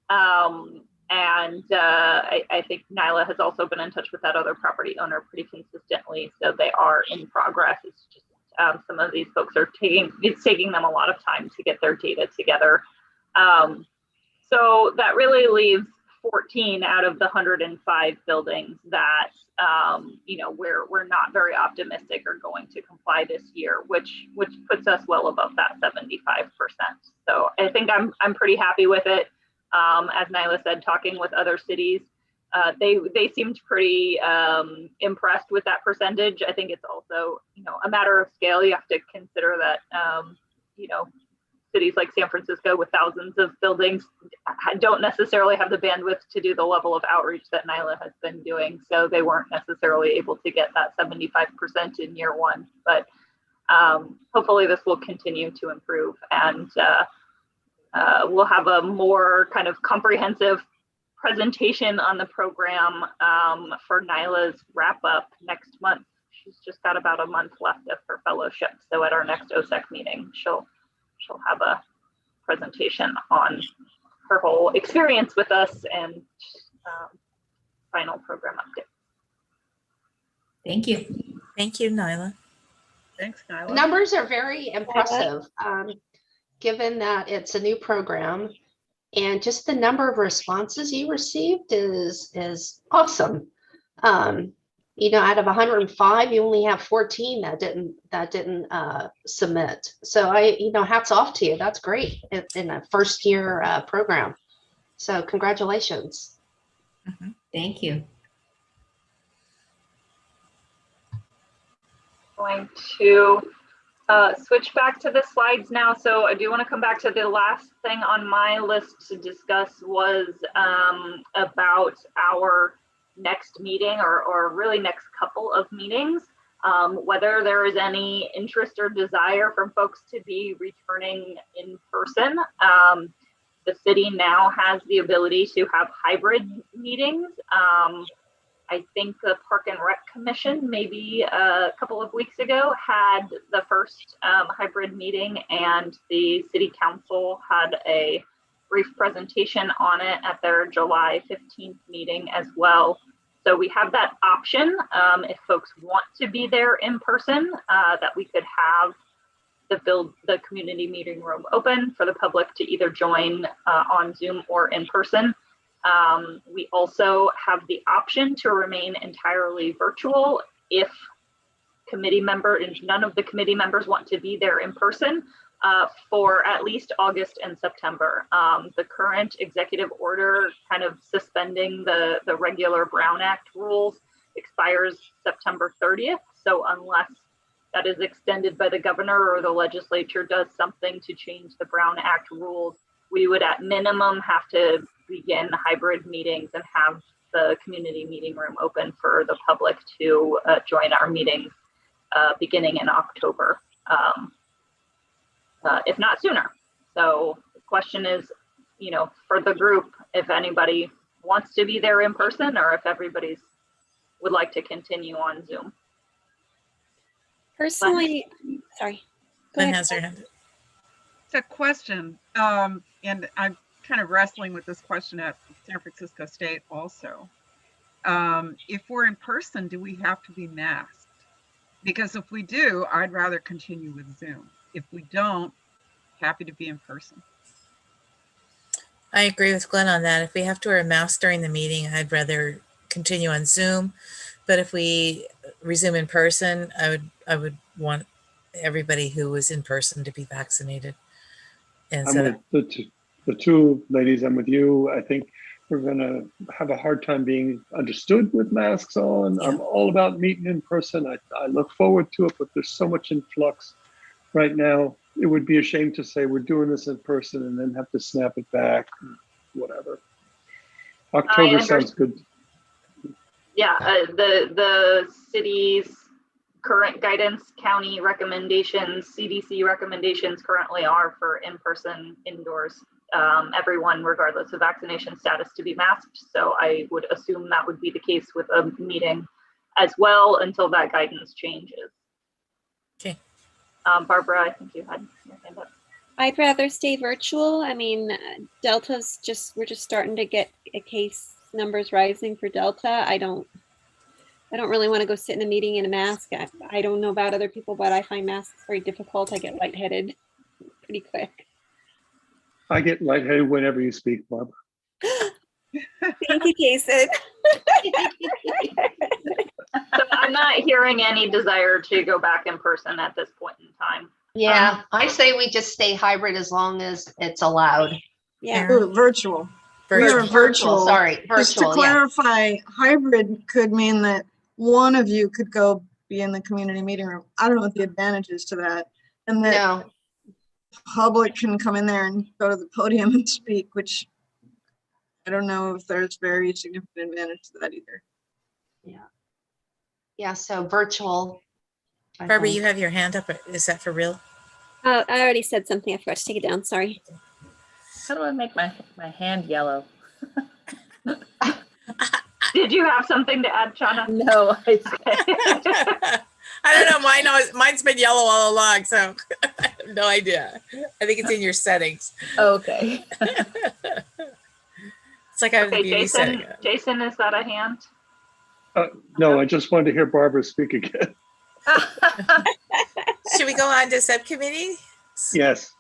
Speaker 1: I think Nyla has also been in touch with that other property owner pretty consistently. So they are in progress. It's just some of these folks it's taking them a lot of time to get their data together. So that really leaves 14 out of the 105 buildings that we're not very optimistic are going to comply this year, which puts us well above that 75%. So I think I'm pretty happy with it. As Nyla said, talking with other cities, they seemed pretty impressed with that percentage. I think it's also a matter of scale. You have to consider that cities like San Francisco with thousands of buildings don't necessarily have the bandwidth to do the level of outreach that Nyla has been doing. So they weren't necessarily able to get that 75% in year one, but hopefully this will continue to improve, and we'll have a more kind of comprehensive presentation on the program for Nyla's wrap up next month. She's just got about a month left of her fellowship. So at our next OSEC meeting, she'll have a presentation on her whole experience with us and final program update.
Speaker 11: Thank you.
Speaker 3: Thank you, Nyla.
Speaker 8: Thanks, Nyla.
Speaker 2: The numbers are very impressive, given that it's a new program, and just the number of responses you received is awesome. Out of 105, you only have 14 that didn't submit. So hats off to you. That's great in a first year program. So congratulations.
Speaker 11: Mm-hmm. Thank you.
Speaker 1: Going to switch back to the slides now. So I do want to come back to the last thing on my list to discuss was about our next meeting or really next couple of meetings, whether there is any interest or desire from folks to be returning in person. The city now has the ability to have hybrid meetings. I think the Park and Rec Commission maybe a couple of weeks ago had the first hybrid meeting, and the City Council had a brief presentation on it at their July 15th meeting as well. So we have that option if folks want to be there in person, that we could have the community meeting room open for the public to either join on Zoom or in person. We also have the option to remain entirely virtual if none of the committee members want to be there in person for at least August and September. The current executive order kind of suspending the regular Brown Act rules expires September 30th. So unless that is extended by the governor or the legislature does something to change the Brown Act rules, we would at minimum have to begin hybrid meetings and have the community meeting room open for the public to join our meetings beginning in October, if not sooner. So the question is, for the group, if anybody wants to be there in person or if everybody's would like to continue on Zoom.
Speaker 7: Personally, sorry. Go
Speaker 3: Lynn
Speaker 7: ahead.
Speaker 3: has her hand.
Speaker 8: It's a question, and I'm kind of wrestling with this question at San Francisco State also. If we're in person, do we have to be masked? Because if we do, I'd rather continue with Zoom. If we don't, happy to be in person.
Speaker 3: I agree with Glenn on that. If we have to wear a mask during the meeting, I'd rather continue on Zoom. But if we resume in person, I would want everybody who was in person to be vaccinated. And so
Speaker 5: I'm with the two ladies. I'm with you. I think we're going to have a hard time being understood with masks on.
Speaker 3: Yeah.
Speaker 5: I'm all about meeting in person. I look forward to it, but there's so much in flux right now. It would be a shame to say we're doing this in person and then have to snap it back, whatever. October sounds good.
Speaker 1: Yeah, the city's current guidance, county recommendations, CDC recommendations currently are for in-person indoors. Everyone, regardless of vaccination status, to be masked. So I would assume that would be the case with a meeting as well until that guidance changes.
Speaker 3: Okay.
Speaker 1: Barbara, I think you had your hand up.
Speaker 7: I'd rather stay virtual. I mean, we're just starting to get case numbers rising for Delta. I don't really want to go sit in a meeting in a mask. I don't know about other people, but I find masks very difficult. I get lightheaded pretty quick.
Speaker 5: I get lightheaded whenever you speak, Barbara.
Speaker 7: Thank you, Jason.
Speaker 1: So I'm not hearing any desire to go back in person at this point in time.
Speaker 2: Yeah, I say we just stay hybrid as long as it's allowed.
Speaker 7: Yeah.
Speaker 6: Ooh, virtual.
Speaker 3: Virtual.
Speaker 6: We're virtual.
Speaker 2: Sorry,
Speaker 6: Just to
Speaker 2: virtual, yeah.
Speaker 6: clarify, hybrid could mean that one of you could go be in the community meeting room. I don't know what the advantage is to that. And that
Speaker 2: No,
Speaker 6: public can come in there and go to the podium and speak, which I don't know if there's very significant advantage to that either.
Speaker 2: yeah, so virtual. I
Speaker 3: Barbara,
Speaker 2: think.
Speaker 3: you have your hand up. Is that for real?
Speaker 7: I already said something. I forgot to take it down. Sorry.
Speaker 12: How do I make my hand yellow?
Speaker 1: Did you have something to add, Shauna?
Speaker 12: No, I
Speaker 3: I don't know. Mine's been yellow all along, so I have no idea. I think it's in your settings.
Speaker 12: okay.
Speaker 3: It's like I have the
Speaker 1: Okay,
Speaker 3: beauty setting.
Speaker 1: Jason, is that a hand?
Speaker 5: No, I just wanted to hear Barbara speak again.
Speaker 3: Should we go on to subcommittee?
Speaker 5: Yes.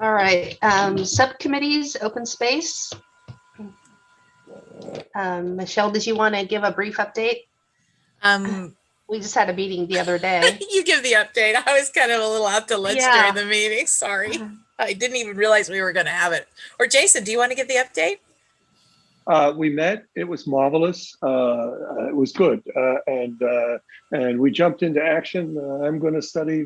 Speaker 2: All right, subcommittees, open space. Michelle, did you want to give a brief update? We just had a meeting the other day.
Speaker 3: You give the update. I was kind of a little out to lunch during the meeting. Sorry. I didn't even realize we were going to have it. Or Jason, do you want to give the update?
Speaker 5: We met. It was marvelous. It was good, and we jumped into action. I'm going to study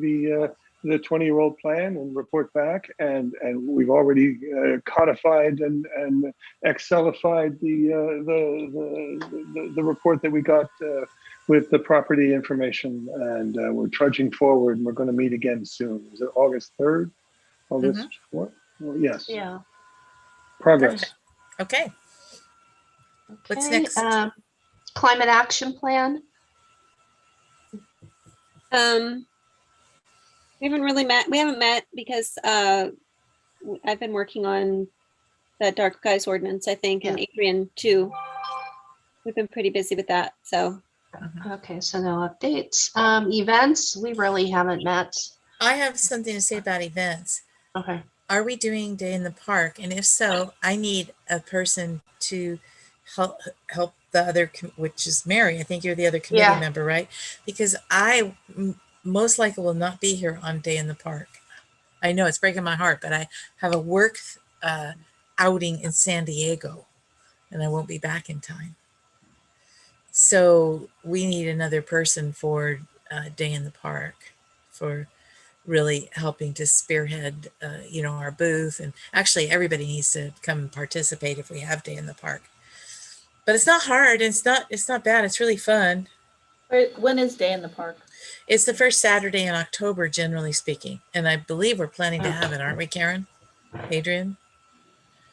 Speaker 5: the 20-year-old plan and report back, and we've already codified and Excelified the report that we got with the property information, and we're trudging forward. And we're going to meet again soon. Is it August 3rd? August what? Well, yes.
Speaker 2: Yeah.
Speaker 5: Progress.
Speaker 3: Perfect. Okay. What's
Speaker 2: Okay,
Speaker 3: next?
Speaker 2: Climate action plan.
Speaker 7: We haven't really met. We haven't met because I've been working on that dark skies ordinance, I think, and Adrian too. We've been pretty busy with that. So
Speaker 2: Okay, so no updates. Events, we really haven't met.
Speaker 3: I have something to say about events.
Speaker 2: Okay.
Speaker 3: Are we doing Day in the Park? And if so, I need a person to help the other, which is Mary. I think you're the other committee
Speaker 2: Yeah.
Speaker 3: member, right? Because I most likely will not be here on Day in the Park. I know it's breaking my heart, but I have a work outing in San Diego, and I won't be back in time. So we need another person for Day in the Park, for really helping to spearhead, our booth. And actually, everybody needs to come and participate if we have Day in the Park. But it's not hard. It's not bad. It's really fun.
Speaker 12: When is Day in the Park?
Speaker 3: It's the first Saturday in October, generally speaking. And I believe we're planning to have it, aren't we, Karen? Adrian?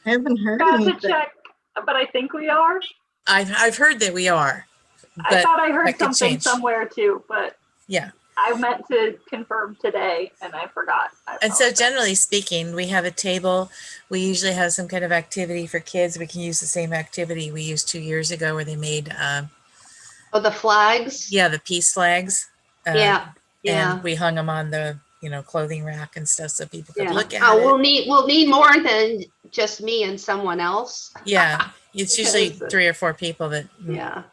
Speaker 6: I haven't heard
Speaker 1: Got to
Speaker 6: anything.
Speaker 1: check, but I think we are.
Speaker 3: I've heard that we are.
Speaker 1: I thought I heard
Speaker 3: that could
Speaker 1: something
Speaker 3: change.
Speaker 1: somewhere too, but
Speaker 3: Yeah.
Speaker 1: I meant to confirm today and I forgot.
Speaker 3: And so generally speaking, we have a table. We usually have some kind of activity for kids. We can use the same activity we used 2 years ago where they made
Speaker 2: the flags.
Speaker 3: Yeah, the peace flags.
Speaker 2: Yeah.
Speaker 3: And we hung them on the clothing rack and stuff so people could look at it.
Speaker 2: We'll need more than just me and someone else.
Speaker 3: Yeah, it's usually 3 or 4 people that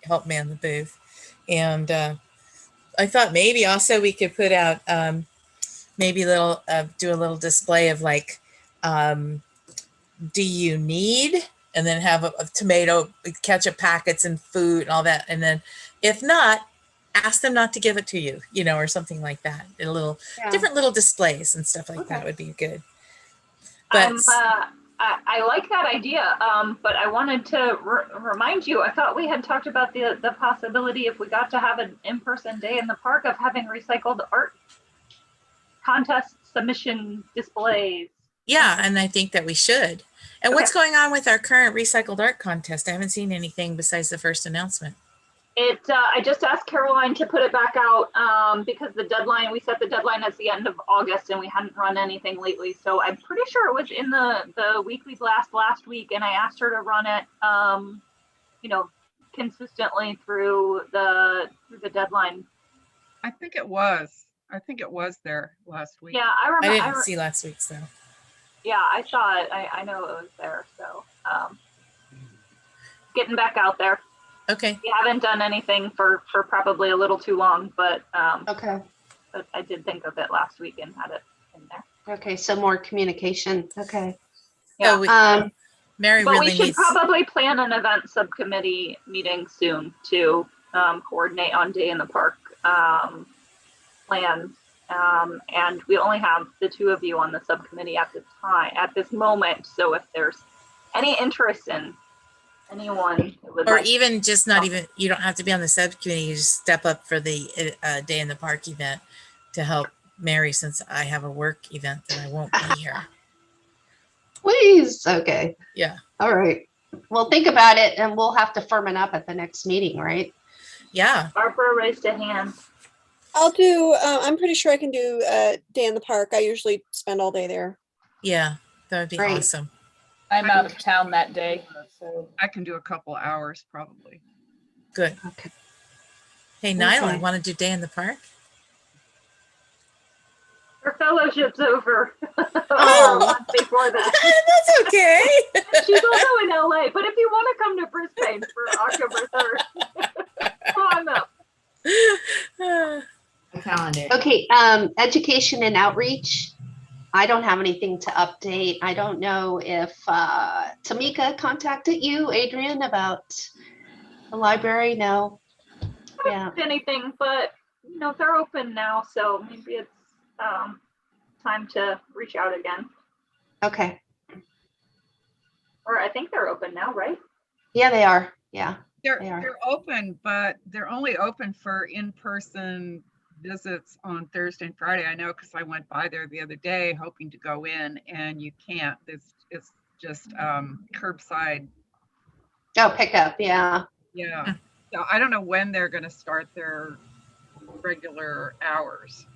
Speaker 3: help man the booth. And I thought maybe also we could put out maybe do a little display of like, do you need, and then have a tomato ketchup packets and food and all that. And then if not, ask them not to give it to you, or something like that. Different little displays and stuff like that would be good. But
Speaker 1: I like that idea, but I wanted to remind you, I thought we had talked about the possibility, if we got to have an in-person Day in the Park, of having recycled art contest submission displays.
Speaker 3: Yeah, and I think that we should. And what's going on with our current recycled art contest? I haven't seen anything besides the first announcement.
Speaker 1: I just asked Caroline to put it back out because we set the deadline as the end of August and we hadn't run anything lately. So I'm pretty sure it was in the weekly blast last week, and I asked her to run it, consistently through the deadline.
Speaker 8: I think it was there last week.
Speaker 1: Yeah, I remember.
Speaker 3: I didn't see last week's though.
Speaker 1: Yeah, I saw it. I know it was there. So getting back out there.
Speaker 3: Okay.
Speaker 1: We haven't done anything for probably a little too long, but
Speaker 2: okay.
Speaker 1: But I did think of it last week and had it in there.
Speaker 2: Okay, so more communication. Okay.
Speaker 1: Yeah.
Speaker 3: Mary
Speaker 1: but
Speaker 3: really
Speaker 1: we should
Speaker 3: needs...
Speaker 1: probably plan an event subcommittee meeting soon to coordinate on Day in the Park plans. And we only have the 2 of you on the subcommittee at this moment. So if there's any interest in anyone who would
Speaker 3: even just not even, you don't have to be on the subcommittee, you just step up for the Day in the Park event to help Mary, since I have a work event that I won't be here.
Speaker 2: Please. Okay.
Speaker 3: Yeah.
Speaker 2: All right. Well, think about it and we'll have to firm it up at the next meeting, right?
Speaker 3: Yeah.
Speaker 1: Barbara raised a hand.
Speaker 7: I'll do, I'm pretty sure I can do Day in the Park. I usually spend all day there.
Speaker 3: Yeah, that would be awesome.
Speaker 12: I'm out of town that day, so
Speaker 8: I can do a couple hours probably.
Speaker 3: Good.
Speaker 2: Okay.
Speaker 3: Hey, Nyla, want to do Day in the Park?
Speaker 1: Her fellowship's over. Before that.
Speaker 3: That's okay.
Speaker 1: She's also in LA, but if you want to come to Brisbane for October 3rd, come on up.
Speaker 11: Calendar.
Speaker 2: Okay, education and outreach. I don't have anything to update. I don't know if Tamika contacted you, Adrian, about the library. No.
Speaker 1: I haven't anything, but they're open now, so maybe it's time to reach out again.
Speaker 2: Okay.
Speaker 1: Or I think they're open now, right?
Speaker 2: Yeah, they are. Yeah.
Speaker 8: They're open, but they're only open for in-person visits on Thursday and Friday. I know because I went by there the other day hoping to go in, and you can't. It's just curbside.
Speaker 2: Oh, pick up. Yeah.
Speaker 8: Yeah. So I don't know when they're going to start their regular hours.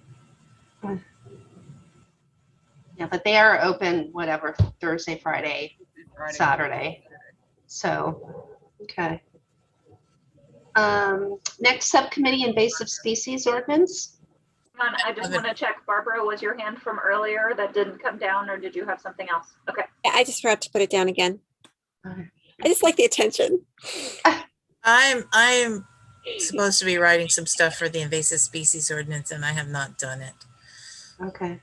Speaker 2: Yeah, but they are open whatever, Thursday, Friday, Saturday. So, okay. Next subcommittee, invasive species ordinance.
Speaker 1: Come on, I just want to check. Barbara, was your hand from earlier that didn't come down, or did you have something else? Okay.
Speaker 7: Yeah, I just forgot to put it down again.
Speaker 2: Okay.
Speaker 7: I just like the attention.
Speaker 3: I'm supposed to be writing some stuff for the invasive species ordinance, and I have not done it.
Speaker 2: Okay.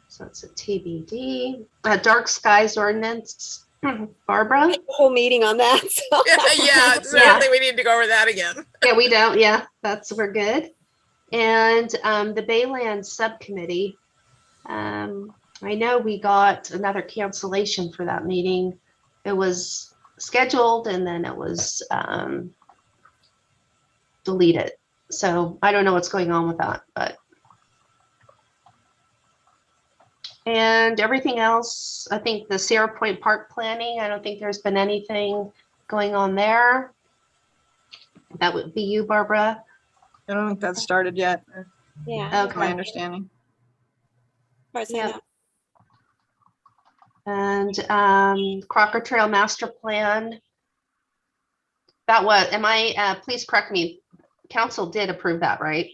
Speaker 2: So it's a TBD. Dark skies ordinance. Barbara?
Speaker 7: Whole meeting on that. So.
Speaker 3: Yeah, so I don't think we need to go over that again.
Speaker 2: Yeah, we don't. Yeah, we're good. And the Bayland subcommittee. I know we got another cancellation for that meeting. It was scheduled and then it was deleted. So I don't know what's going on with that, but. And everything else, I think the Sierra Point Park planning, I don't think there's been anything going on there. That would be you, Barbara.
Speaker 6: I don't think that's started yet.
Speaker 7: Yeah.
Speaker 6: That's my
Speaker 2: Okay.
Speaker 6: understanding.
Speaker 7: As far as I
Speaker 2: Yeah.
Speaker 7: know.
Speaker 2: And Crocker Trail Master Plan. That was, please correct me, council did approve that, right?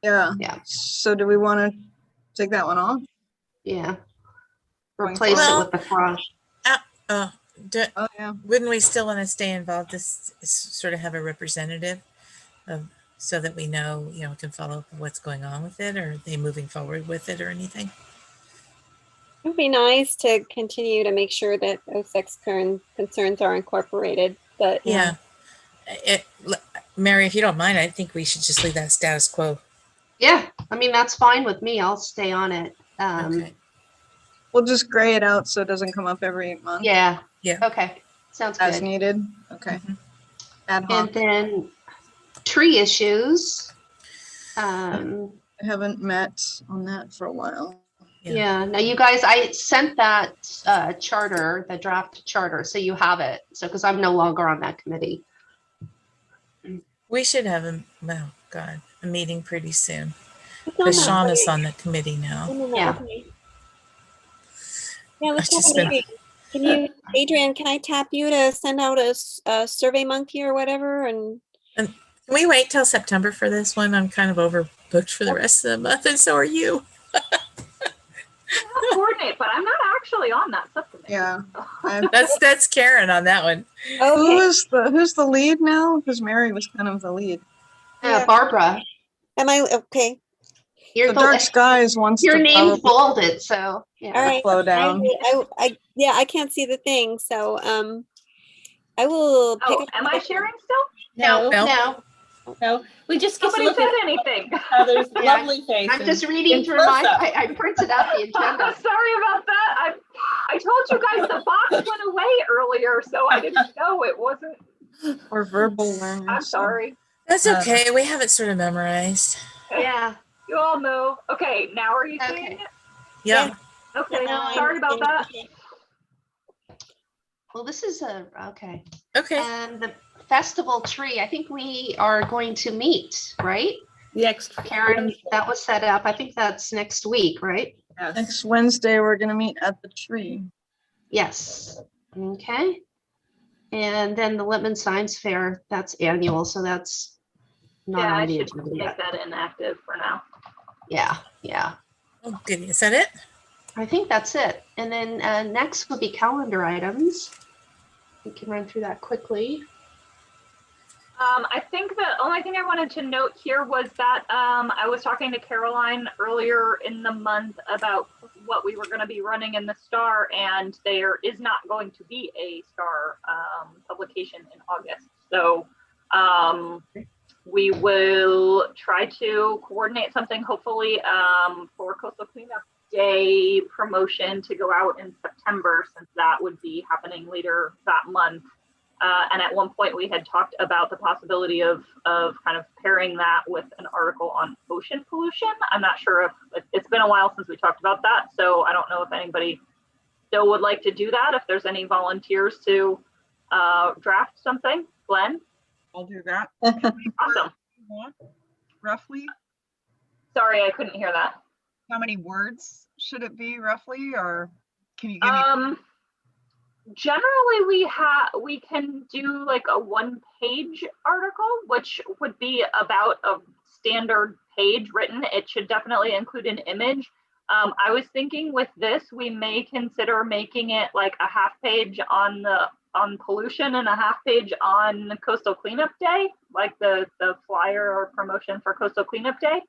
Speaker 6: Yeah.
Speaker 2: Yeah.
Speaker 6: So do we want to take that one off?
Speaker 2: Yeah.
Speaker 6: Going
Speaker 2: Replace it
Speaker 3: forward.
Speaker 2: with the frog.
Speaker 6: Oh, yeah.
Speaker 3: Wouldn't we still want to stay involved? This is sort of have a representative so that we know, can follow up with what's going on with it, or are they moving forward with it or anything?
Speaker 7: It would be nice to continue to make sure that OSEC's current concerns are incorporated, but
Speaker 3: Yeah. Mary, if you don't mind, I think we should just leave that status quo.
Speaker 2: Yeah, I mean, that's fine with me. I'll stay on it.
Speaker 3: Okay.
Speaker 6: We'll just gray it out so it doesn't come up every month.
Speaker 2: Yeah.
Speaker 3: Yeah.
Speaker 2: Okay. Sounds
Speaker 6: As
Speaker 2: good.
Speaker 6: needed. Okay.
Speaker 3: Mhm.
Speaker 6: Ad
Speaker 2: And
Speaker 6: hoc.
Speaker 2: then tree issues.
Speaker 6: I haven't met on that for a while.
Speaker 2: Yeah. Now you guys, I sent that charter, the draft charter, so you have it. So, because I'm no longer on that committee.
Speaker 3: We should have a meeting pretty soon.
Speaker 7: it's on
Speaker 3: Because
Speaker 7: that
Speaker 3: Sean is
Speaker 7: way.
Speaker 3: on the committee now.
Speaker 2: Yeah.
Speaker 7: Okay. Yeah, let's
Speaker 3: I've just
Speaker 7: have a
Speaker 3: been-
Speaker 7: meeting. Can you, Adrian, can I tap you to send out a survey monkey or whatever? And
Speaker 3: Can we wait till September for this one? I'm kind of overbooked for the rest of the month, and so are you.
Speaker 1: I'll coordinate, but I'm not actually on that subcommittee.
Speaker 6: Yeah.
Speaker 3: That's Karen on that one.
Speaker 7: okay.
Speaker 6: Who's the lead now? Because Mary was kind of the lead.
Speaker 7: Yeah.
Speaker 2: Barbara,
Speaker 7: Am I okay?
Speaker 2: you're
Speaker 6: The Dark Skies wants
Speaker 2: your
Speaker 6: to
Speaker 2: name's
Speaker 6: probably
Speaker 2: bolded, so yeah.
Speaker 7: All right.
Speaker 6: slow down.
Speaker 7: I can't see the thing, so I will pick
Speaker 1: Oh,
Speaker 7: up.
Speaker 1: am I sharing still?
Speaker 2: No,
Speaker 3: No.
Speaker 2: no.
Speaker 12: No, we just get to
Speaker 1: Nobody
Speaker 12: look
Speaker 1: said
Speaker 12: at
Speaker 1: anything.
Speaker 12: Heather's
Speaker 2: Yeah,
Speaker 12: lovely face.
Speaker 2: I'm
Speaker 12: and-
Speaker 2: just reading
Speaker 12: in
Speaker 2: through my,
Speaker 12: close-up.
Speaker 2: I printed out the agenda.
Speaker 1: Sorry about that. I told you guys the box went away earlier, so I didn't know it wasn't.
Speaker 6: Or verbal learners.
Speaker 1: I'm sorry.
Speaker 3: That's okay. We have it sort of memorized.
Speaker 2: Yeah.
Speaker 1: You all know. Okay, now are you seeing
Speaker 2: Okay.
Speaker 1: it?
Speaker 3: Yeah.
Speaker 1: Okay,
Speaker 7: Now I'm
Speaker 1: sorry about
Speaker 7: seeing-
Speaker 1: that.
Speaker 7: okay.
Speaker 2: Well, this is okay.
Speaker 3: Okay.
Speaker 2: And the festival tree, I think we are going to meet, right?
Speaker 12: Next.
Speaker 2: Karen, that was set up. I think that's next week, right?
Speaker 12: Yes.
Speaker 6: Next Wednesday, we're going to meet at the tree.
Speaker 2: Yes. Okay. And then the Lippman Science Fair, that's annual, so that's not
Speaker 1: Yeah, I
Speaker 2: on the
Speaker 1: should
Speaker 2: agenda
Speaker 1: make
Speaker 2: yet.
Speaker 1: that inactive for now.
Speaker 2: Yeah, yeah.
Speaker 3: Oh, good. Is that it?
Speaker 2: I think that's it. And then next will be calendar items. We can run through that quickly.
Speaker 1: I think the only thing I wanted to note here was that I was talking to Caroline earlier in the month about what we were going to be running in the STAR, and there is not going to be a STAR publication in August. So we will try to coordinate something, hopefully, for Coastal Cleanup Day promotion to go out in September, since that would be happening later that month. And at one point we had talked about the possibility of kind of pairing that with an article on ocean pollution. I'm not sure if it's been a while since we talked about that, so I don't know if anybody still would like to do that. If there's any volunteers to draft something, Glenn?
Speaker 8: I'll do that.
Speaker 1: Awesome.
Speaker 8: Roughly,
Speaker 1: Sorry, I couldn't hear that.
Speaker 8: how many words should it be roughly, or can you give me?
Speaker 1: Generally, we can do like a 1-page article, which would be about a standard page written. It should definitely include an image. I was thinking with this, we may consider making it like a 1/2 page on pollution and a 1/2 page on Coastal Cleanup Day, like the flyer or promotion for Coastal Cleanup Day.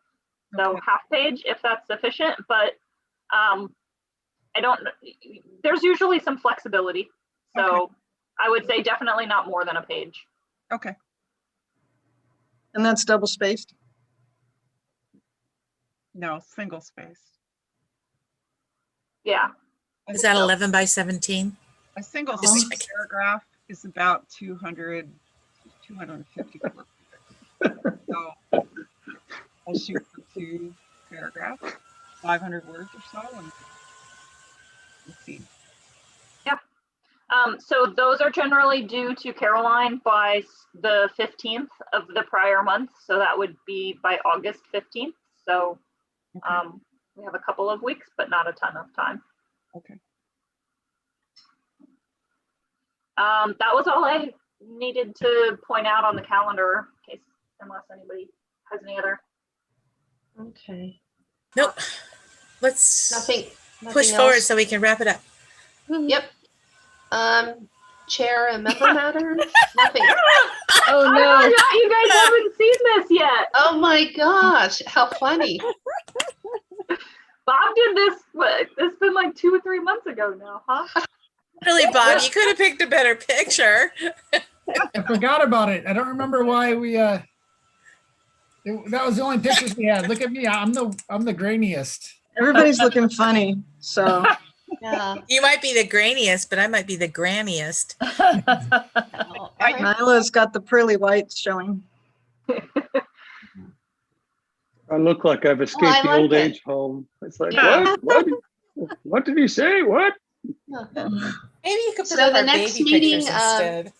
Speaker 1: So
Speaker 8: Okay.
Speaker 1: 1/2 page, if that's sufficient, but I don't, there's usually some flexibility. So I would say definitely not more than a page.
Speaker 8: Okay.
Speaker 6: And that's double spaced.
Speaker 8: No, single space.
Speaker 1: Yeah.
Speaker 3: Is that 11 by 17?
Speaker 8: A single
Speaker 3: Just
Speaker 8: space
Speaker 3: checking.
Speaker 8: paragraph is about 200, 250 words. So I'll shoot for 2 paragraphs, 500 words or so, and let's see.
Speaker 1: So those are generally due to Caroline by the 15th of the prior month. So that would be by August 15th. So we have a couple of weeks, but not a ton of time.
Speaker 8: Okay.
Speaker 1: That was all I needed to point out on the calendar, in case, unless anybody has any other.
Speaker 2: Okay.
Speaker 3: Nope. Let's
Speaker 2: Nothing.
Speaker 3: push
Speaker 2: nothing
Speaker 3: forward
Speaker 2: else?
Speaker 3: so we can wrap it up.
Speaker 2: Yep. Chair and member matters? Nothing.
Speaker 9: Oh,
Speaker 1: I
Speaker 9: no.
Speaker 1: forgot you guys haven't seen this yet.
Speaker 2: Oh my gosh, how funny.
Speaker 1: Bob did this, what, it's been like 2 or 3 months ago now, huh?
Speaker 3: Really, Bob, you could have picked a better picture.
Speaker 10: I forgot about it. I don't remember why we that was the only pictures we had. Look at me. I'm the grainiest.
Speaker 6: Everybody's looking funny. So
Speaker 2: Yeah.
Speaker 3: You might be the grainiest, but I might be the granniest.
Speaker 2: Oh, all right.
Speaker 6: Nyla's got the pearly whites showing.
Speaker 5: I look like I've escaped
Speaker 2: I
Speaker 5: the
Speaker 2: like
Speaker 5: old
Speaker 2: it.
Speaker 5: age home. It's like,
Speaker 2: Yeah.
Speaker 5: what did he say? What?
Speaker 3: Maybe you could put
Speaker 2: So
Speaker 3: up
Speaker 2: the
Speaker 3: our
Speaker 2: next
Speaker 3: baby
Speaker 2: meeting,
Speaker 3: pictures instead.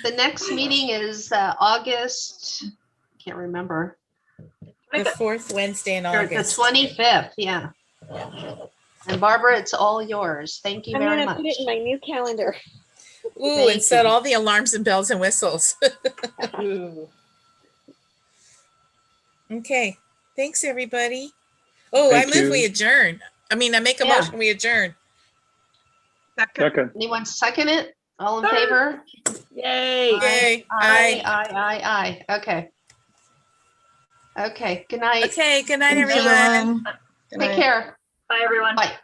Speaker 2: The next meeting is August, can't remember,
Speaker 3: The 4th Wednesday in
Speaker 2: or the
Speaker 3: August.
Speaker 2: 25th, yeah. And Barbara, it's all yours. Thank you
Speaker 7: I'm
Speaker 2: very
Speaker 7: gonna
Speaker 2: much.
Speaker 7: put it in my new calendar.
Speaker 3: Ooh,
Speaker 2: Thank
Speaker 3: and set
Speaker 2: you.
Speaker 3: all the alarms and bells and whistles.
Speaker 9: Ooh.
Speaker 3: Okay. Thanks, everybody. Oh,
Speaker 5: Thank
Speaker 3: I move we
Speaker 5: you.
Speaker 3: adjourn. I mean, I make a
Speaker 2: Yeah.
Speaker 3: motion, we adjourn.
Speaker 8: Second.
Speaker 5: Second.
Speaker 2: Anyone second it? All in favor?
Speaker 9: Yay.
Speaker 3: Yay.
Speaker 2: Aye. Okay. Okay, good night.
Speaker 3: Okay, good night,
Speaker 6: Thanks,
Speaker 3: everyone.
Speaker 6: everyone. Good
Speaker 2: Take
Speaker 6: night.
Speaker 2: care.
Speaker 1: Bye, everyone.
Speaker 2: Bye.